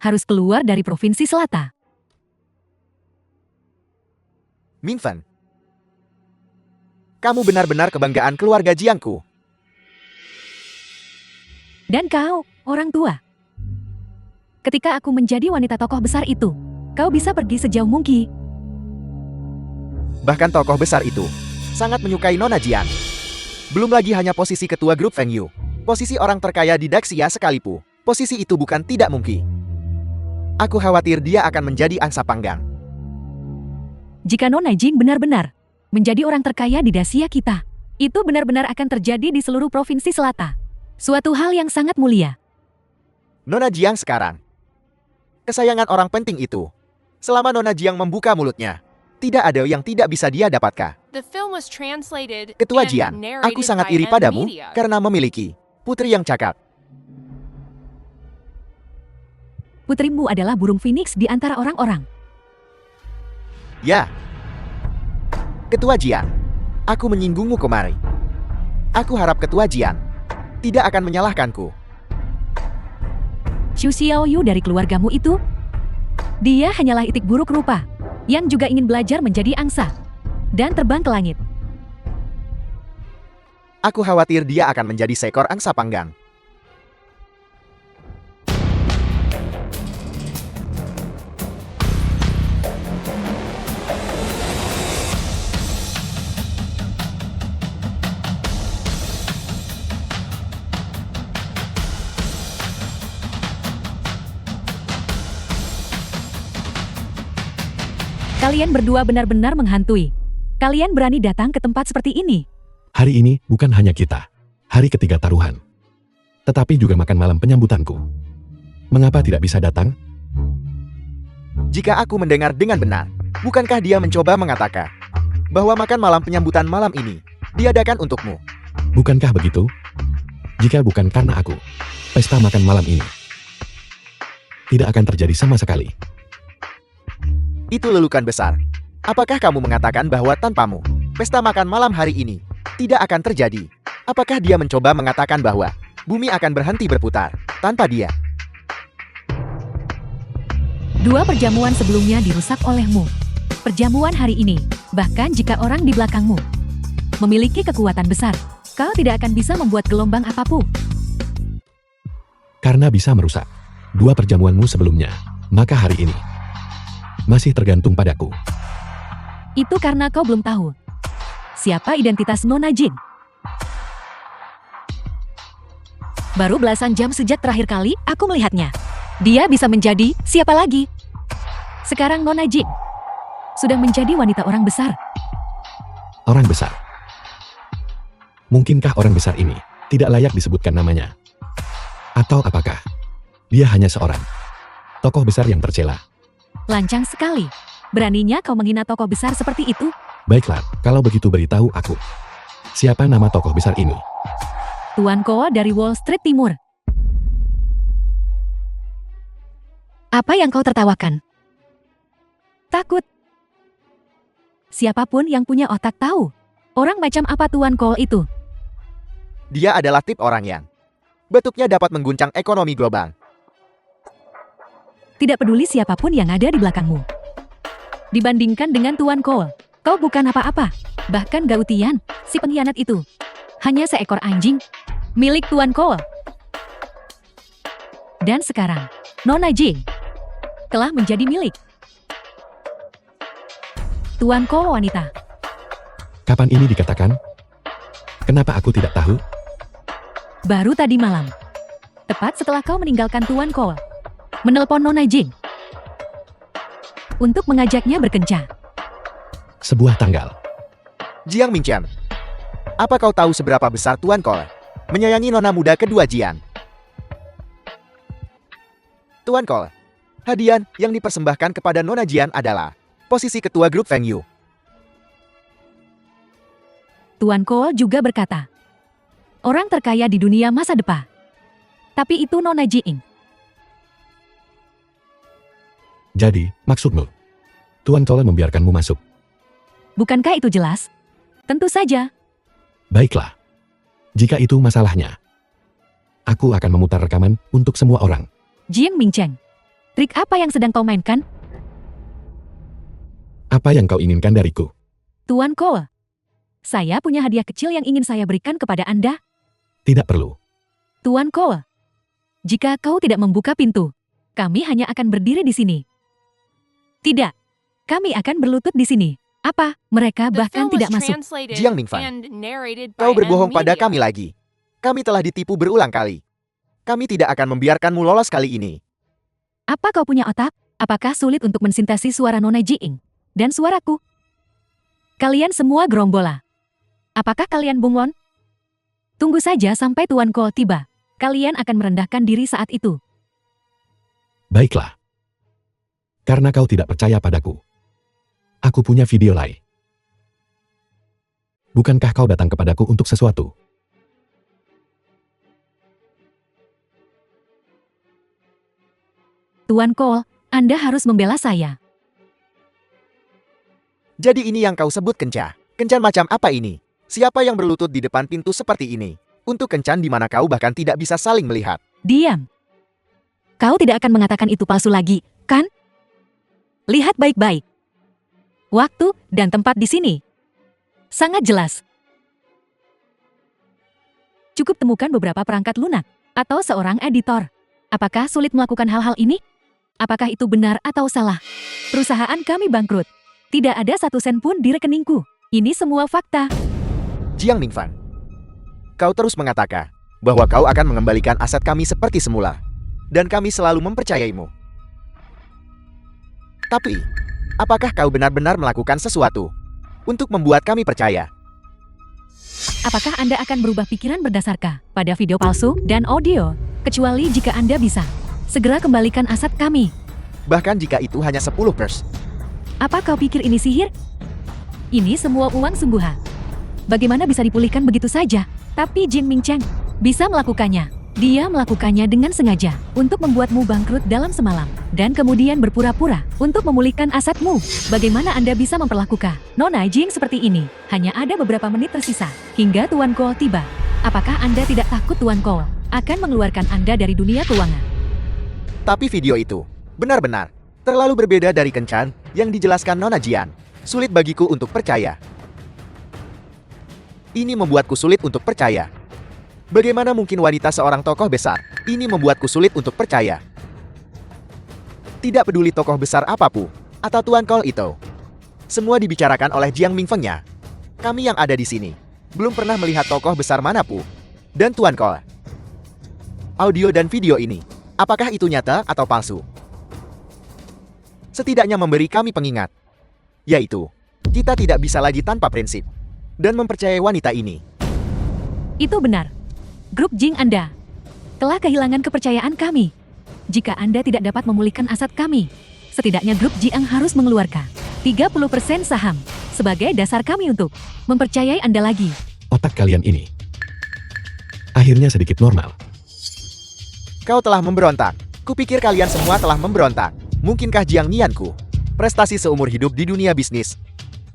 [SPEAKER 3] harus keluar dari Provinsi Selatan.
[SPEAKER 2] Minfen, kamu benar-benar kebanggaan keluarga Jiangku.
[SPEAKER 3] Dan kau, orang tua. Ketika aku menjadi wanita tokoh besar itu, kau bisa pergi sejauh mungkin.
[SPEAKER 2] Bahkan tokoh besar itu sangat menyukai Nona Jiang. Belum lagi hanya posisi ketua grup Feng Yu. Posisi orang terkaya di Daxia sekalipun. Posisi itu bukan tidak mungkin. Aku khawatir dia akan menjadi angsa panggang.
[SPEAKER 3] Jika Nona Jing benar-benar menjadi orang terkaya di Daxia kita, itu benar-benar akan terjadi di seluruh Provinsi Selatan. Suatu hal yang sangat mulia.
[SPEAKER 2] Nona Jiang sekarang kesayangan orang penting itu. Selama Nona Jiang membuka mulutnya, tidak ada yang tidak bisa dia dapatkan. Ketua Jiang, aku sangat iri padamu karena memiliki putri yang cakap.
[SPEAKER 3] Putrimu adalah burung phoenix di antara orang-orang.
[SPEAKER 2] Ya. Ketua Jiang, aku menyinggungmu kemari. Aku harap Ketua Jiang tidak akan menyalahkanku.
[SPEAKER 3] Xu Xiaoyu dari keluargamu itu, dia hanyalah itik buruk rupa yang juga ingin belajar menjadi angsa dan terbang ke langit.
[SPEAKER 2] Aku khawatir dia akan menjadi seekor angsa panggang.
[SPEAKER 3] Kalian berdua benar-benar menghantui. Kalian berani datang ke tempat seperti ini.
[SPEAKER 1] Hari ini bukan hanya kita. Hari ketiga taruhan. Tetapi juga makan malam penyambutanku. Mengapa tidak bisa datang?
[SPEAKER 2] Jika aku mendengar dengan benar, bukankah dia mencoba mengatakan bahwa makan malam penyambutan malam ini diadakan untukmu?
[SPEAKER 1] Bukankah begitu? Jika bukan karena aku, pesta makan malam ini tidak akan terjadi sama sekali.
[SPEAKER 2] Itu lelukan besar. Apakah kamu mengatakan bahwa tanpamu, pesta makan malam hari ini tidak akan terjadi. Apakah dia mencoba mengatakan bahwa bumi akan berhenti berputar tanpa dia?
[SPEAKER 3] 2 perjamuan sebelumnya dirusak olehmu. Perjamuan hari ini, bahkan jika orang di belakangmu memiliki kekuatan besar, kau tidak akan bisa membuat gelombang apapun.
[SPEAKER 1] Karena bisa merusak 2 perjamuanmu sebelumnya, maka hari ini masih tergantung padaku.
[SPEAKER 3] Itu karena kau belum tahu siapa identitas Nona Jin. Baru belasan jam sejak terakhir kali aku melihatnya. Dia bisa menjadi siapa lagi? Sekarang Nona Jin sudah menjadi wanita orang besar.
[SPEAKER 1] Orang besar. Mungkinkah orang besar ini tidak layak disebutkan namanya? Atau apakah dia hanya seorang tokoh besar yang tercela?
[SPEAKER 3] Lancang sekali. Beraninya kau menghina tokoh besar seperti itu?
[SPEAKER 1] Baiklah, kalau begitu beritahu aku. Siapa nama tokoh besar ini?
[SPEAKER 3] Tuan Ko dari Wall Street Timur. Apa yang kau tertawakan? Takut? Siapapun yang punya otak tahu. Orang macam apa Tuan Ko itu?
[SPEAKER 2] Dia adalah tip orang yang bentuknya dapat mengguncang ekonomi global.
[SPEAKER 3] Tidak peduli siapapun yang ada di belakangmu. Dibandingkan dengan Tuan Ko, kau bukan apa-apa. Bahkan Gautian, si pengkhianat itu, hanya seekor anjing milik Tuan Ko. Dan sekarang, Nona Jing telah menjadi milik Tuan Ko wanita.
[SPEAKER 1] Kapan ini dikatakan? Kenapa aku tidak tahu?
[SPEAKER 3] Baru tadi malam. Tepat setelah kau meninggalkan Tuan Ko. Menelpon Nona Jing untuk mengajaknya berkencan.
[SPEAKER 1] Sebuah tanggal.
[SPEAKER 2] Jiang Mingqian, apa kau tahu seberapa besar Tuan Ko menyayangi nona muda kedua Jian? Tuan Ko, hadiah yang dipersembahkan kepada Nona Jian adalah posisi ketua grup Feng Yu.
[SPEAKER 3] Tuan Ko juga berkata, orang terkaya di dunia masa depan. Tapi itu Nona Jing.
[SPEAKER 1] Jadi, maksudmu? Tuan Ko membiarkanmu masuk.
[SPEAKER 3] Bukankah itu jelas? Tentu saja.
[SPEAKER 1] Baiklah. Jika itu masalahnya, aku akan memutar rekaman untuk semua orang.
[SPEAKER 3] Jiang Mingcheng, trik apa yang sedang kau mainkan?
[SPEAKER 1] Apa yang kau inginkan dariku?
[SPEAKER 3] Tuan Ko, saya punya hadiah kecil yang ingin saya berikan kepada Anda.
[SPEAKER 1] Tidak perlu.
[SPEAKER 3] Tuan Ko, jika kau tidak membuka pintu, kami hanya akan berdiri di sini. Tidak, kami akan berlutut di sini. Apa? Mereka bahkan tidak masuk.
[SPEAKER 2] Jiang Mingfan, kau berbohong pada kami lagi. Kami telah ditipu berulang kali. Kami tidak akan membiarkanmu lolos kali ini.
[SPEAKER 3] Apa kau punya otak? Apakah sulit untuk mensintesis suara Nona Jing dan suaraku? Kalian semua gerombola. Apakah kalian bunglon? Tunggu saja sampai Tuan Ko tiba. Kalian akan merendahkan diri saat itu.
[SPEAKER 1] Baiklah. Karena kau tidak percaya padaku. Aku punya video lain. Bukankah kau datang kepadaku untuk sesuatu?
[SPEAKER 3] Tuan Ko, Anda harus membela saya.
[SPEAKER 2] Jadi ini yang kau sebut kencan. Kencan macam apa ini? Siapa yang berlutut di depan pintu seperti ini? Untuk kencan di mana kau bahkan tidak bisa saling melihat.
[SPEAKER 3] Diam. Kau tidak akan mengatakan itu palsu lagi, kan? Lihat baik-baik. Waktu dan tempat di sini. Sangat jelas. Cukup temukan beberapa perangkat lunak atau seorang editor. Apakah sulit melakukan hal-hal ini? Apakah itu benar atau salah? Perusahaan kami bangkrut. Tidak ada 1 sen pun di rekeningku. Ini semua fakta.
[SPEAKER 2] Jiang Mingfan, kau terus mengatakan bahwa kau akan mengembalikan aset kami seperti semula. Dan kami selalu mempercayaimu. Tapi, apakah kau benar-benar melakukan sesuatu untuk membuat kami percaya?
[SPEAKER 3] Apakah Anda akan berubah pikiran berdasarkan pada video palsu dan audio? Kecuali jika Anda bisa segera kembalikan aset kami.
[SPEAKER 2] Bahkan jika itu hanya 10%.
[SPEAKER 3] Apa kau pikir ini sihir? Ini semua uang sungguhan. Bagaimana bisa dipulihkan begitu saja? Tapi Jiang Mingcheng bisa melakukannya. Dia melakukannya dengan sengaja untuk membuatmu bangkrut dalam semalam dan kemudian berpura-pura untuk memulihkan asetmu. Bagaimana Anda bisa memperlakukan Nona Jing seperti ini? Hanya ada beberapa menit tersisa hingga Tuan Cole tiba. Apakah Anda tidak takut Tuan Cole akan mengeluarkan Anda dari dunia keuangan?
[SPEAKER 2] Tapi video itu benar-benar terlalu berbeda dari kencan yang dijelaskan Nona Jian. Sulit bagiku untuk percaya. Ini membuatku sulit untuk percaya. Bagaimana mungkin wanita seorang tokoh besar? Ini membuatku sulit untuk percaya. Tidak peduli tokoh besar apapun, atau Tuan Cole itu. Semua dibicarakan oleh Jiang Mingfengnya. Kami yang ada di sini, belum pernah melihat tokoh besar manapun. Dan Tuan Cole. Audio dan video ini, apakah itu nyata atau palsu? Setidaknya memberi kami pengingat. Yaitu, kita tidak bisa lagi tanpa prinsip. Dan mempercayai wanita ini.
[SPEAKER 3] Itu benar. Grup Jing Anda telah kehilangan kepercayaan kami. Jika Anda tidak dapat memulihkan aset kami, setidaknya grup Jiang harus mengeluarkan 30% saham sebagai dasar kami untuk mempercayai Anda lagi.
[SPEAKER 1] Otak kalian ini akhirnya sedikit normal.
[SPEAKER 2] Kau telah memberontak. Kupikir kalian semua telah memberontak. Mungkinkah Jiang Nianku, prestasi seumur hidup di dunia bisnis,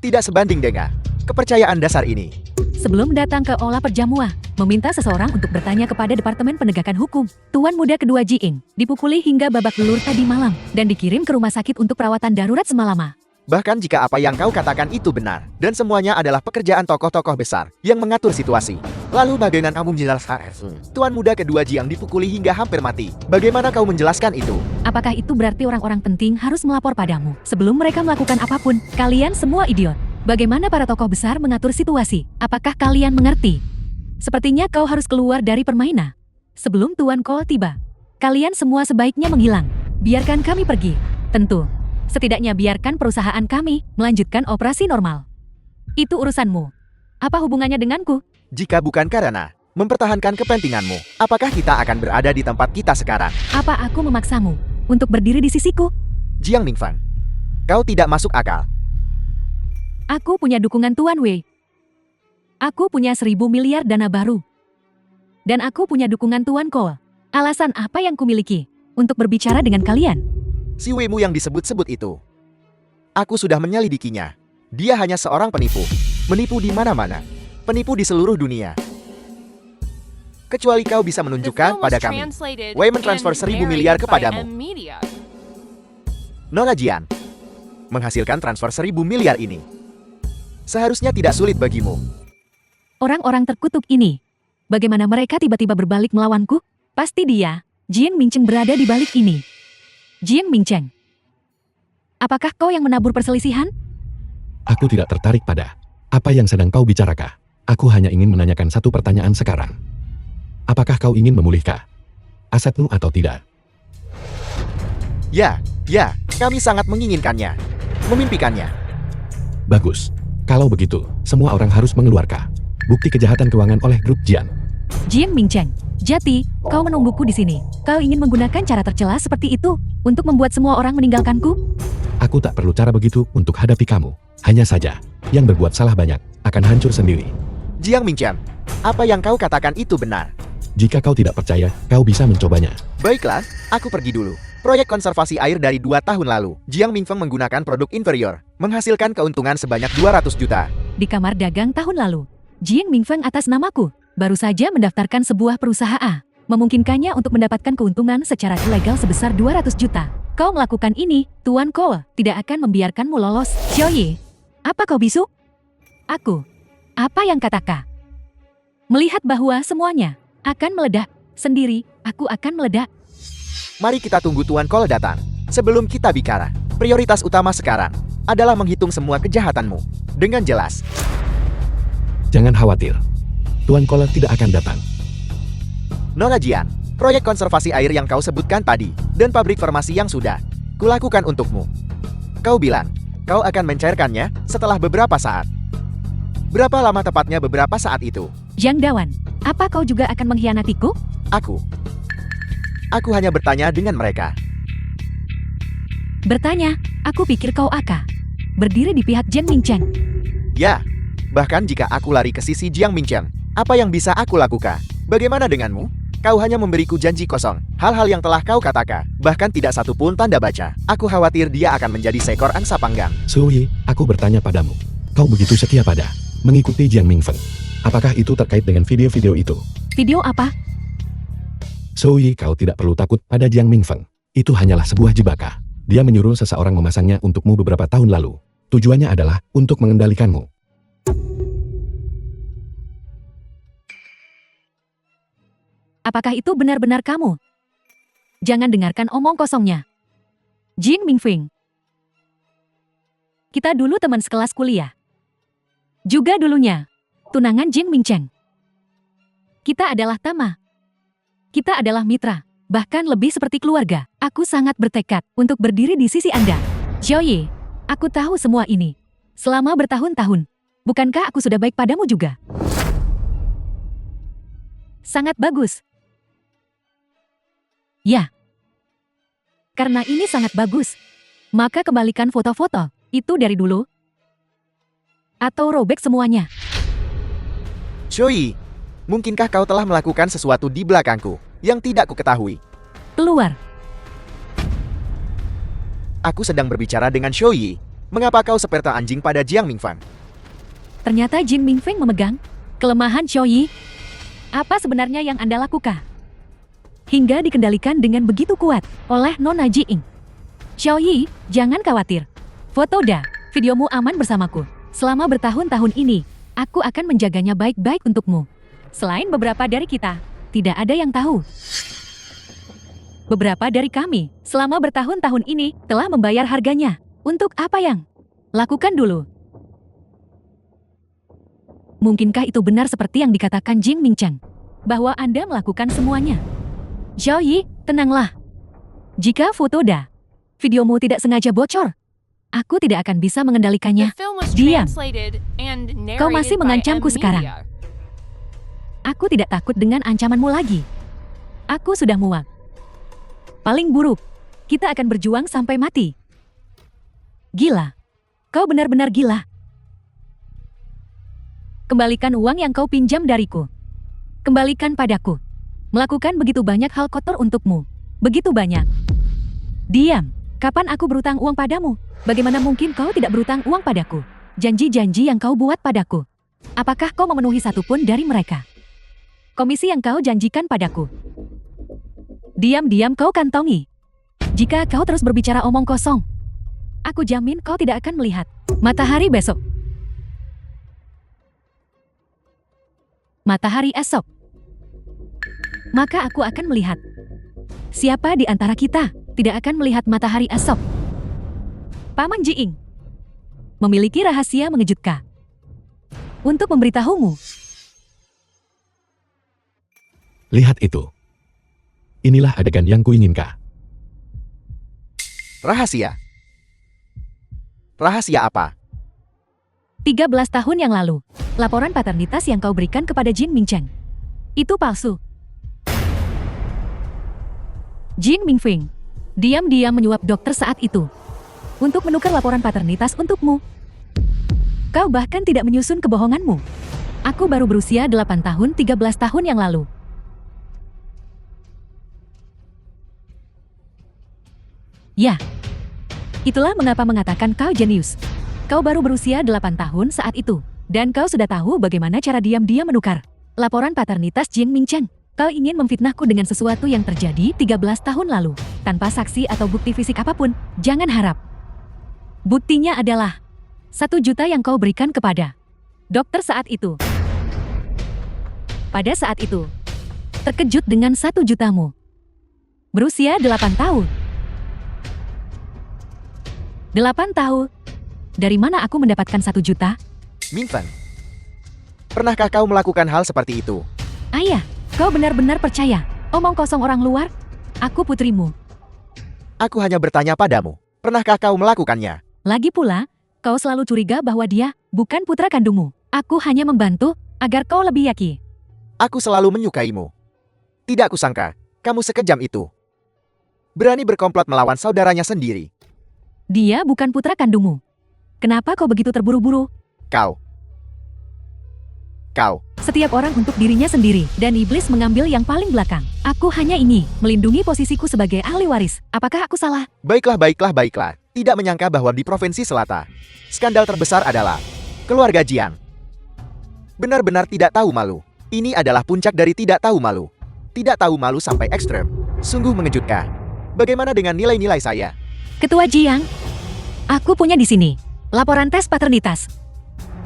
[SPEAKER 2] tidak sebanding dengan kepercayaan dasar ini?
[SPEAKER 3] Sebelum datang ke olah perjamuan, meminta seseorang untuk bertanya kepada Departemen Penegakan Hukum. Tuan muda kedua Jiing dipukuli hingga babak belur tadi malam dan dikirim ke rumah sakit untuk perawatan darurat semalam.
[SPEAKER 2] Bahkan jika apa yang kau katakan itu benar, dan semuanya adalah pekerjaan tokoh-tokoh besar yang mengatur situasi. Lalu bagaimana kamu menjelaskan? Tuan muda kedua Jiang dipukuli hingga hampir mati. Bagaimana kau menjelaskan itu?
[SPEAKER 3] Apakah itu berarti orang-orang penting harus melapor padamu sebelum mereka melakukan apapun? Kalian semua idiot. Bagaimana para tokoh besar mengatur situasi? Apakah kalian mengerti? Sepertinya kau harus keluar dari permainan sebelum Tuan Cole tiba. Kalian semua sebaiknya menghilang. Biarkan kami pergi. Tentu. Setidaknya biarkan perusahaan kami melanjutkan operasi normal. Itu urusanmu. Apa hubungannya denganku?
[SPEAKER 2] Jika bukan karena mempertahankan kepentinganmu, apakah kita akan berada di tempat kita sekarang?
[SPEAKER 3] Apa aku memaksamu untuk berdiri di sisiku?
[SPEAKER 2] Jiang Mingfeng, kau tidak masuk akal.
[SPEAKER 3] Aku punya dukungan Tuan Wei. Aku punya 1.000 miliar dana baru. Dan aku punya dukungan Tuan Cole. Alasan apa yang kumiliki untuk berbicara dengan kalian?
[SPEAKER 2] Si Weimu yang disebut-sebut itu. Aku sudah menyelidikinya. Dia hanya seorang penipu. Menipu di mana-mana. Penipu di seluruh dunia. Kecuali kau bisa menunjukkan pada kami. Wei mentransfer 1.000 miliar kepadamu. Nona Jian menghasilkan transfer 1.000 miliar ini. Seharusnya tidak sulit bagimu.
[SPEAKER 3] Orang-orang terkutuk ini, bagaimana mereka tiba-tiba berbalik melawanku? Pasti dia, Jiang Mingcheng berada di balik ini. Jiang Mingcheng, apakah kau yang menabur perselisihan?
[SPEAKER 1] Aku tidak tertarik pada apa yang sedang kau bicarakan. Aku hanya ingin menanyakan satu pertanyaan sekarang. Apakah kau ingin memulihkan asetmu atau tidak?
[SPEAKER 2] Ya, kami sangat menginginkannya. Memimpikannya.
[SPEAKER 1] Bagus. Kalau begitu, semua orang harus mengeluarkan bukti kejahatan keuangan oleh grup Jian.
[SPEAKER 3] Jiang Mingcheng, Jati, kau menungguku di sini. Kau ingin menggunakan cara tercela seperti itu untuk membuat semua orang meninggalkanku?
[SPEAKER 1] Aku tak perlu cara begitu untuk hadapi kamu. Hanya saja, yang berbuat salah banyak akan hancur sendiri.
[SPEAKER 2] Jiang Mingcheng, apa yang kau katakan itu benar.
[SPEAKER 1] Jika kau tidak percaya, kau bisa mencobanya.
[SPEAKER 2] Baiklah, aku pergi dulu. Proyek konservasi air dari 2 tahun lalu, Jiang Mingfeng menggunakan produk inferior, menghasilkan keuntungan sebanyak 200 juta.
[SPEAKER 3] Di kamar dagang tahun lalu, Jiang Mingfeng atas namaku baru saja mendaftarkan sebuah perusahaan, memungkinkannya untuk mendapatkan keuntungan secara ilegal sebesar 200 juta. Kau melakukan ini, Tuan Cole tidak akan membiarkanmu lolos. Xiaoye, apa kau bisu? Aku. Apa yang katakan? Melihat bahwa semuanya akan meledak sendiri, aku akan meledak.
[SPEAKER 2] Mari kita tunggu Tuan Cole datang. Sebelum kita bicara, prioritas utama sekarang adalah menghitung semua kejahatanmu dengan jelas.
[SPEAKER 1] Jangan khawatir. Tuan Cole tidak akan datang.
[SPEAKER 2] Nona Jian, proyek konservasi air yang kau sebutkan tadi, dan pabrik farmasi yang sudah kulakukan untukmu. Kau bilang, kau akan mencairkannya setelah beberapa saat. Berapa lama tepatnya beberapa saat itu?
[SPEAKER 3] Zhang Dawan, apa kau juga akan mengkhianatiku?
[SPEAKER 2] Aku hanya bertanya dengan mereka.
[SPEAKER 3] Bertanya, aku pikir kau akan berdiri di pihak Jiang Mingcheng.
[SPEAKER 2] Ya, bahkan jika aku lari ke sisi Jiang Mingcheng, apa yang bisa aku lakukan? Bagaimana denganmu? Kau hanya memberiku janji kosong. Hal-hal yang telah kau katakan, bahkan tidak satu pun tanda baca. Aku khawatir dia akan menjadi seekor angsa panggang.
[SPEAKER 1] Suyi, aku bertanya padamu. Kau begitu setia pada mengikuti Jiang Mingfeng. Apakah itu terkait dengan video-video itu?
[SPEAKER 3] Video apa?
[SPEAKER 1] Suyi, kau tidak perlu takut pada Jiang Mingfeng. Itu hanyalah sebuah jebakan. Dia menyuruh seseorang memasangnya untukmu beberapa tahun lalu. Tujuannya adalah untuk mengendalikanmu.
[SPEAKER 3] Apakah itu benar-benar kamu? Jangan dengarkan omong kosongnya. Jing Mingfeng. Kita dulu teman sekelas kuliah. Juga dulunya, tunangan Jing Mingcheng. Kita adalah tama. Kita adalah mitra, bahkan lebih seperti keluarga. Aku sangat bertekad untuk berdiri di sisi Anda. Xiaoyi, aku tahu semua ini. Selama bertahun-tahun, bukankah aku sudah baik padamu juga? Sangat bagus. Ya. Karena ini sangat bagus, maka kembalikan foto-foto itu dari dulu. Atau robek semuanya.
[SPEAKER 2] Xiaoyi, mungkinkah kau telah melakukan sesuatu di belakangku yang tidak kuketahui?
[SPEAKER 3] Keluar.
[SPEAKER 2] Aku sedang berbicara dengan Xiaoyi. Mengapa kau seperti anjing pada Jiang Mingfeng?
[SPEAKER 3] Ternyata Jing Mingfeng memegang kelemahan Xiaoyi. Apa sebenarnya yang Anda lakukan? Hingga dikendalikan dengan begitu kuat oleh Nona Jiing. Xiaoyi, jangan khawatir. Foto dah, videomu aman bersamaku. Selama bertahun-tahun ini, aku akan menjaganya baik-baik untukmu. Selain beberapa dari kita, tidak ada yang tahu. Beberapa dari kami, selama bertahun-tahun ini, telah membayar harganya. Untuk apa yang? Lakukan dulu. Mungkinkah itu benar seperti yang dikatakan Jing Mingcheng? Bahwa Anda melakukan semuanya? Xiaoyi, tenanglah. Jika foto dah, videomu tidak sengaja bocor, aku tidak akan bisa mengendalikannya. Diam. Kau masih mengancamku sekarang. Aku tidak takut dengan ancamanmu lagi. Aku sudah muak. Paling buruk, kita akan berjuang sampai mati. Gila. Kau benar-benar gila. Kembalikan uang yang kau pinjam dariku. Kembalikan padaku. Melakukan begitu banyak hal kotor untukmu. Begitu banyak. Diam. Kapan aku berutang uang padamu? Bagaimana mungkin kau tidak berutang uang padaku? Janji-janji yang kau buat padaku. Apakah kau memenuhi satupun dari mereka? Komisi yang kau janjikan padaku. Diam-diam kau kantongi. Jika kau terus berbicara omong kosong, aku jamin kau tidak akan melihat matahari besok. Matahari esok. Maka aku akan melihat. Siapa di antara kita tidak akan melihat matahari esok? Paman Jiing memiliki rahasia mengejutkan untuk memberitahumu.
[SPEAKER 1] Lihat itu. Inilah adegan yang kuinginkan.
[SPEAKER 2] Rahasia? Rahasia apa?
[SPEAKER 3] 13 tahun yang lalu, laporan paternitas yang kau berikan kepada Jin Mingcheng itu palsu. Jing Mingfeng diam-diam menyuap dokter saat itu untuk menukar laporan paternitas untukmu. Kau bahkan tidak menyusun kebohonganmu. Aku baru berusia 8 tahun 13 tahun yang lalu. Ya, itulah mengapa mengatakan kau jenius. Kau baru berusia 8 tahun saat itu, dan kau sudah tahu bagaimana cara diam-diam menukar laporan paternitas Jing Mingcheng. Kau ingin memfitnahku dengan sesuatu yang terjadi 13 tahun lalu, tanpa saksi atau bukti fisik apapun. Jangan harap. Buktinya adalah 1 juta yang kau berikan kepada dokter saat itu. Pada saat itu, terkejut dengan 1 jutamu. Berusia 8 tahun. 8 tahun? Dari mana aku mendapatkan 1 juta?
[SPEAKER 2] Mingfeng, pernahkah kau melakukan hal seperti itu?
[SPEAKER 3] Ayah, kau benar-benar percaya omong kosong orang luar? Aku putrimu.
[SPEAKER 2] Aku hanya bertanya padamu, pernahkah kau melakukannya?
[SPEAKER 3] Lagi pula, kau selalu curiga bahwa dia bukan putra kandungmu. Aku hanya membantu agar kau lebih yakin.
[SPEAKER 2] Aku selalu menyukaimu. Tidak kusangka, kamu sekejam itu. Berani berkomplot melawan saudaranya sendiri.
[SPEAKER 3] Dia bukan putra kandungmu. Kenapa kau begitu terburu-buru?
[SPEAKER 2] Kau Kau.
[SPEAKER 3] Setiap orang untuk dirinya sendiri, dan iblis mengambil yang paling belakang. Aku hanya ingin melindungi posisiku sebagai ahli waris. Apakah aku salah?
[SPEAKER 2] Baiklah. Tidak menyangka bahwa di Provinsi Selatan, skandal terbesar adalah keluarga Jiang. Benar-benar tidak tahu malu. Ini adalah puncak dari tidak tahu malu. Tidak tahu malu sampai ekstrem. Sungguh mengejutkan. Bagaimana dengan nilai-nilai saya?
[SPEAKER 3] Ketua Jiang, aku punya di sini laporan tes paternitas.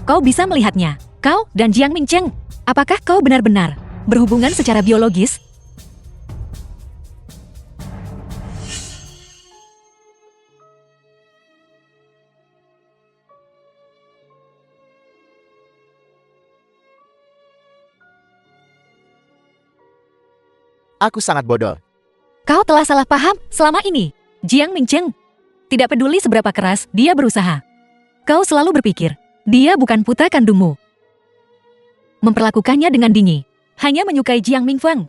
[SPEAKER 3] Kau bisa melihatnya. Kau dan Jiang Mingcheng, apakah kau benar-benar berhubungan secara biologis?
[SPEAKER 2] Aku sangat bodoh.
[SPEAKER 3] Kau telah salah paham selama ini. Jiang Mingcheng, tidak peduli seberapa keras dia berusaha. Kau selalu berpikir, dia bukan putra kandungmu. Memperlakukannya dengan dingin, hanya menyukai Jiang Mingfeng.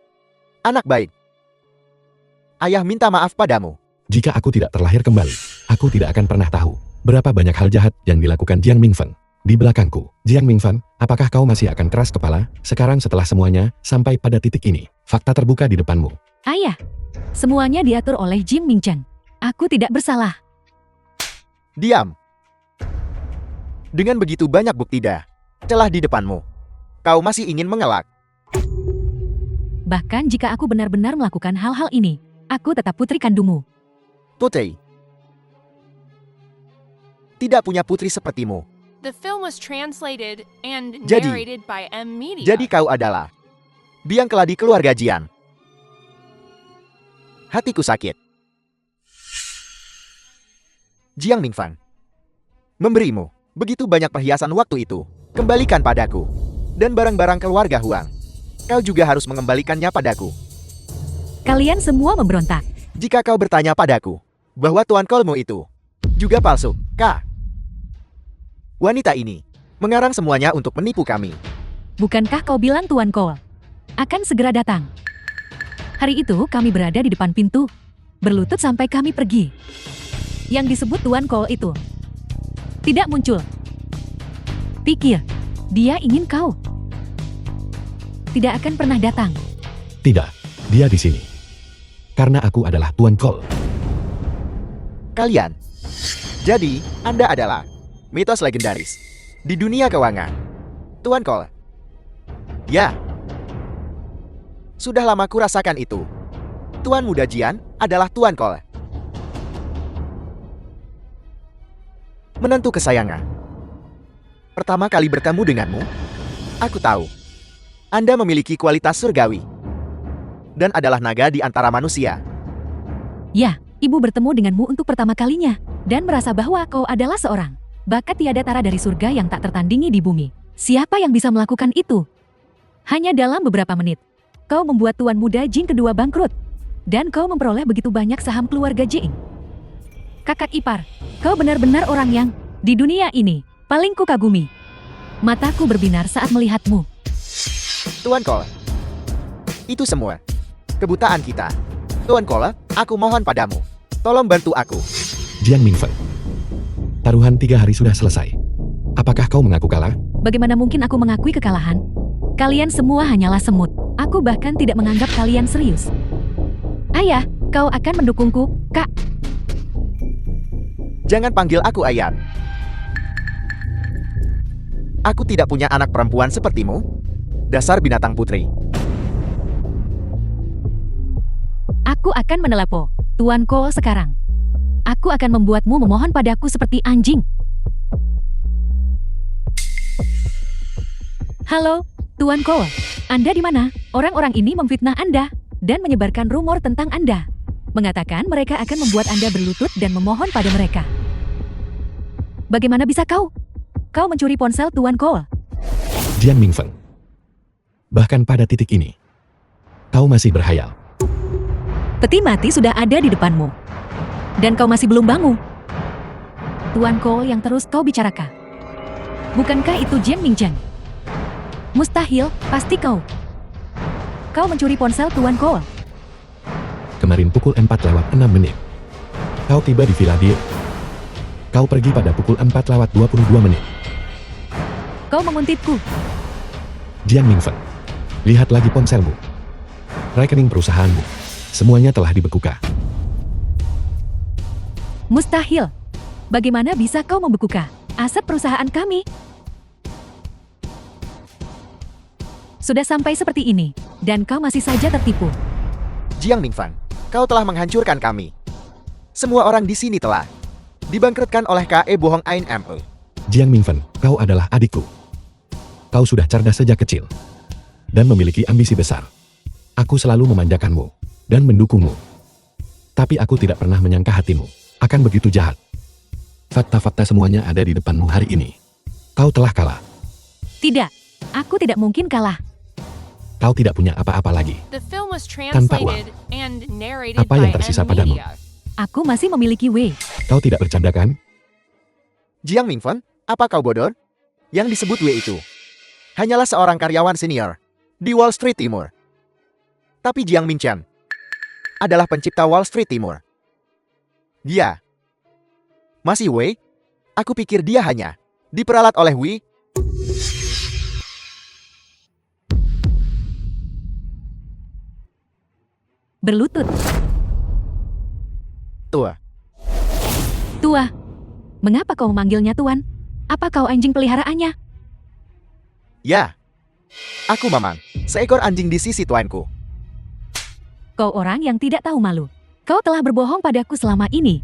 [SPEAKER 2] Anak baik. Ayah minta maaf padamu.
[SPEAKER 1] Jika aku tidak terlahir kembali, aku tidak akan pernah tahu berapa banyak hal jahat yang dilakukan Jiang Mingfeng di belakangku. Jiang Mingfeng, apakah kau masih akan keras kepala sekarang setelah semuanya sampai pada titik ini? Fakta terbuka di depanmu.
[SPEAKER 3] Ayah, semuanya diatur oleh Jim Mingcheng. Aku tidak bersalah.
[SPEAKER 2] Diam. Dengan begitu banyak bukti celah di depanmu, kau masih ingin mengelak.
[SPEAKER 3] Bahkan jika aku benar-benar melakukan hal-hal ini, aku tetap putri kandungmu.
[SPEAKER 2] Putri. Tidak punya putri sepertimu.
[SPEAKER 5] The film was translated and
[SPEAKER 2] Jadi-
[SPEAKER 5] narrated by M Media.
[SPEAKER 2] Jadi kau adalah biang keladi keluarga Jian. Hatiku sakit. Jiang Mingfang, memberimu begitu banyak perhiasan waktu itu. Kembalikan padaku. Dan barang-barang keluarga Huang. Kau juga harus mengembalikannya padaku.
[SPEAKER 3] Kalian semua memberontak.
[SPEAKER 2] Jika kau bertanya padaku bahwa Tuan Kolmu itu juga palsu, wanita ini mengarang semuanya untuk menipu kami.
[SPEAKER 3] Bukankah kau bilang Tuan Cole akan segera datang? Hari itu kami berada di depan pintu, berlutut sampai kami pergi. Yang disebut Tuan Cole itu tidak muncul. Pikir, dia ingin kau. Tidak akan pernah datang.
[SPEAKER 1] Tidak, dia di sini. Karena aku adalah Tuan Cole.
[SPEAKER 2] Kalian. Jadi, Anda adalah mitos legendaris di dunia keuangan. Tuan Cole. Ya. Sudah lama kurasakan itu. Tuan Muda Jian adalah Tuan Cole. Menantu kesayangan. Pertama kali bertemu denganmu, aku tahu. Anda memiliki kualitas surgawi. Dan adalah naga di antara manusia.
[SPEAKER 3] Ya, ibu bertemu denganmu untuk pertama kalinya, dan merasa bahwa kau adalah seorang bakat tiada tara dari surga yang tak tertandingi di bumi. Siapa yang bisa melakukan itu? Hanya dalam beberapa menit, kau membuat Tuan Muda Jing kedua bangkrut. Dan kau memperoleh begitu banyak saham keluarga Jing. Kakak ipar, kau benar-benar orang yang, di dunia ini, paling kukagumi. Mataku berbinar saat melihatmu.
[SPEAKER 2] Tuan Cole. Itu semua kebutaan kita. Tuan Cole, aku mohon padamu. Tolong bantu aku.
[SPEAKER 1] Jiang Mingfeng. Taruhan 3 hari sudah selesai. Apakah kau mengaku kalah?
[SPEAKER 3] Bagaimana mungkin aku mengakui kekalahan? Kalian semua hanyalah semut. Aku bahkan tidak menganggap kalian serius. Ayah, kau akan mendukungku, Kak.
[SPEAKER 2] Jangan panggil aku ayah. Aku tidak punya anak perempuan sepertimu. Dasar binatang putri.
[SPEAKER 3] Aku akan menelapo Tuan Cole sekarang. Aku akan membuatmu memohon padaku seperti anjing. Halo, Tuan Cole. Anda di mana? Orang-orang ini memfitnah Anda dan menyebarkan rumor tentang Anda. Mengatakan mereka akan membuat Anda berlutut dan memohon pada mereka. Bagaimana bisa kau? Kau mencuri ponsel Tuan Cole.
[SPEAKER 1] Jiang Mingfeng. Bahkan pada titik ini, kau masih berhayal.
[SPEAKER 3] Peti mati sudah ada di depanmu. Dan kau masih belum bangun. Tuan Cole yang terus kau bicarakan. Bukankah itu Jiang Mingcheng? Mustahil, pasti kau. Kau mencuri ponsel Tuan Cole.
[SPEAKER 1] Kemarin pukul 4:06. Kau tiba di Villa Die. Kau pergi pada pukul 4:22.
[SPEAKER 3] Kau menguntitku.
[SPEAKER 1] Jiang Mingfeng, lihat lagi ponselmu. Rekening perusahaanmu. Semuanya telah dibekukan.
[SPEAKER 3] Mustahil. Bagaimana bisa kau membekukan aset perusahaan kami? Sudah sampai seperti ini, dan kau masih saja tertipu.
[SPEAKER 2] Jiang Mingfeng, kau telah menghancurkan kami. Semua orang di sini telah dibangkrutkan oleh KE bohong Ain ME.
[SPEAKER 1] Jiang Mingfen, kau adalah adikku. Kau sudah cerdas sejak kecil dan memiliki ambisi besar. Aku selalu memanjakanmu dan mendukungmu. Tapi aku tidak pernah menyangka hatimu akan begitu jahat. Fakta-fakta semuanya ada di depanmu hari ini. Kau telah kalah.
[SPEAKER 3] Tidak, aku tidak mungkin kalah.
[SPEAKER 1] Kau tidak punya apa-apa lagi.
[SPEAKER 5] The film was
[SPEAKER 1] Tanpa uang.
[SPEAKER 5] translated and narrated
[SPEAKER 1] Apa yang
[SPEAKER 5] by
[SPEAKER 1] tersisa
[SPEAKER 5] M
[SPEAKER 1] padamu?
[SPEAKER 5] Media.
[SPEAKER 3] Aku masih memiliki Wei.
[SPEAKER 1] Kau tidak bercanda kan?
[SPEAKER 2] Jiang Mingfen, apa kau bodoh? Yang disebut W itu hanyalah seorang karyawan senior di Wall Street Timur. Tapi Jiang Mingchen adalah pencipta Wall Street Timur. Dia masih Wei? Aku pikir dia hanya diperalat oleh Wei.
[SPEAKER 3] Berlutut.
[SPEAKER 2] Tua.
[SPEAKER 3] Tua. Mengapa kau memanggilnya Tuan? Apa kau anjing peliharaannya?
[SPEAKER 2] Ya. Aku Mamang, seekor anjing di sisi tuanku.
[SPEAKER 3] Kau orang yang tidak tahu malu. Kau telah berbohong padaku selama ini.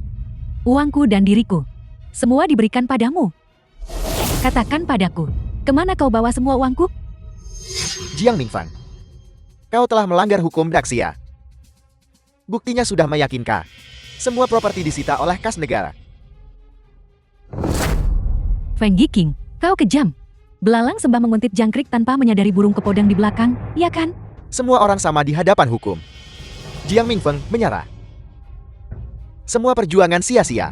[SPEAKER 3] Uangku dan diriku. Semua diberikan padamu. Katakan padaku, kemana kau bawa semua uangku?
[SPEAKER 2] Jiang Mingfeng, kau telah melanggar hukum Daxia. Buktinya sudah meyakinkan. Semua properti disita oleh kas negara.
[SPEAKER 3] Feng Yiking, kau kejam. Belalang sembah menguntit jangkrik tanpa menyadari burung kepodang di belakang, ya kan?
[SPEAKER 2] Semua orang sama di hadapan hukum. Jiang Mingfeng menyerah. Semua perjuangan sia-sia.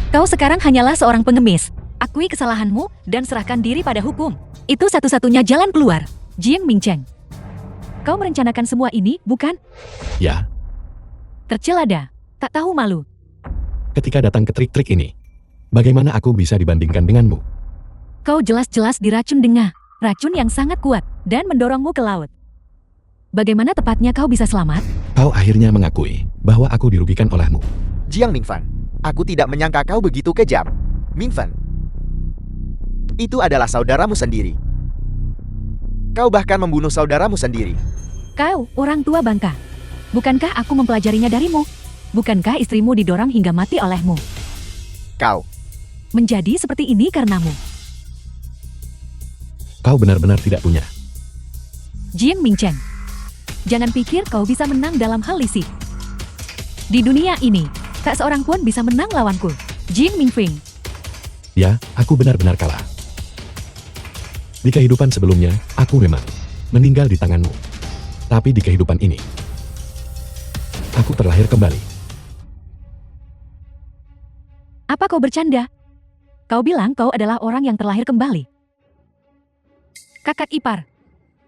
[SPEAKER 3] Kau sekarang hanyalah seorang pengemis. Akui kesalahanmu dan serahkan diri pada hukum. Itu satu-satunya jalan keluar. Jiang Mingcheng. Kau merencanakan semua ini, bukan?
[SPEAKER 1] Ya,
[SPEAKER 3] Tercelada. Tak tahu malu.
[SPEAKER 1] ketika datang ke trik-trik ini, bagaimana aku bisa dibandingkan denganmu?
[SPEAKER 3] Kau jelas-jelas diracun dengan racun yang sangat kuat dan mendorongmu ke laut. Bagaimana tepatnya kau bisa selamat?
[SPEAKER 1] Kau akhirnya mengakui bahwa aku dirugikan olehmu.
[SPEAKER 2] Jiang Mingfeng, aku tidak menyangka kau begitu kejam. Mingfeng, itu adalah saudaramu sendiri. Kau bahkan membunuh saudaramu sendiri.
[SPEAKER 3] Kau, orang tua bangka. Bukankah aku mempelajarinya darimu? Bukankah istrimu didorong hingga mati olehmu?
[SPEAKER 2] Kau,
[SPEAKER 3] Menjadi seperti ini karenamu.
[SPEAKER 1] Kau benar-benar tidak punya.
[SPEAKER 3] Jiang Mingcheng. Jangan pikir kau bisa menang dalam hal lisik. Di dunia ini, tak seorang pun bisa menang lawanku. Jiang Mingfeng.
[SPEAKER 1] Ya, aku benar-benar kalah. Di kehidupan sebelumnya, aku memang meninggal di tanganmu. Tapi di kehidupan ini, aku terlahir kembali.
[SPEAKER 3] Apa kau bercanda? Kau bilang kau adalah orang yang terlahir kembali. Kakak ipar,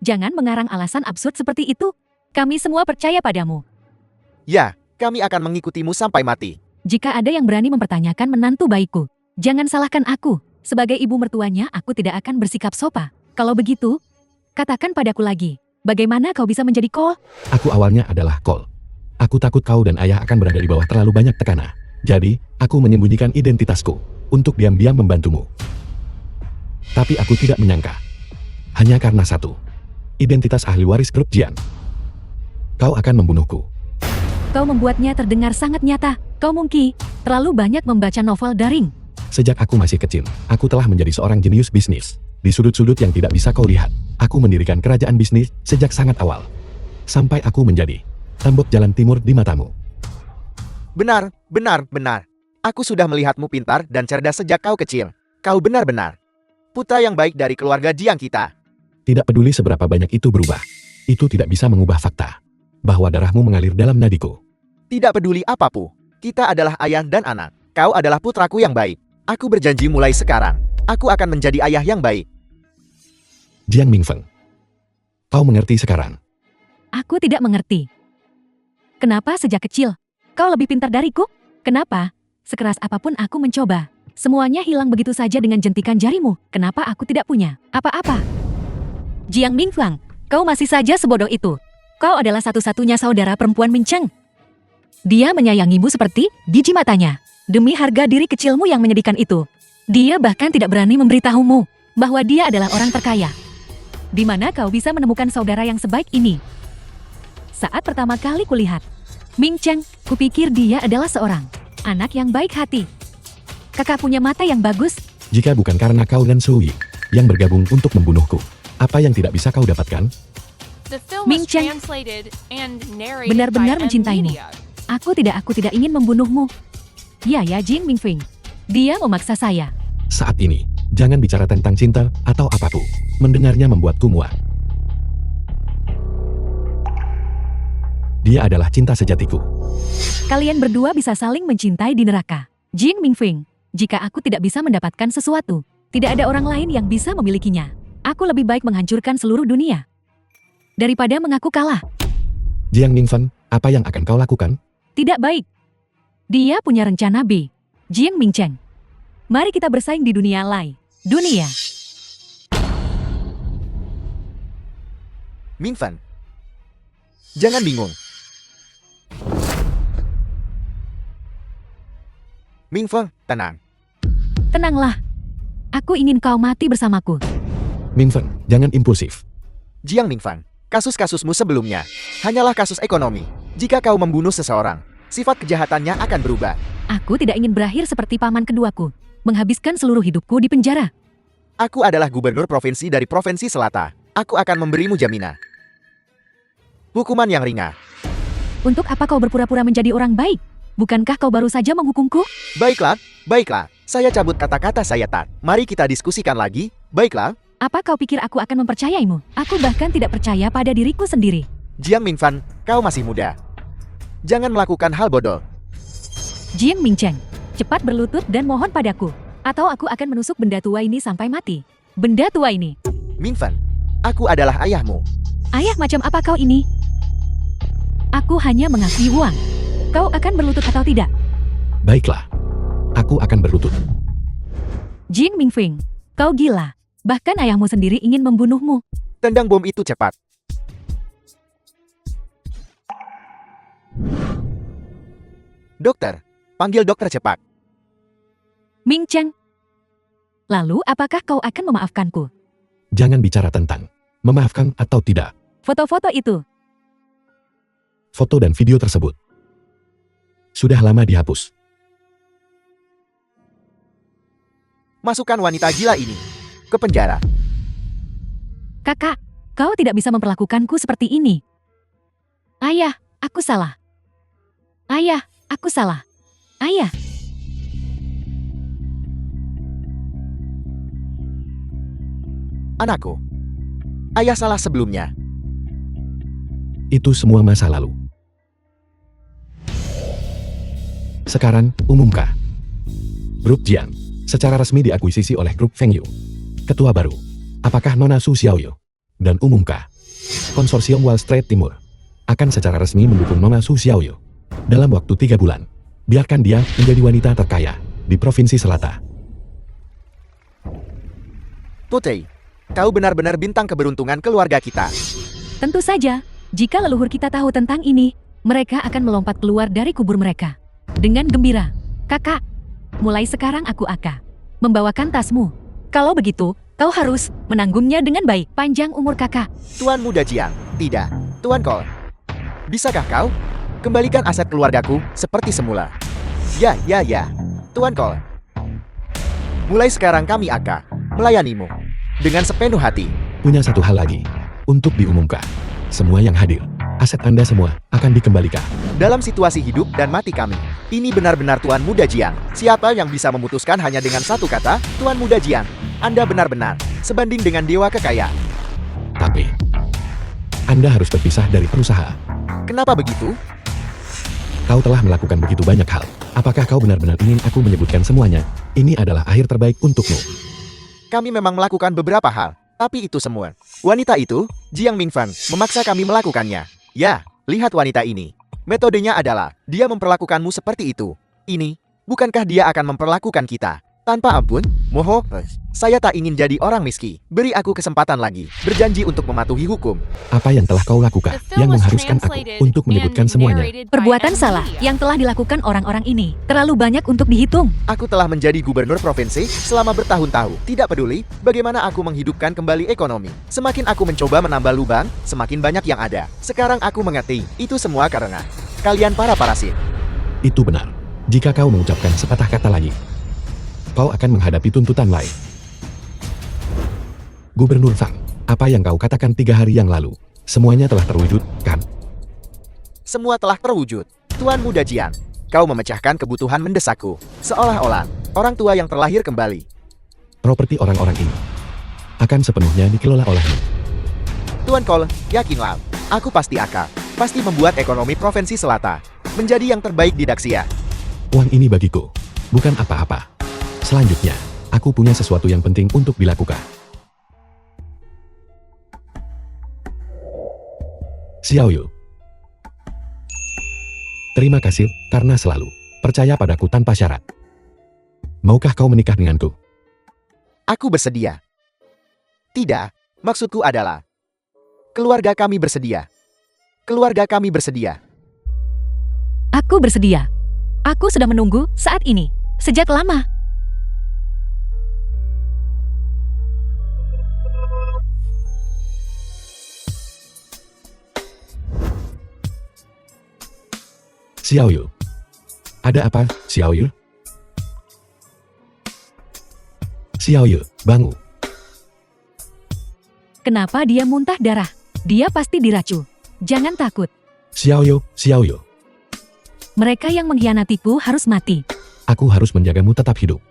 [SPEAKER 3] jangan mengarang alasan absurd seperti itu. Kami semua percaya padamu.
[SPEAKER 2] ya, kami akan mengikutimu sampai mati.
[SPEAKER 3] Jika ada yang berani mempertanyakan menantu baikku, jangan salahkan aku. Sebagai ibu mertuanya, aku tidak akan bersikap sopan. Kalau begitu, katakan padaku lagi, bagaimana kau bisa menjadi Cole?
[SPEAKER 1] Aku awalnya adalah Cole. Aku takut kau dan ayah akan berada di bawah terlalu banyak tekanan. Jadi, aku menyembunyikan identitasku untuk diam-diam membantumu. Tapi aku tidak menyangka. Hanya karena satu, identitas ahli waris grup Jian. Kau akan membunuhku.
[SPEAKER 3] Kau membuatnya terdengar sangat nyata. Kau mungkin terlalu banyak membaca novel daring.
[SPEAKER 1] Sejak aku masih kecil, aku telah menjadi seorang jenius bisnis. Di sudut-sudut yang tidak bisa kau lihat, aku mendirikan kerajaan bisnis sejak sangat awal. Sampai aku menjadi tembok jalan timur di matamu.
[SPEAKER 2] Benar, benar, benar. Aku sudah melihatmu pintar dan cerdas sejak kau kecil. Kau benar-benar putra yang baik dari keluarga Jiang kita.
[SPEAKER 1] Tidak peduli seberapa banyak itu berubah. Itu tidak bisa mengubah fakta bahwa darahmu mengalir dalam nadiku.
[SPEAKER 2] Tidak peduli apapun, kita adalah ayah dan anak. Kau adalah putraku yang baik. Aku berjanji mulai sekarang, aku akan menjadi ayah yang baik.
[SPEAKER 1] Jiang Mingfeng, kau mengerti sekarang?
[SPEAKER 3] Aku tidak mengerti. Kenapa sejak kecil kau lebih pintar dariku? Kenapa? Sekeras apapun aku mencoba, semuanya hilang begitu saja dengan jentikan jarimu. Kenapa aku tidak punya apa-apa? Jiang Mingfang, kau masih saja sebodoh itu. Kau adalah satu-satunya saudara perempuan Min Cheng. Dia menyayangimu seperti biji matanya. Demi harga diri kecilmu yang menyedihkan itu. Dia bahkan tidak berani memberitahumu bahwa dia adalah orang terkaya. Di mana kau bisa menemukan saudara yang sebaik ini? Saat pertama kali kulihat Min Cheng, kupikir dia adalah seorang anak yang baik hati. Kakak punya mata yang bagus.
[SPEAKER 1] Jika bukan karena kau dan Sui yang bergabung untuk membunuhku, apa yang tidak bisa kau dapatkan?
[SPEAKER 5] The film
[SPEAKER 3] Ming
[SPEAKER 5] was
[SPEAKER 3] Cheng
[SPEAKER 5] translated and narrated
[SPEAKER 3] benar-benar
[SPEAKER 5] by M
[SPEAKER 3] mencintaimu.
[SPEAKER 5] Media.
[SPEAKER 3] Aku tidak ingin membunuhmu. Ya Jing Mingfeng. Dia memaksa saya.
[SPEAKER 1] Saat ini, jangan bicara tentang cinta atau apapun. Mendengarnya membuatku muak. Dia adalah cinta sejatiku.
[SPEAKER 3] Kalian berdua bisa saling mencintai di neraka. Jing Mingfeng, jika aku tidak bisa mendapatkan sesuatu, tidak ada orang lain yang bisa memilikinya. Aku lebih baik menghancurkan seluruh dunia daripada mengaku kalah.
[SPEAKER 1] Jiang Mingfan, apa yang akan kau lakukan?
[SPEAKER 3] Tidak baik. Dia punya rencana B. Jiang Mingcheng. Mari kita bersaing di dunia lain. Dunia.
[SPEAKER 2] Mingfan, jangan bingung. Mingfang, tenang.
[SPEAKER 3] Tenanglah. Aku ingin kau mati bersamaku.
[SPEAKER 1] Mingfan, jangan impulsif.
[SPEAKER 2] Jiang Mingfang, kasus-kasusmu sebelumnya hanyalah kasus ekonomi. Jika kau membunuh seseorang, sifat kejahatannya akan berubah.
[SPEAKER 3] Aku tidak ingin berakhir seperti paman keduaku, menghabiskan seluruh hidupku di penjara.
[SPEAKER 2] Aku adalah gubernur provinsi dari Provinsi Selatan. Aku akan memberimu jaminan. Hukuman yang ringan.
[SPEAKER 3] Untuk apa kau berpura-pura menjadi orang baik? Bukankah kau baru saja menghukumku?
[SPEAKER 2] Baiklah, baiklah. Saya cabut kata-kata saya Tat. Mari kita diskusikan lagi. Baiklah.
[SPEAKER 3] Apa kau pikir aku akan mempercayaimu? Aku bahkan tidak percaya pada diriku sendiri.
[SPEAKER 2] Jiang Mingfan, kau masih muda. Jangan melakukan hal bodoh.
[SPEAKER 3] Jiang Mingcheng, cepat berlutut dan mohon padaku. Atau aku akan menusuk benda tua ini sampai mati. Benda tua ini.
[SPEAKER 2] Mingfan, aku adalah ayahmu.
[SPEAKER 3] Ayah macam apa kau ini? Aku hanya mengakui uang. Kau akan berlutut atau tidak?
[SPEAKER 1] Baiklah. Aku akan berlutut.
[SPEAKER 3] Jing Mingfeng, kau gila. Bahkan ayahmu sendiri ingin membunuhmu.
[SPEAKER 2] Tendang bom itu cepat. Dokter, panggil dokter cepat.
[SPEAKER 3] Ming Cheng. Lalu apakah kau akan memaafkanku?
[SPEAKER 1] Jangan bicara tentang memaafkan atau tidak.
[SPEAKER 3] Foto-foto itu.
[SPEAKER 1] Foto dan video tersebut sudah lama dihapus.
[SPEAKER 2] Masukkan wanita gila ini ke penjara.
[SPEAKER 3] Kakak, kau tidak bisa memperlakukanku seperti ini. Ayah, aku salah. Ayah, aku salah. Ayah.
[SPEAKER 2] Anakku, ayah salah sebelumnya.
[SPEAKER 1] Itu semua masa lalu. Sekarang, umumkah? Grup Jiang secara resmi diakuisisi oleh grup Fengyu. Ketua baru, apakah Nona Su Xiaoyu? Dan umumkah? Konsorsium Wall Street Timur akan secara resmi mendukung Nona Su Xiaoyu. Dalam waktu 3 bulan, biarkan dia menjadi wanita terkaya di Provinsi Selatan.
[SPEAKER 2] Putri, kau benar-benar bintang keberuntungan keluarga kita.
[SPEAKER 3] Tentu saja, jika leluhur kita tahu tentang ini, mereka akan melompat keluar dari kubur mereka. Dengan gembira. Kakak, mulai sekarang aku akan membawakan tasmu. Kalau begitu, kau harus menanggungnya dengan baik. Panjang umur kakak.
[SPEAKER 2] Tuan Muda Jiang, tidak. Tuan Kol, bisakah kau kembalikan aset keluargaku seperti semula? Ya. Tuan Kol, mulai sekarang kami akan melayanimu dengan sepenuh hati.
[SPEAKER 1] Punya satu hal lagi untuk diumumkan. Semua yang hadir, aset Anda semua akan dikembalikan.
[SPEAKER 2] Dalam situasi hidup dan mati kami, ini benar-benar Tuan Muda Jiang. Siapa yang bisa memutuskan hanya dengan satu kata, Tuan Muda Jiang? Anda benar-benar sebanding dengan dewa kekayaan.
[SPEAKER 1] Tapi, Anda harus berpisah dari perusahaan.
[SPEAKER 2] Kenapa begitu?
[SPEAKER 1] Kau telah melakukan begitu banyak hal. Apakah kau benar-benar ingin aku menyebutkan semuanya? Ini adalah akhir terbaik untukmu.
[SPEAKER 2] Kami memang melakukan beberapa hal, tapi itu semua. Wanita itu, Jiang Minfang, memaksa kami melakukannya. Ya, lihat wanita ini. Metodenya adalah, dia memperlakukanmu seperti itu. Ini, bukankah dia akan memperlakukan kita? Tanpa ampun, moho, saya tak ingin jadi orang miskin. Beri aku kesempatan lagi, berjanji untuk mematuhi hukum.
[SPEAKER 1] Apa yang telah kau lakukan
[SPEAKER 5] The film
[SPEAKER 1] yang
[SPEAKER 5] was
[SPEAKER 1] mengharuskan aku
[SPEAKER 5] translated
[SPEAKER 1] untuk menyebutkan
[SPEAKER 5] and
[SPEAKER 1] semuanya?
[SPEAKER 5] narrated by
[SPEAKER 3] Perbuatan
[SPEAKER 5] M.
[SPEAKER 3] salah
[SPEAKER 5] Media.
[SPEAKER 3] yang telah dilakukan orang-orang ini terlalu banyak untuk dihitung.
[SPEAKER 2] Aku telah menjadi gubernur provinsi selama bertahun-tahun. Tidak peduli bagaimana aku menghidupkan kembali ekonomi. Semakin aku mencoba menambah lubang, semakin banyak yang ada. Sekarang aku mengerti, itu semua karena kalian para parasit.
[SPEAKER 1] Itu benar. Jika kau mengucapkan sepatah kata lagi, kau akan menghadapi tuntutan lain. Gubernur Fang, apa yang kau katakan 3 hari yang lalu, semuanya telah terwujud, kan?
[SPEAKER 2] Semua telah terwujud. Tuan Muda Jian, kau memecahkan kebutuhan mendesakku. Seolah-olah orang tua yang terlahir kembali.
[SPEAKER 1] Properti orang-orang ini akan sepenuhnya dikelola olehmu.
[SPEAKER 2] Tuan Cole, yakinlah, aku pasti membuat ekonomi Provinsi Selatan menjadi yang terbaik di Daxia.
[SPEAKER 1] Uang ini bagiku, bukan apa-apa. Selanjutnya, aku punya sesuatu yang penting untuk dilakukan. Xiaoyu. Terima kasih karena selalu percaya padaku tanpa syarat. Maukah kau menikah denganku?
[SPEAKER 2] Aku bersedia. Tidak, maksudku adalah keluarga kami bersedia. Keluarga kami bersedia.
[SPEAKER 3] Aku bersedia. Aku sudah menunggu saat ini sejak lama.
[SPEAKER 1] Xiaoyu. Ada apa, Xiaoyu? Xiaoyu, bangun.
[SPEAKER 3] Kenapa dia muntah darah? Dia pasti diracu. Jangan takut.
[SPEAKER 1] Xiaoyu.
[SPEAKER 3] Mereka yang mengkhianatiku harus mati.
[SPEAKER 1] Aku harus menjagamu tetap hidup.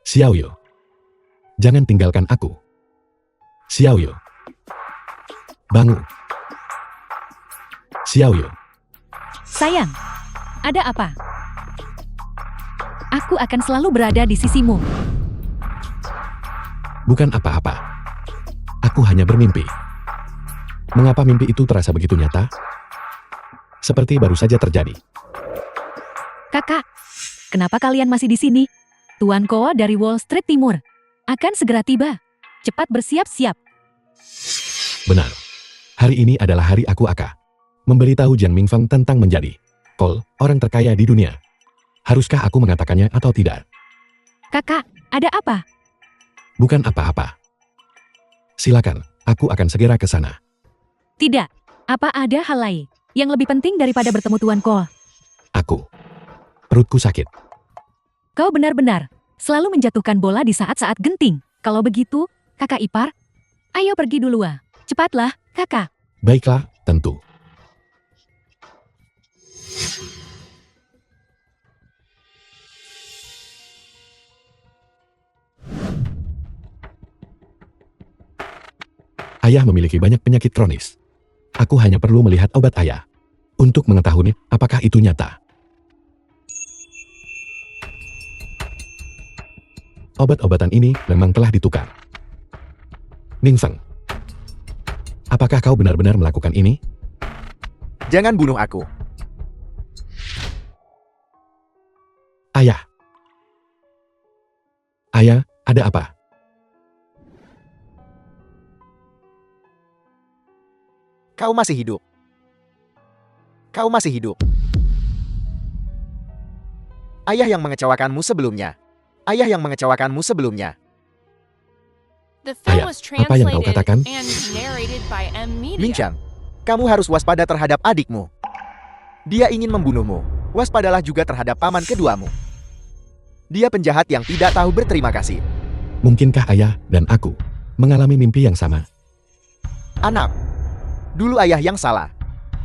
[SPEAKER 1] Xiaoyu. Jangan tinggalkan aku. Xiaoyu. Bangun. Xiaoyu.
[SPEAKER 3] Sayang, ada apa? Aku akan selalu berada di sisimu.
[SPEAKER 1] Bukan apa-apa. Aku hanya bermimpi. Mengapa mimpi itu terasa begitu nyata? Seperti baru saja terjadi.
[SPEAKER 3] Kakak, kenapa kalian masih di sini? Tuan Ko dari Wall Street Timur akan segera tiba. Cepat bersiap-siap.
[SPEAKER 1] Benar. Hari ini adalah hari aku akan memberitahu Jiang Mingfang tentang menjadi orang terkaya di dunia. Haruskah aku mengatakannya atau tidak?
[SPEAKER 3] Kakak, ada apa?
[SPEAKER 1] Bukan apa-apa. Silakan, aku akan segera ke sana.
[SPEAKER 3] Tidak. Apa ada hal lain yang lebih penting daripada bertemu Tuan Ko?
[SPEAKER 1] Aku. Perutku sakit.
[SPEAKER 3] Kau benar-benar selalu menjatuhkan bola di saat-saat genting. Kalau begitu, kakak ipar, ayo pergi dulu. Cepatlah, kakak.
[SPEAKER 1] Baiklah, tentu. Ayah memiliki banyak penyakit kronis. Aku hanya perlu melihat obat ayah untuk mengetahui apakah itu nyata. Obat-obatan ini memang telah ditukar. Mingfang, apakah kau benar-benar melakukan ini?
[SPEAKER 2] Jangan bunuh aku.
[SPEAKER 1] Ayah. Ayah, ada apa?
[SPEAKER 2] Kau masih hidup. Kau masih hidup. Ayah yang mengecewakanmu sebelumnya. Ayah yang mengecewakanmu sebelumnya.
[SPEAKER 5] The film
[SPEAKER 1] Ayah,
[SPEAKER 5] was
[SPEAKER 1] apa yang kau
[SPEAKER 5] translated
[SPEAKER 1] katakan?
[SPEAKER 5] and narrated by M. Media.
[SPEAKER 2] Mingqiang, kamu harus waspada terhadap adikmu. Dia ingin membunuhmu. Waspadalah juga terhadap paman keduamu. Dia penjahat yang tidak tahu berterima kasih.
[SPEAKER 1] Mungkinkah ayah dan aku mengalami mimpi yang sama?
[SPEAKER 2] Anak, dulu ayah yang salah.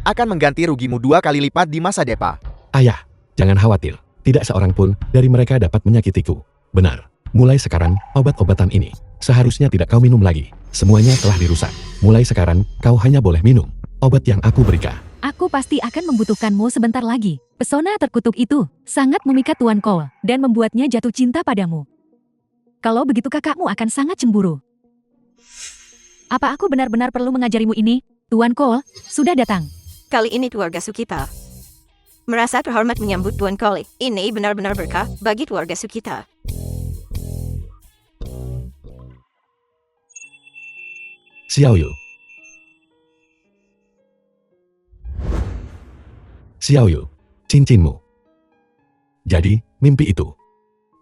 [SPEAKER 2] Akan mengganti rugimu 2 kali lipat di masa depan.
[SPEAKER 1] Ayah, jangan khawatir. Tidak seorang pun dari mereka dapat menyakitiku. Benar. Mulai sekarang, obat-obatan ini seharusnya tidak kau minum lagi. Semuanya telah dirusak. Mulai sekarang, kau hanya boleh minum obat yang aku berikan.
[SPEAKER 3] Aku pasti akan membutuhkanmu sebentar lagi. Pesona terkutuk itu sangat memikat Tuan Ko dan membuatnya jatuh cinta padamu. Kalau begitu kakakmu akan sangat cemburu. Apa aku benar-benar perlu mengajarimu ini? Tuan Cole, sudah datang.
[SPEAKER 4] Kali ini keluarga Sukita merasa terhormat menyambut Tuan Cole. Ini benar-benar berkah bagi keluarga Sukita.
[SPEAKER 1] Xiaoyu. Xiaoyu, cincinmu. Jadi, mimpi itu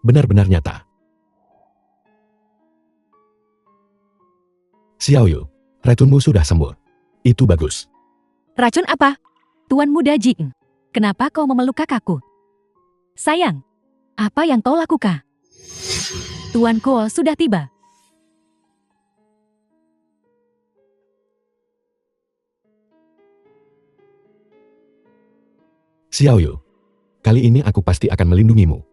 [SPEAKER 1] benar-benar nyata. Xiaoyu, racunmu sudah sembuh. Itu bagus.
[SPEAKER 3] Racun apa? Tuan muda Jing, kenapa kau memeluk kakakku? Sayang, apa yang kau lakukan? Tuan Cole sudah tiba.
[SPEAKER 1] Xiaoyu, kali ini aku pasti akan melindungimu.